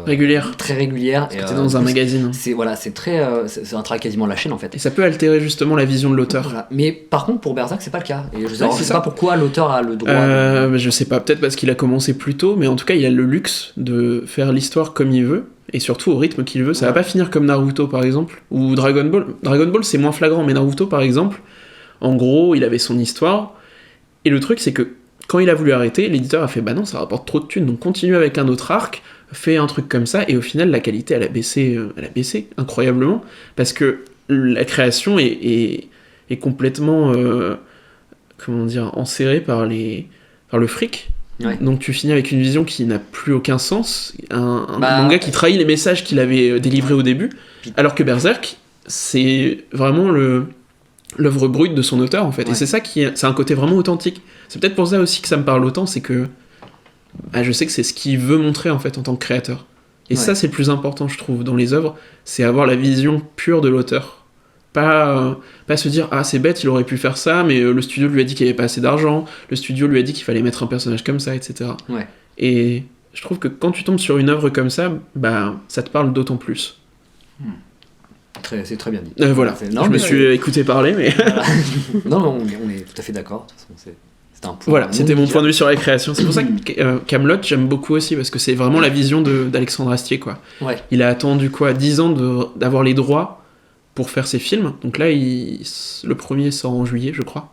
Régulière. très régulières. Parce que t'es dans un magazine. C'est c'est un travail quasiment de la chaîne en fait. Et ça peut altérer justement la vision de l'auteur. Voilà. Mais par contre pour Berserk c'est pas le cas. Et je sais pas pourquoi l'auteur a le droit. Je sais pas, peut-être parce qu'il a commencé plus tôt, mais en tout cas il a le luxe de faire l'histoire comme il veut. Et surtout au rythme qu'il veut. Ça va pas finir comme Naruto par exemple, ou Dragon Ball. Dragon Ball c'est moins flagrant, mais Naruto par exemple, en gros il avait son histoire. Et le truc c'est que quand il a voulu arrêter, l'éditeur a fait bah non ça rapporte trop de thunes, donc continue avec un autre arc, fais un truc comme ça, et au final la qualité elle a baissé incroyablement, parce que la création est complètement enserrée par le fric. Ouais. Donc tu finis avec une vision qui n'a plus aucun sens, un manga qui trahit les messages qu'il avait délivrés au début, alors que Berserk, c'est vraiment l'œuvre brute de son auteur en fait, et c'est ça c'est un côté vraiment authentique. C'est peut-être pour ça aussi que ça me parle autant, c'est que je sais que c'est ce qu'il veut montrer en fait en tant que créateur. Et ça c'est le plus important je trouve dans les œuvres, c'est avoir la vision pure de l'auteur. Pas se dire ah c'est bête il aurait pu faire ça mais le studio lui a dit qu'il n'y avait pas assez d'argent, le studio lui a dit qu'il fallait mettre un personnage comme ça, etc. Et je trouve que quand tu tombes sur une œuvre comme ça, ça te parle d'autant plus. C'est très bien dit. Voilà, je me suis écouté parler mais... non mais on est tout à fait d'accord, de toute façon c'est un point. Voilà, c'était mon point de vue sur la création. C'est pour ça que Kaamelott j'aime beaucoup aussi, parce que c'est vraiment la vision d'Alexandre Astier quoi. Il a attendu 10 ans d'avoir les droits pour faire ses films, donc là le premier sort en juillet je crois,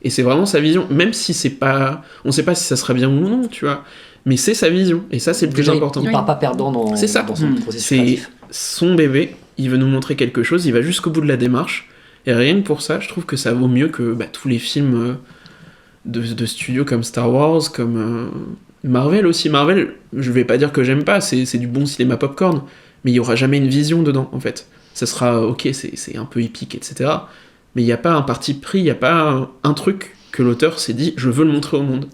et c'est vraiment sa vision, même si c'est pas, on sait pas si ça sera bien ou non tu vois, mais c'est sa vision, et ça c'est le plus important. Il part pas perdant dans son processus créatif. C'est son bébé, il veut nous montrer quelque chose, il va jusqu'au bout de la démarche, et rien que pour ça je trouve que ça vaut mieux que tous les films de studios comme Star Wars, comme Marvel aussi. Marvel, je vais pas dire que j'aime pas, c'est du bon cinéma popcorn, mais il y aura jamais une vision dedans en fait. Ça sera ok, c'est un peu épique, etc. Mais il n'y a pas un parti pris, il n'y a pas un truc que l'auteur s'est dit je veux le montrer au monde.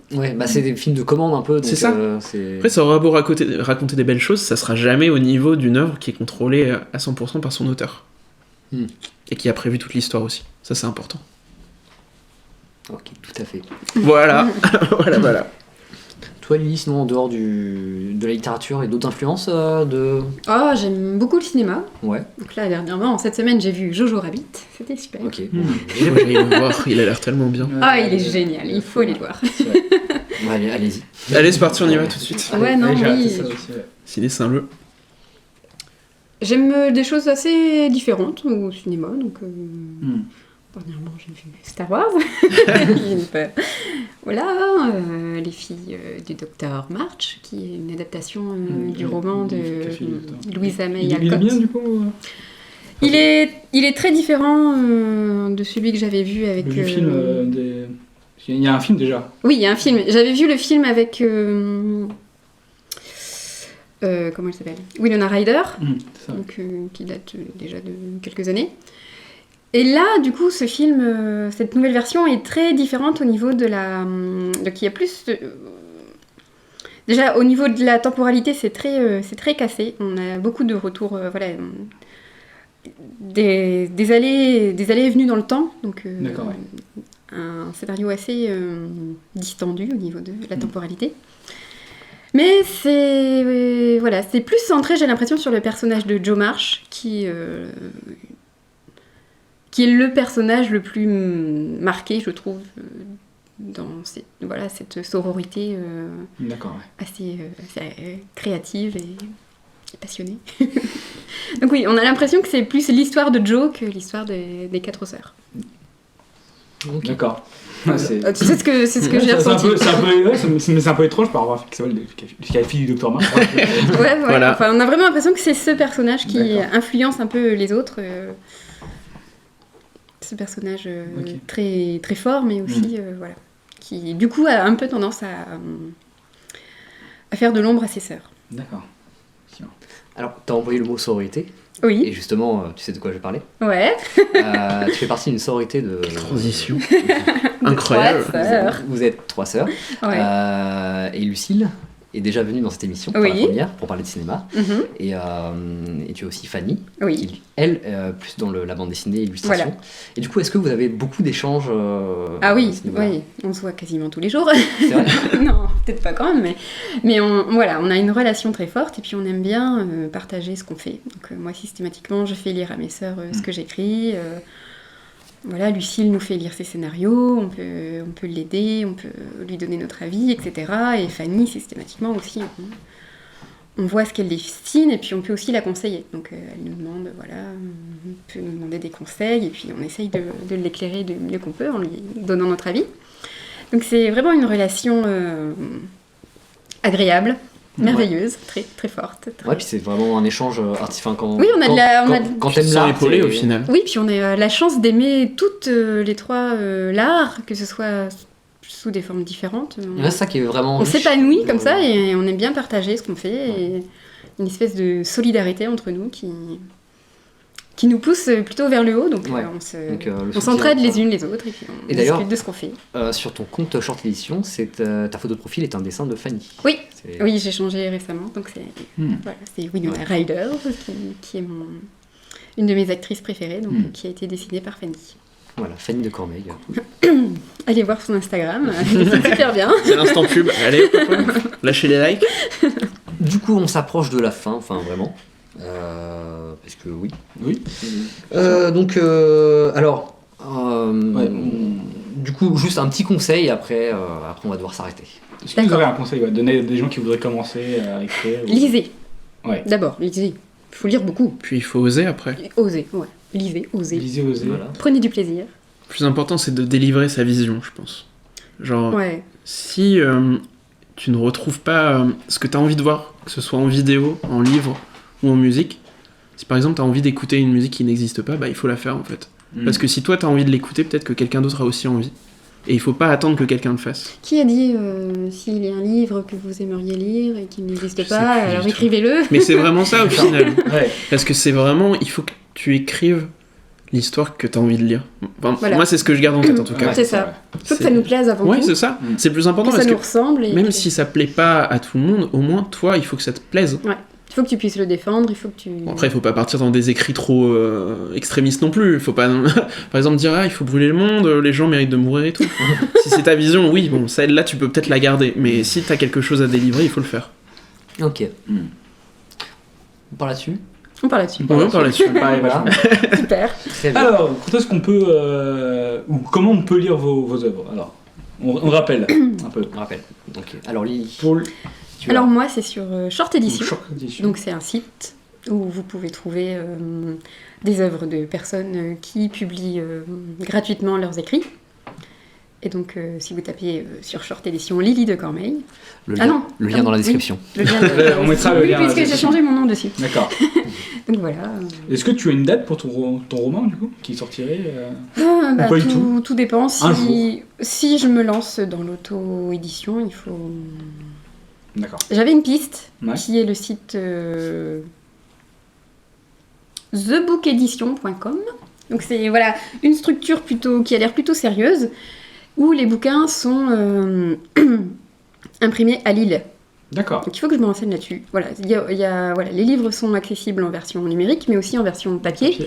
C'est des films de commande un peu. Donc c'est ça. Après, ça aura beau raconter des belles choses, ça sera jamais au niveau d'une œuvre qui est contrôlée à 100% par son auteur. Et qui a prévu toute l'histoire aussi. Ça, c'est important. Ok, tout à fait. Voilà. voilà. Toi, Lily, sinon en dehors de la littérature et d'autres influences j'aime beaucoup le cinéma. Ouais. Donc là, dernièrement, cette semaine, j'ai vu Jojo Rabbit. C'était super. Ok. Je vais aller le voir, il a l'air tellement bien. Il est génial, il faut aller le voir. Allez-y. Allez, c'est parti, on y va tout de suite. Ciné Saint-Leu. J'aime des choses assez différentes au cinéma, donc... Dernièrement, j'ai vu Star Wars. Les filles du Docteur March, qui est une adaptation du roman de Louisa May Alcott. Il est bien du coup il est très différent de celui que j'avais vu avec... Le film Il y a un film déjà. Oui, il y a un film. J'avais vu le film avec... comment elle s'appelle ? Winona Ryder, qui date déjà de quelques années. Et là, du coup, ce film, cette nouvelle version est très différente au niveau de la... Donc il y a plus... Déjà, au niveau de la temporalité, c'est très cassé. On a beaucoup de retours, des allées et venues dans le temps. Donc un scénario assez distendu au niveau de la temporalité. Mais c'est plus centré, j'ai l'impression, sur le personnage de Joe March, qui est le personnage le plus marqué, je trouve, dans cette sororité assez créative et passionnée. Donc oui, on a l'impression que c'est plus l'histoire de Joe que l'histoire des quatre sœurs. Okay. D'accord. C'est ce que j'ai ressenti. C'est un peu étrange par rapport à la fille du Docteur March. Voilà. Enfin, on a vraiment l'impression que c'est ce personnage qui influence un peu les autres. Ce personnage très, très fort, mais aussi qui du coup a un peu tendance à faire de l'ombre à ses sœurs. D'accord. Alors, tu as envoyé le mot sororité. Oui. Et justement, tu sais de quoi je vais parler. Ouais. Tu fais partie d'une sororité de... Transition. Incroyable. Trois sœurs. Vous êtes 3 sœurs. Ouais. Et Lucille, est déjà venue dans cette émission, pour Oui. la première, pour parler de cinéma. Mhm. Et tu as aussi Fanny, Oui. qui, elle, plus dans la bande dessinée et l'illustration. Voilà. Et du coup, est-ce que vous avez beaucoup d'échanges Ah à oui, ce niveau-là? oui, on se voit quasiment tous les jours. C'est vrai. Non, peut-être pas quand même, mais on a une relation très forte et puis on aime bien partager ce qu'on fait. Donc moi, systématiquement, je fais lire à mes sœurs ce que j'écris. Voilà, Lucille nous fait lire ses scénarios, on peut l'aider, on peut lui donner notre avis, etc. Et Fanny, systématiquement aussi, on voit ce qu'elle dessine et puis on peut aussi la conseiller. Donc elle nous demande, voilà, on peut nous demander des conseils et puis on essaye de l'éclairer du mieux qu'on peut en lui donnant notre avis. Donc c'est vraiment une relation agréable, merveilleuse, très, très forte. Très... Ouais, puis c'est vraiment un échange artistique. Quand, oui, on a quand t'aimes Sans l'art, épauler c'est- au final. Oui, puis on a la chance d'aimer toutes les trois l'art, que ce soit sous des formes différentes. Ouais, c'est ça qui est vraiment. On riche. s'épanouit comme ça et on aime bien partager ce qu'on fait. Et une espèce de solidarité entre nous qui nous pousse plutôt vers le haut. Donc, Ouais. Donc, le on soutien, s'entraide les ça. unes les autres et puis on Et d'ailleurs- discute de ce qu'on fait. Sur ton compte Short Edition, ta photo de profil est un dessin de Fanny. Oui. C'est- Oui, j'ai changé récemment. Donc c'est voilà, c'est Winona Ryder qui est une de mes actrices préférées, donc, qui a été dessinée par Fanny. Voilà, Fanny de Cormeil. Allez voir son Instagram, elle dessine super bien. C'est l'instant pub. Allez, hop, hop, lâchez les likes. Du coup, on s'approche de la fin, enfin vraiment. Parce que oui. Oui. Donc, alors, du coup, juste un petit conseil, après on va devoir s'arrêter. Est-ce que vous aurez un conseil à donner à des gens qui voudraient commencer à écrire ou- Lisez. Ouais. D'abord, lisez. Il faut lire beaucoup. Puis il faut oser après. Osez, ouais. Lisez, osez. Lisez, osez. Voilà. Prenez du plaisir. Le plus important, c'est de délivrer sa vision, je pense. Genre, Ouais. si tu ne retrouves pas ce que tu as envie de voir, que ce soit en vidéo, en livre ou en musique, si par exemple tu as envie d'écouter une musique qui n'existe pas, bah il faut la faire en fait. Parce que si toi tu as envie de l'écouter, peut-être que quelqu'un d'autre a aussi envie. Et il faut pas attendre que quelqu'un le fasse. Qui a dit s'il y a un livre que vous aimeriez lire et qui n'existe Je sais pas, plus alors du tout. écrivez-le. Mais c'est vraiment ça au final. Ouais. Parce que c'est vraiment, il faut que tu écrives l'histoire que tu as envie de lire. Enfin, Voilà. moi c'est ce que je garde en tête en tout cas. Ouais, C'est ça. Il faut que ça C'est- nous plaise avant Ouais, tout. c'est ça. Mm. C'est le plus important Que parce ça que nous ressemble. Et même que- si ça plaît pas à tout le monde, au moins toi, il faut que ça te plaise. Il faut que tu puisses le défendre, il faut que tu... Bon, après, il faut pas partir dans des écrits trop extrémistes non plus. Il faut pas, par exemple, dire il faut brûler le monde, les gens méritent de mourir et tout. Si c'est ta vision, oui, bon, celle-là, tu peux peut-être la garder. Mais si t'as quelque chose à délivrer, il faut le faire. Ok. On parle là-dessus. On parle là-dessus. Ouais, on parle là-dessus. Pareil, Voilà. Super. Très bien. Alors, quand est-ce qu'on peut. Ou comment on peut lire vos œuvres? Alors, on rappelle un peu. On rappelle. Donc, alors Lily. Pour tu Alors as- moi, c'est sur Short Edition. Short Edition. Donc c'est un site où vous pouvez trouver des œuvres de personnes qui publient gratuitement leurs écrits. Et donc si vous tapez sur Short Edition Lily de Cormeil, le Ah lien, non. le lien Ah dans la oui. description. le lien de... On mettra le oui, lien dans la puisque j'ai description. changé mon nom dessus. D'accord. Donc voilà. Est-ce que tu as une date pour ton roman, du coup, qui sortirait Bah, Pas du tout dépend. Un Si je me lance dans l'auto-édition, il faut... D'accord. J'avais une piste Ouais. qui est le site thebookedition.com. Donc c'est voilà, une structure qui a l'air plutôt sérieuse, où les bouquins sont imprimés à Lille. D'accord. Donc il faut que je me renseigne là-dessus. Voilà, voilà, les livres sont accessibles en version numérique, mais aussi en version papier, Ok.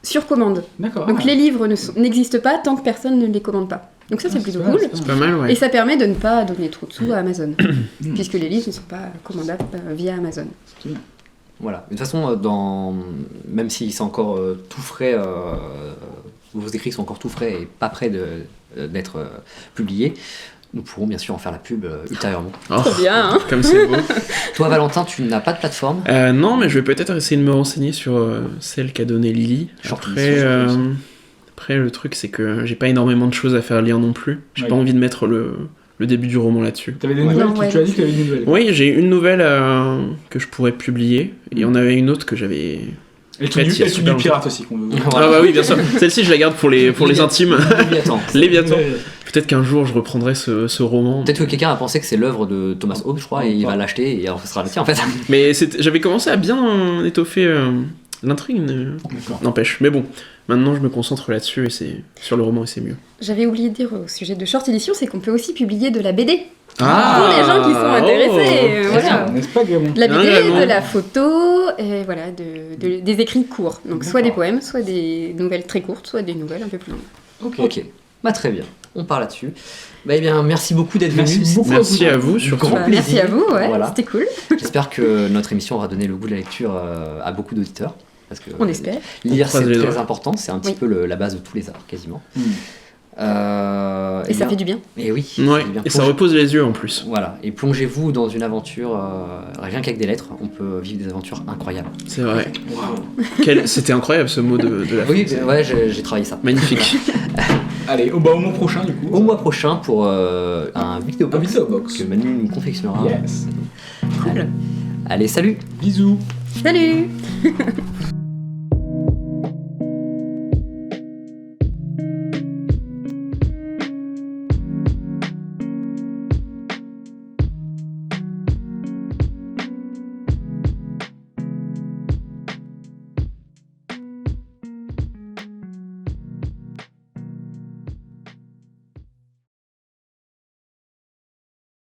sur commande. D'accord. Donc les livres n'existent pas tant que personne ne les commande pas. Donc ça c'est plutôt cool. C'est pas mal, ouais. Et ça permet de ne pas donner trop de sous à Amazon, puisque les livres ne sont pas commandables via Amazon. Voilà. De toute façon, même si c'est encore tout frais, vos écrits sont encore tout frais et pas prêts d'être publiés, nous pourrons bien sûr en faire la pub ultérieurement. Oh, Trop bien, hein. Comme c'est beau. Toi, Valentin, tu n'as pas de plateforme. Non, mais je vais peut-être essayer de me renseigner sur celle qu'a donnée Lily. Short Après, Edition. après, le truc, c'est que j'ai pas énormément de choses à faire lire non plus. J'ai Ouais. pas envie de mettre le début du roman là-dessus. T'avais des Ouais. nouvelles? Non, ouais, Tu as non, dit que t'avais des nouvelles. Oui, j'ai une nouvelle que je pourrais publier. Et il y en avait une autre que j'avais... Et tu Ouais, il y a du super pirate aussi qu'on veut. Ah bah oui, bien sûr. Celle-ci, je la garde pour les intimes. Léviathan. Léviathan. Peut-être qu'un jour, je reprendrai ce roman. Peut-être que quelqu'un a pensé que c'est l'œuvre de Thomas Hobbes, je crois, et il va l'acheter et alors ce sera le tien en fait. Mais j'avais commencé à bien étoffer l'intrigue. D'accord. N'empêche. Mais bon, maintenant, je me concentre là-dessus et c'est sur le roman et c'est mieux. J'avais oublié de dire au sujet de Short Edition, c'est qu'on peut aussi publier de la BD. Pour les gens qui sont intéressés. Voilà. N'est-ce pas, Gamon? De la BD, Vraiment. de la photo, et voilà, des écrits courts. Donc soit des poèmes, soit des nouvelles très courtes, soit des nouvelles un peu plus longues. Ok, bah très bien, on part là-dessus. Bah eh bien, merci beaucoup d'être venu. Merci beaucoup. Merci à vous, surtout. Grand plaisir. Merci à vous, ouais, Voilà. c'était cool. J'espère que notre émission aura donné le goût de la lecture à beaucoup d'auditeurs. Parce que On espère. lire, croise c'est les très doigts. important, c'est un petit Oui. peu la base de tous les arts, quasiment. Et ça fait du bien. Et oui. Ouais, c'est bien. et ça repose les yeux en plus. Voilà, et plongez-vous dans une aventure, rien qu'avec des lettres, on peut vivre des aventures incroyables. C'est vrai. Waouh. C'était incroyable ce mot de la fin. Oui, ouais, j'ai travaillé ça. Magnifique. Allez, au mois prochain, du coup. Au mois prochain pour un vidéobox Un vidéobox. que Manu nous confectionnera. Yes. Cool. Allez, salut! Bisous. Salut!